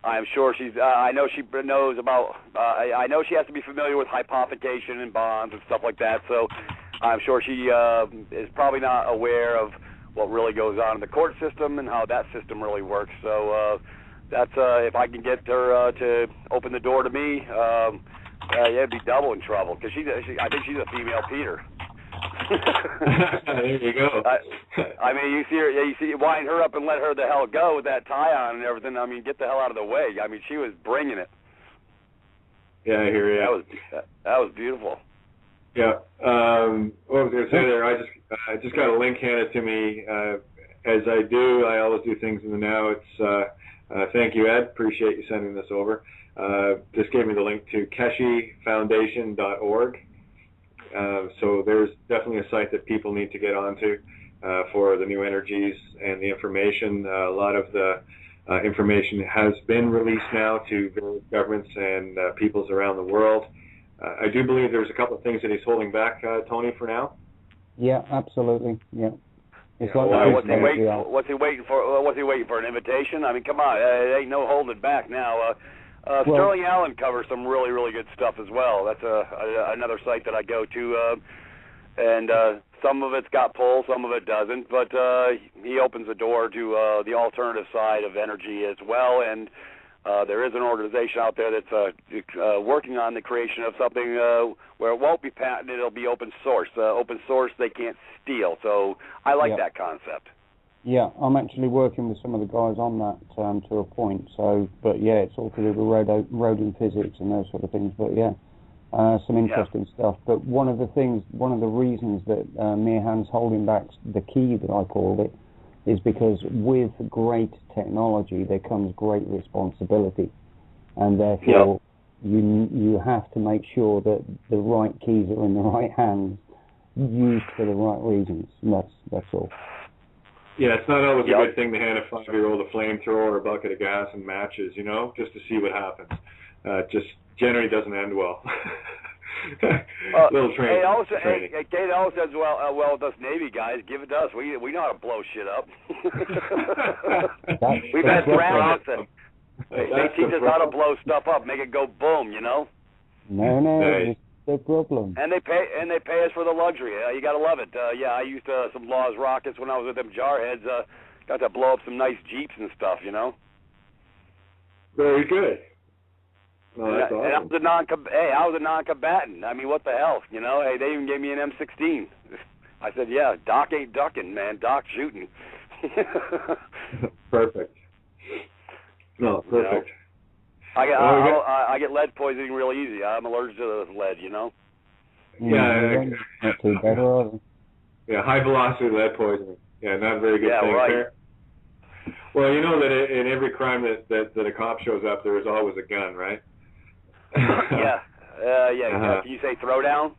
I'm sure I know she knows about, I know she has to be familiar with hypothecation and bonds and stuff like that, so I'm sure she is probably not aware of what really goes on in the court system and how that system really works. So that's if I can get her to open the door to me, it'd be double in trouble, because I think she's a female Peter. There you go. I mean, you see, wind her up and let her the hell go with that tie on and everything. I mean, get the hell out of the way. I mean, she was bringing it. Yeah, I hear you. That was beautiful. Yeah. What I was going to say there, I just got a link handed to me. As I do, I always do things in the now. It's thank you, Ed. Appreciate you sending this over. Just gave me the link to KeshiFoundation.org. So there's definitely a site that people need to get onto for the new energies and the information. A lot of the information has been released now to various governments and peoples around the world. I do believe there's a couple of things that he's holding back, Tony, for now. Yeah, absolutely. Yeah. It's like what's he waiting for? What's he waiting for? An invitation? I mean, come on, it ain't no holding back now. Sterling Allen covers some really, really good stuff as well. That's another site that I go to, and some of it's got pull, some of it doesn't. But he opens the door to the alternative side of energy as well, and there is an organization out there that's working on the creation of something where it won't be patented, it'll be open source. Open source, they can't steal. So I like that concept. Yeah, I'm actually working with some of the guys on that to a point. So, but yeah, it's all to do with rodent physics and those sort of things. But yeah, some interesting stuff. But one of the reasons that Meehan's holding back the key, that I called it, is because with great technology there comes great responsibility, and therefore you have to make sure that the right keys are in the right hands, used for the right reasons. And that's all. Yeah, it's not always a good thing to hand a 5-year-old a flamethrower or a bucket of gas and matches, just to see what happens. Just generally doesn't end well. Little training. Kate always says, well, with us Navy guys, give it to us. We know how to blow shit up. We've had practice. They teach us how to blow stuff up, make it go boom, No, it's no problem. And they pay us for the luxury. You got to love it. I used some Laws rockets when I was with them jarheads. Got to blow up some nice Jeeps and stuff, Very good. No, that's awesome. And I was a non-combatant. I mean, what the hell, Hey, they even gave me an M16. I said, yeah, Doc ain't ducking, man. Doc's shooting. Perfect. No, perfect. I get lead poisoning real easy. I'm allergic to lead, Yeah. Not too bad, are they? Yeah, high velocity lead poisoning. Yeah, not a very good thing there. Well, you know that in every crime that a cop shows up, there is always a gun, right? Yeah. Can you say throwdown?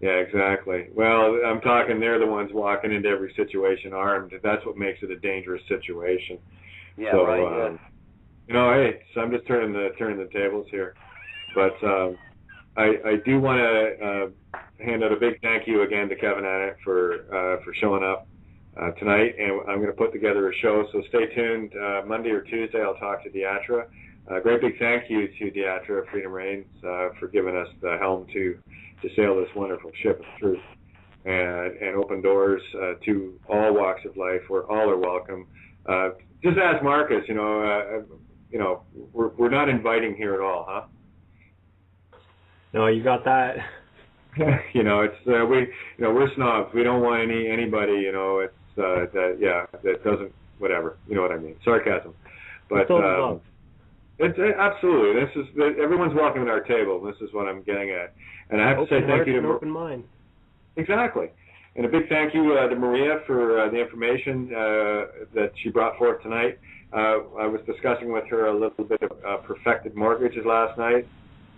Yeah, exactly. Well, I'm talking they're the ones walking into every situation armed. That's what makes it a dangerous situation. Yeah, so, right. Hey, so I'm just turning the tables here. But I do want to hand out a big thank you again to Kevin Annett for showing up tonight, and I'm going to put together a show, so stay tuned. Monday or Tuesday I'll talk to Deatra. Great big thank you to Deatra Freedom Reigns for giving us the helm to sail this wonderful ship of truth and open doors to all walks of life where all are welcome. Just ask Marcus, we're not inviting here at all, huh? No, you got that. It's we're snobs. We don't want anybody, that doesn't, whatever. You know what I mean? Sarcasm. But it's absolutely. Everyone's welcome at our table. This is what I'm getting at. And I have to say thank you to open mind. Exactly. And a big thank you to Maria for the information that she brought forth tonight. I was discussing with her a little bit of perfected mortgages last night,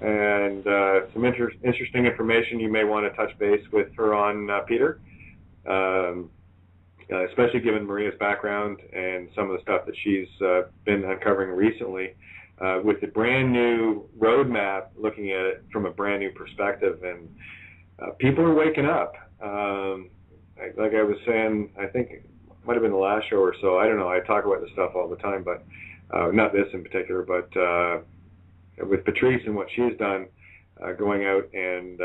and some interesting information you may want to touch base with her on, Peter, especially given Maria's background and some of the stuff that she's been uncovering recently with the brand new roadmap, looking at it from a brand new perspective. And people are waking up. Like I was saying, I think it might have been the last show or so. I don't know. I talk about this stuff all the time, but not this in particular. But with Patrice and what she's done, going out and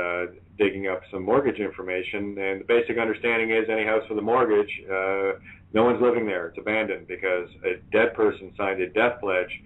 digging up some mortgage information, and the basic understanding is any house with a mortgage, no one's living there. It's abandoned because a dead person signed a death pledge.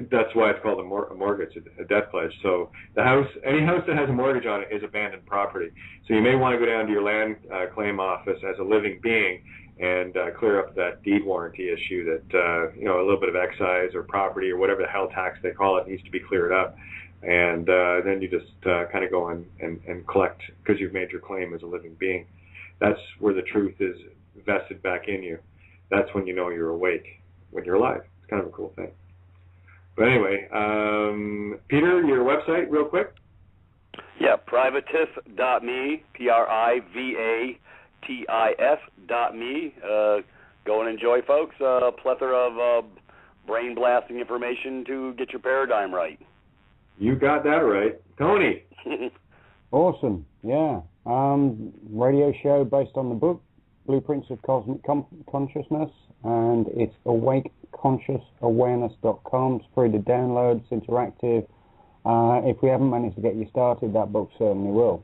That's why it's called a mortgage, a death pledge. So any house that has a mortgage on it is abandoned property. So you may want to go down to your land claim office as a living being and clear up that deed warranty issue that, a little bit of excise or property or whatever the hell tax they call it needs to be cleared up. And then you just kind of go and collect because you've made your claim as a living being. That's where the truth is vested back in you. That's when you know you're awake, when you're alive. It's kind of a cool thing. But anyway, Peter, your website real quick? Yeah, privatif.me, privatif.me. Go and enjoy, folks. A plethora of brain-blasting information to get your paradigm right. You got that right. Tony. Awesome. Yeah. Radio show based on the book, Blueprints of Cosmic Consciousness, and it's awakeconsciousawareness.com. It's free to download. It's interactive. If we haven't managed to get you started, that book certainly will.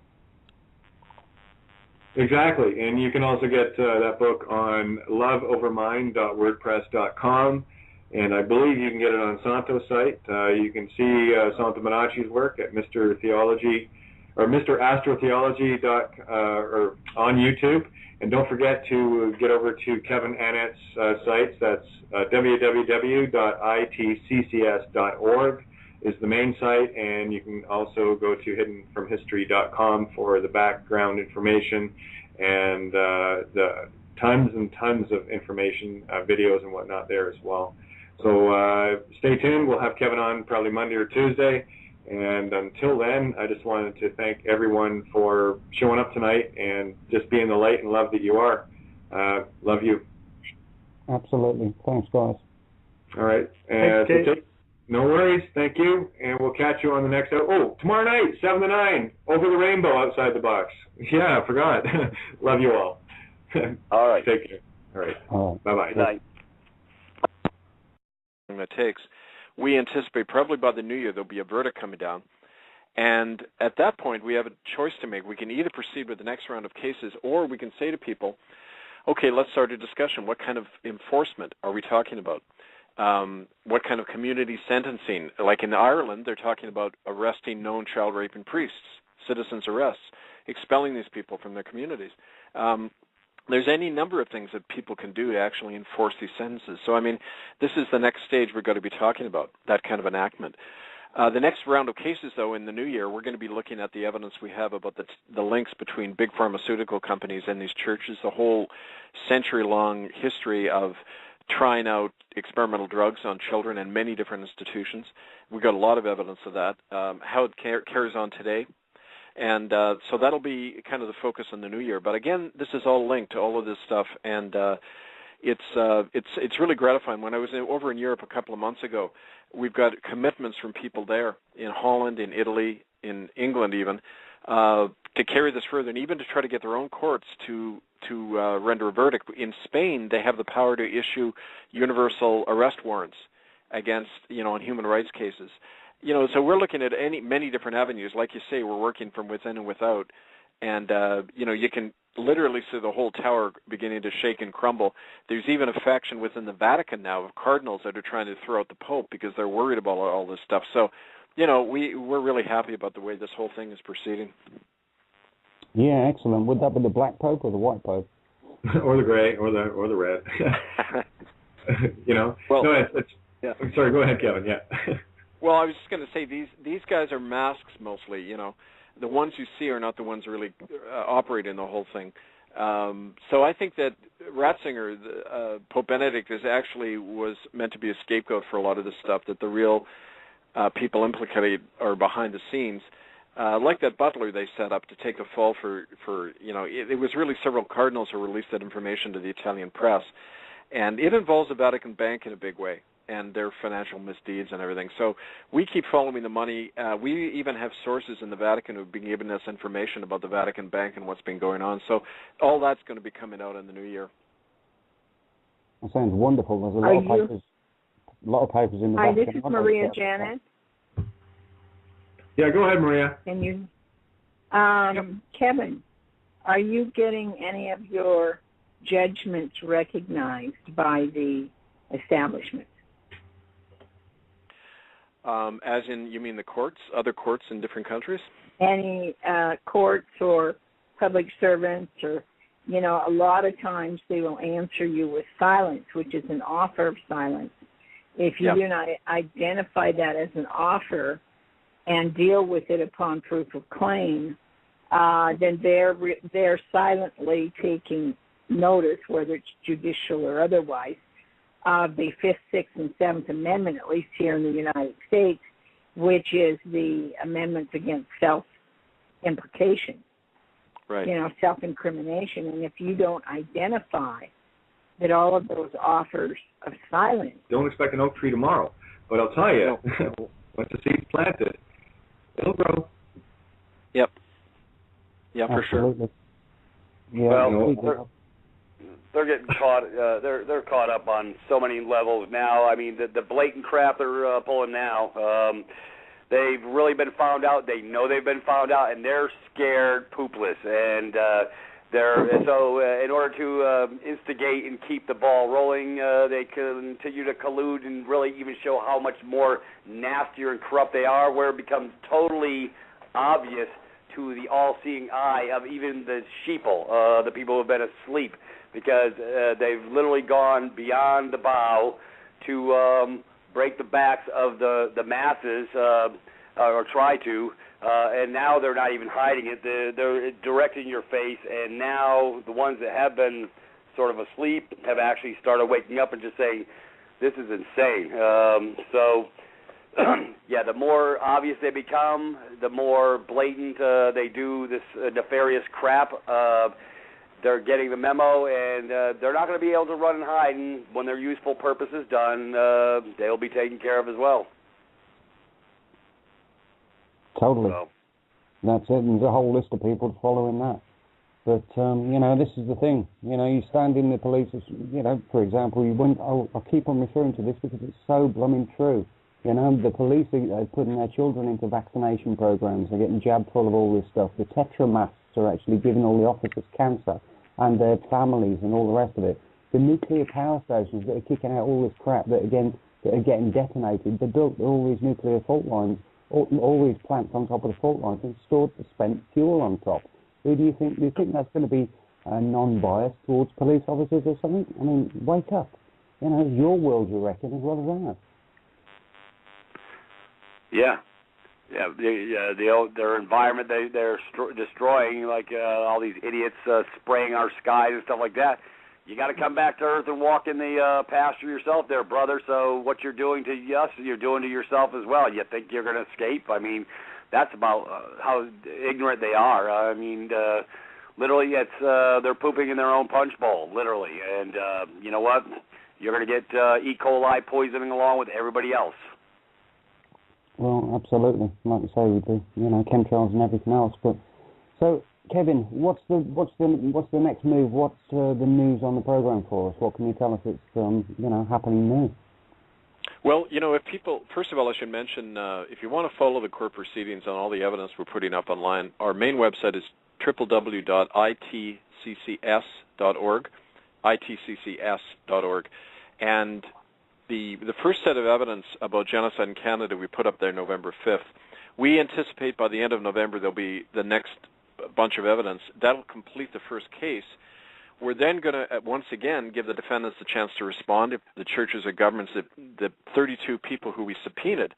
Exactly. And you can also get that book on loveovermind.wordpress.com. And I believe you can get it on Santos' site. You can see Santos Bonacci's work at Mr. Theology or Mr. Astrotheology or on YouTube. And don't forget to get over to Kevin Annett's sites. That's www.itccs.org is the main site, and you can also go to hiddenfromhistory.com for the background information and the tons and tons of information, videos and whatnot there as well. So stay tuned. We'll have Kevin on probably Monday or Tuesday. And until then, I just wanted to thank everyone for showing up tonight and just being the light and love that you are. Love you. Absolutely. Thanks, guys. All right. No worries. Thank you. And we'll catch you on the next tomorrow night, 7 to 9, over the rainbow outside the box. Yeah, I forgot. Love you all. All right. Take care. All right. Bye-bye. Good night. That takes. We anticipate probably by the new year there'll be a verdict coming down. And at that point, we have a choice to make. We can either proceed with the next round of cases, or we can say to people, okay, let's start a discussion. What kind of enforcement are we talking about? What kind of community sentencing? Like in Ireland, they're talking about arresting known child raping priests, citizens' arrests, expelling these people from their communities. There's any number of things that people can do to actually enforce these sentences. So, I mean, this is the next stage we're going to be talking about, that kind of enactment. The next round of cases, though, in the new year, we're going to be looking at the evidence we have about the links between big pharmaceutical companies and these churches, the whole century-long history of trying out experimental drugs on children in many different institutions. We've got a lot of evidence of that, how it carries on today. And so that'll be kind of the focus in the new year. But again, this is all linked to all of this stuff, and it's really gratifying. When I was over in Europe a couple of months ago, we've got commitments from people there in Holland, in Italy, in England even, to carry this further, and even to try to get their own courts to render a verdict. In Spain, they have the power to issue universal arrest warrants against, on human rights cases. So we're looking at many different avenues. Like you say, we're working from within and without. And, you can literally see the whole tower beginning to shake and crumble. There's even a faction within the Vatican now of cardinals that are trying to throw out the Pope because they're worried about all this stuff. So, we're really happy about the way this whole thing is proceeding. Yeah, excellent. Would that be the black Pope or the white Pope? Or the gray, or the red. Well, no, it's yeah. Sorry, go ahead, Kevin. Yeah. Well, I was just going to say these guys are masks mostly. The ones you see are not the ones really operating the whole thing. So I think that Ratzinger, Pope Benedict, was meant to be a scapegoat for a lot of this stuff. That the real people implicated are behind the scenes. Like that butler they set up to take a fall for it was really several cardinals who released that information to the Italian press, and it involves the Vatican Bank in a big way and their financial misdeeds and everything. So we keep following the money. We even have sources in the Vatican who've been giving us information about the Vatican Bank and what's been going on. So all that's going to be coming out in the new year. That sounds wonderful. There's a lot of papers in the Hi, Vatican. This is Maria Janet. Yeah, go ahead, Maria. Can you, Kevin, are you getting any of your judgments recognized by the establishment? As in, you mean the courts, other courts in different countries? Any courts or public servants, or, a lot of times they will answer you with silence, which is an offer of silence. If you do not identify that as an offer and deal with it upon proof of claim, then they're silently taking notice, whether it's judicial or otherwise, of the 5th, 6th, and 7th Amendment, at least here in the United States, which is the amendments against implication, Right. self-incrimination. And if you don't identify that all of those offers of silence. Don't expect an oak tree tomorrow. But I'll tell you, once the seed's planted, it'll grow. Yep. Yeah, for Absolutely. sure. Yeah, well, they're getting caught. They're caught up on so many levels now. I mean, the blatant crap they're pulling now. They've really been found out. They know they've been found out, and they're scared poopless. And in order to instigate and keep the ball rolling, they continue to collude and really even show how much more nastier and corrupt they are, where it becomes totally obvious to the all-seeing eye of even the sheeple, the people who have been asleep, because they've literally gone beyond the bow to break the backs of the masses, or try to, and now they're not even hiding it. They're directing your face, and now the ones that have been sort of asleep have actually started waking up and just saying, this is insane. Yeah, the more obvious they become, the more blatant they do this nefarious crap. They're getting the memo, and they're not going to be able to run and hide. And when their useful purpose is done, they'll be taken care of as well. Totally. So. That's it. And there's a whole list of people following that. But, this is the thing. You stand in the police, for example, I keep on referring to this because it's so blooming true. The police are putting their children into vaccination programs. They're getting jabbed full of all this stuff. The tetramasks are actually giving all the officers cancer and their families and all the rest of it. The nuclear power stations that are kicking out all this crap that are getting detonated, they built all these nuclear fault lines, all these plants on top of the fault lines and stored the spent fuel on top. Do you think that's going to be non-biased towards police officers or something? I mean, wake up. It's your world, you reckon, as well as ours. Yeah. Their environment they're destroying, like all these idiots spraying our skies and stuff like that. You got to come back to earth and walk in the pasture yourself, there, brother. So what you're doing to us, you're doing to yourself as well. You think you're going to escape? I mean, that's about how ignorant they are. I mean, literally, they're pooping in their own punch bowl, literally. And you know what? You're going to get E. coli poisoning along with everybody else. Well, absolutely. Like you say, we do. Chemtrails and everything else. But so, Kevin, what's the next move? What's the news on the program for us? What can you tell us that's happening new? Well, if people, first of all, I should mention, if you want to follow the court proceedings on all the evidence we're putting up online, our main website is www.itccs.org, itccs.org, and the first set of evidence about genocide in Canada we put up there November 5th. We anticipate by the end of November there'll be the next bunch of evidence. That'll complete the first case. We're then going to, once again, give the defendants the chance to respond. If the churches or governments, the 32 people who we subpoenaed,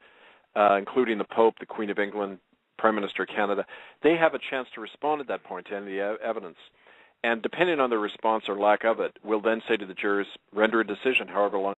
including the Pope, the Queen of England, Prime Minister of Canada, they have a chance to respond at that point to any of the evidence. And depending on their response or lack of it, we'll then say to the jurors, render a decision however long.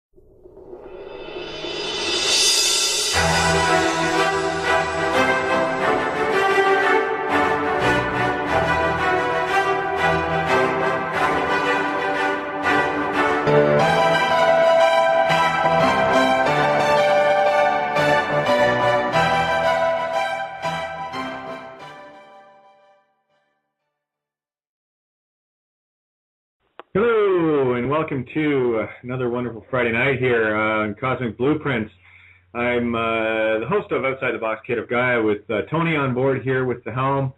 Hello, and welcome to another wonderful Friday night here on Cosmic Blueprints. I'm the host of Outside the Box, Kate of Gaia, with Tony on board here with the helm,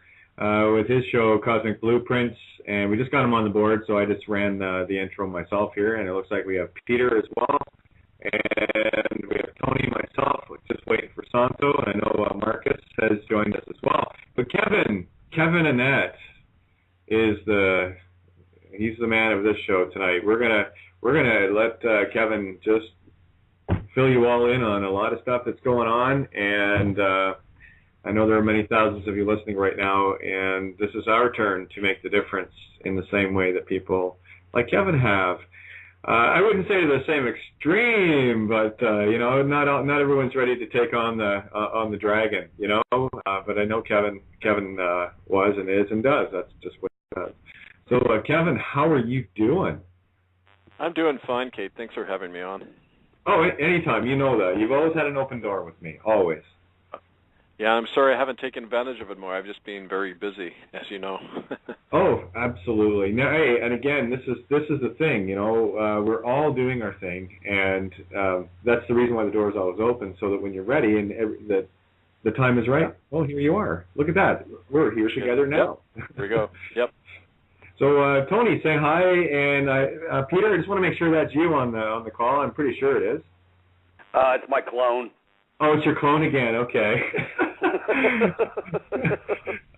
with his show Cosmic Blueprints, and we just got him on the board, so I just ran the intro myself here, and it looks like we have Peter as well, and we have Tony and myself, just waiting for Santo, and I know Marcus has joined us as well. But Kevin Annette he's the man of this show tonight. We're gonna let Kevin just fill you all in on a lot of stuff that's going on, and I know there are many thousands of you listening right now, and this is our turn to make the difference in the same way that people like Kevin have. I wouldn't say to the same extreme, but not everyone's ready to take on the dragon, But I know Kevin was and is and does. That's just what he does. So, Kevin, how are you doing? I'm doing fine, Kate. Thanks for having me on. Oh, anytime. You know that. You've always had an open door with me, always. Yeah, I'm sorry I haven't taken advantage of it more. I've just been very busy, as you know. Oh, absolutely. Now, hey, and again, this is the thing. We're all doing our thing, and that's the reason why the door is always open, so that when you're ready and that the time is right. Oh, here you are. Look at that. We're here together now. Yep. Here we go. Yep. So, Tony, say hi, and Peter, I just want to make sure that's you on the call. I'm pretty sure it is. It's my clone. Oh, it's your clone again. Okay.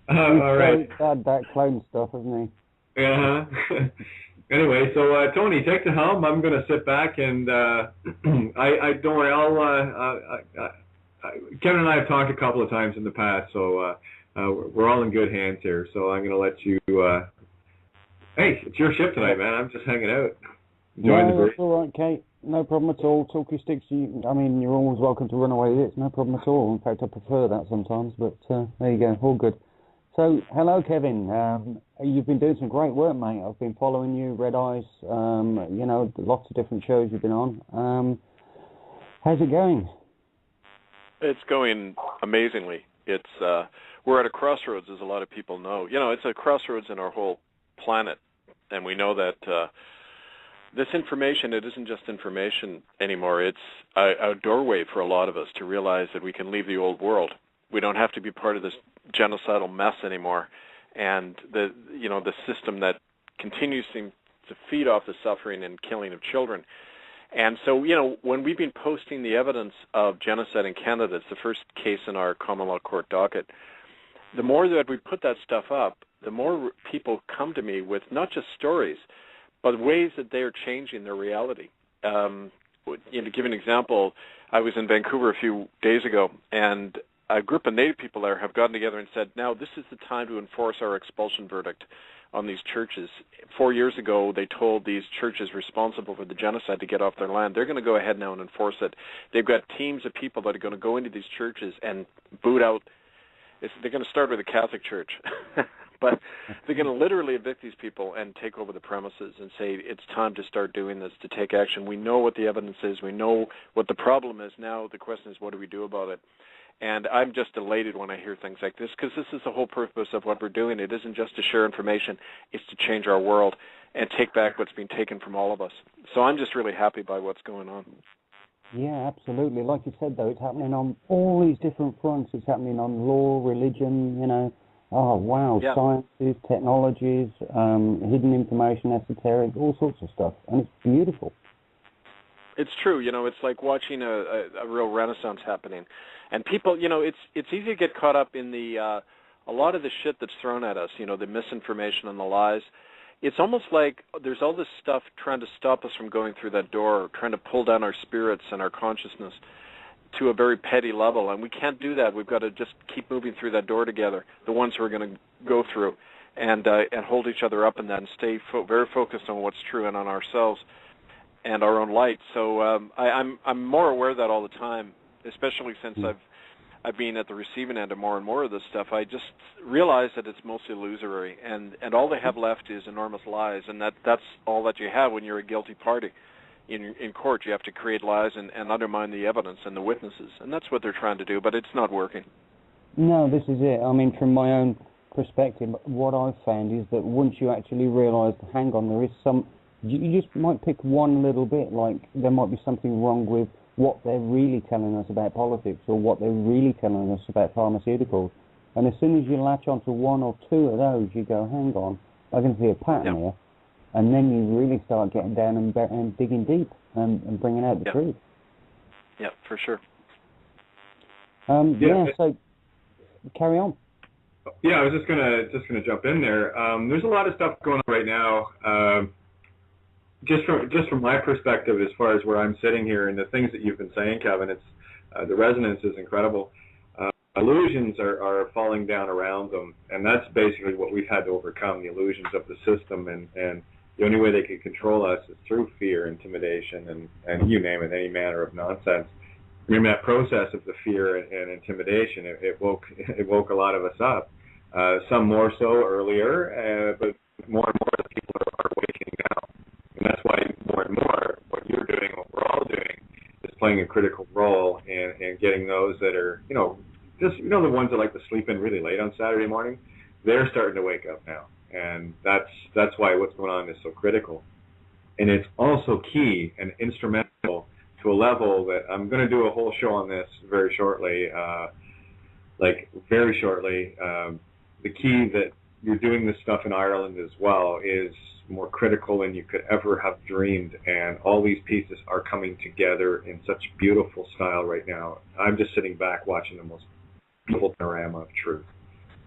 All right. Had that clone stuff, hasn't he? Uh-huh. Anyway, so Tony, take the helm. I'm going to sit back and I don't worry. Kevin and I have talked a couple of times in the past, so we're all in good hands here. So I'm going to let you. Hey, it's your ship tonight, man. I'm just hanging out, enjoying the break. That's all right, Kate. No problem at all. Talkie sticks. You're always welcome to run away. It's no problem at all. In fact, I prefer that sometimes. But there you go. All good. So, hello, Kevin. You've been doing some great work, mate. I've been following you, Red Eyes. Lots of different shows you've been on. How's it going? It's going amazingly. It's we're at a crossroads, as a lot of people know. It's a crossroads in our whole planet, and we know that. This information, it isn't just information anymore. It's a doorway for a lot of us to realize that we can leave the old world. We don't have to be part of this genocidal mess anymore, and the system that continues to feed off the suffering and killing of children. And so, when we've been posting the evidence of genocide in Canada, it's the first case in our common law court docket. The more that we put that stuff up, the more people come to me with not just stories, but ways that they are changing their reality. To give an example, I was in Vancouver a few days ago, and a group of Native people there have gotten together and said, now this is the time to enforce our expulsion verdict on these churches. 4 years ago, they told these churches responsible for the genocide to get off their land. They're going to go ahead now and enforce it. They've got teams of people that are going to go into these churches and boot out. They're going to start with the Catholic Church. But they're going to literally evict these people and take over the premises and say it's time to start doing this, to take action. We know what the evidence is. We know what the problem is. Now the question is, what do we do about it? And I'm just elated when I hear things like this, because this is the whole purpose of what we're doing. It isn't just to share information. It's to change our world and take back what's been taken from all of us. So I'm just really happy by what's going on. Yeah, absolutely. Like you said, though, it's happening on all these different fronts. It's happening on law, religion, Oh, wow, yeah. Sciences, technologies, hidden information, esoteric, all sorts of stuff. And it's beautiful. It's true. It's like watching a real renaissance happening. And people, it's easy to get caught up in a lot of the shit that's thrown at us, the misinformation and the lies. It's almost like there's all this stuff trying to stop us from going through that door, trying to pull down our spirits and our consciousness to a very petty level, and we can't do that. We've got to just keep moving through that door together, the ones who are going to go through, and hold each other up in that and stay very focused on what's true and on ourselves and our own light. So I'm more aware of that all the time, especially since I've been at the receiving end of more and more of this stuff. I just realize that it's mostly illusory, and all they have left is enormous lies, and that's all that you have when you're a guilty party. In court, you have to create lies and undermine the evidence and the witnesses, and that's what they're trying to do, but it's not working. No, this is it. I mean, from my own perspective, what I've found is that once you actually realise, hang on, there is you just might pick one little bit, like there might be something wrong with what they're really telling us about politics or what they're really telling us about pharmaceuticals. And as soon as you latch onto one or two of those, you go, hang on, I can see a pattern here. And then you really start getting down and digging deep and bringing out the truth. Yeah, for sure. So carry on. Yeah, I was just gonna jump in there. There's a lot of stuff going on right now. Just from my perspective, as far as where I'm sitting here and the things that you've been saying, Kevin, it's the resonance is incredible. Illusions are falling down around them, and that's basically what we've had to overcome, the illusions of the system and the only way they could control us is through fear, intimidation, and you name it, any manner of nonsense. In that process of the fear and intimidation, it woke a lot of us up. Some more so earlier, but more and more people are waking up. And that's why more and more what you're doing, what we're all doing, is playing a critical role in getting those that are, just the ones that like to sleep in really late on Saturday morning, they're starting to wake up now. And that's why what's going on is so critical. And it's also key and instrumental to a level that I'm going to do a whole show on this very shortly, very shortly. The key that you're doing this stuff in Ireland as well is more critical than you could ever have dreamed, and all these pieces are coming together in such beautiful style right now. I'm just sitting back watching the most beautiful panorama of truth.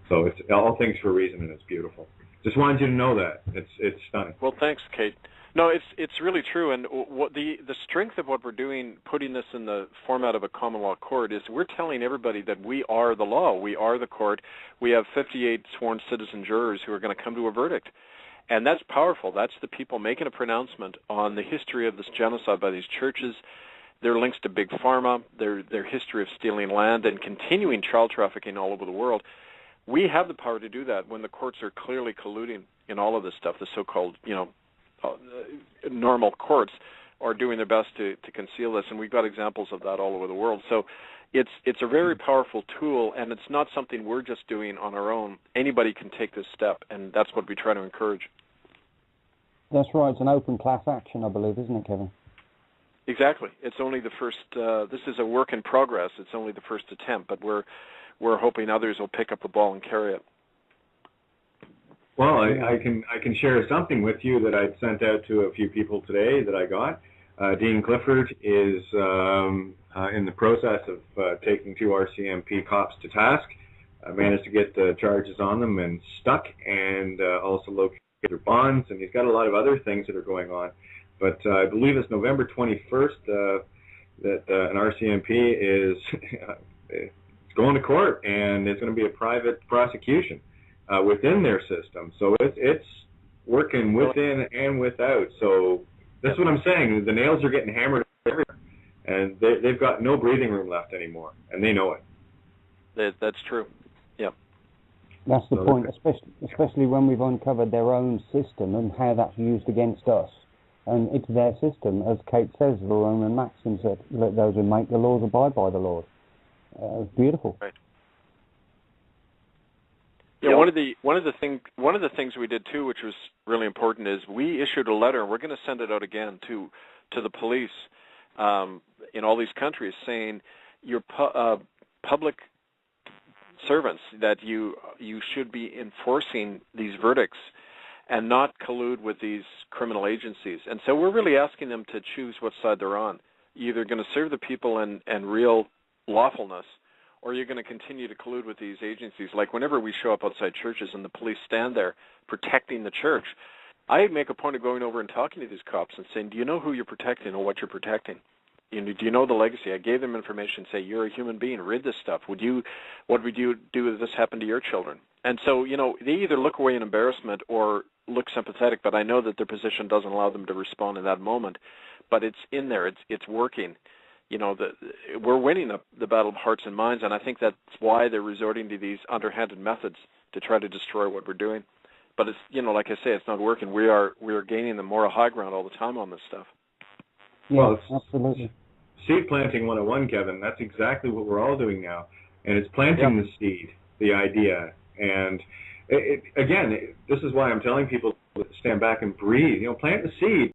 So it's all things for a reason, and it's beautiful. Just wanted you to know that. It's stunning. Well, thanks, Kate. No, it's really true, and what the strength of what we're doing, putting this in the format of a common law court, is we're telling everybody that we are the law, we are the court. We have 58 sworn citizen jurors who are going to come to a verdict, and that's powerful. That's the people making a pronouncement on the history of this genocide by these churches, their links to big pharma, their history of stealing land and continuing child trafficking all over the world. We have the power to do that when the courts are clearly colluding in all of this stuff, the so-called, normal courts are doing their best to conceal this, and we've got examples of that all over the world. So it's a very powerful tool, and it's not something we're just doing on our own. Anybody can take this step, and that's what we try to encourage. That's right. It's an open class action, I believe, isn't it, Kevin? Exactly. It's only the first. This is a work in progress. It's only the first attempt, but we're hoping others will pick up the ball and carry it. Well, I can share something with you that I sent out to a few people today that I got. Dean Clifford is in the process of taking 2 RCMP cops to task. I managed to get the charges on them and stuck, and also located their bonds, and he's got a lot of other things that are going on. But I believe it's November 21st that an RCMP is going to court, and it's going to be a private prosecution within their system. So it's working within and without. So that's what I'm saying. The nails are getting hammered everywhere, and they've got no breathing room left anymore, and they know it. That's true. Yeah. That's the point, especially when we've uncovered their own system and how that's used against us. And it's their system, as Kate says, the Roman maxim said, let those who make the laws abide by the laws. It's beautiful. Right. Yeah, one of the things we did too, which was really important, is we issued a letter, and we're going to send it out again to the police in all these countries, saying your public servants that you should be enforcing these verdicts and not collude with these criminal agencies. And so we're really asking them to choose what side they're on. You're either going to serve the people and real lawfulness, or you're going to continue to collude with these agencies. Like whenever we show up outside churches and the police stand there protecting the church, I make a point of going over and talking to these cops and saying, do you know who you're protecting or what you're protecting? Do you know the legacy? I gave them information, say, you're a human being, read this stuff. What would you do if this happened to your children? And so, they either look away in embarrassment or look sympathetic, but I know that their position doesn't allow them to respond in that moment. But it's in there. It's working. We're winning the battle of hearts and minds, and I think that's why they're resorting to these underhanded methods to try to destroy what we're doing. But it's, like I say, it's not working. We are gaining the moral high ground all the time on this stuff. Well, absolutely. Seed planting 101, Kevin. That's exactly what we're all doing now, and it's planting the seed, the idea. And again, this is why I'm telling people to stand back and breathe. Plant the seed.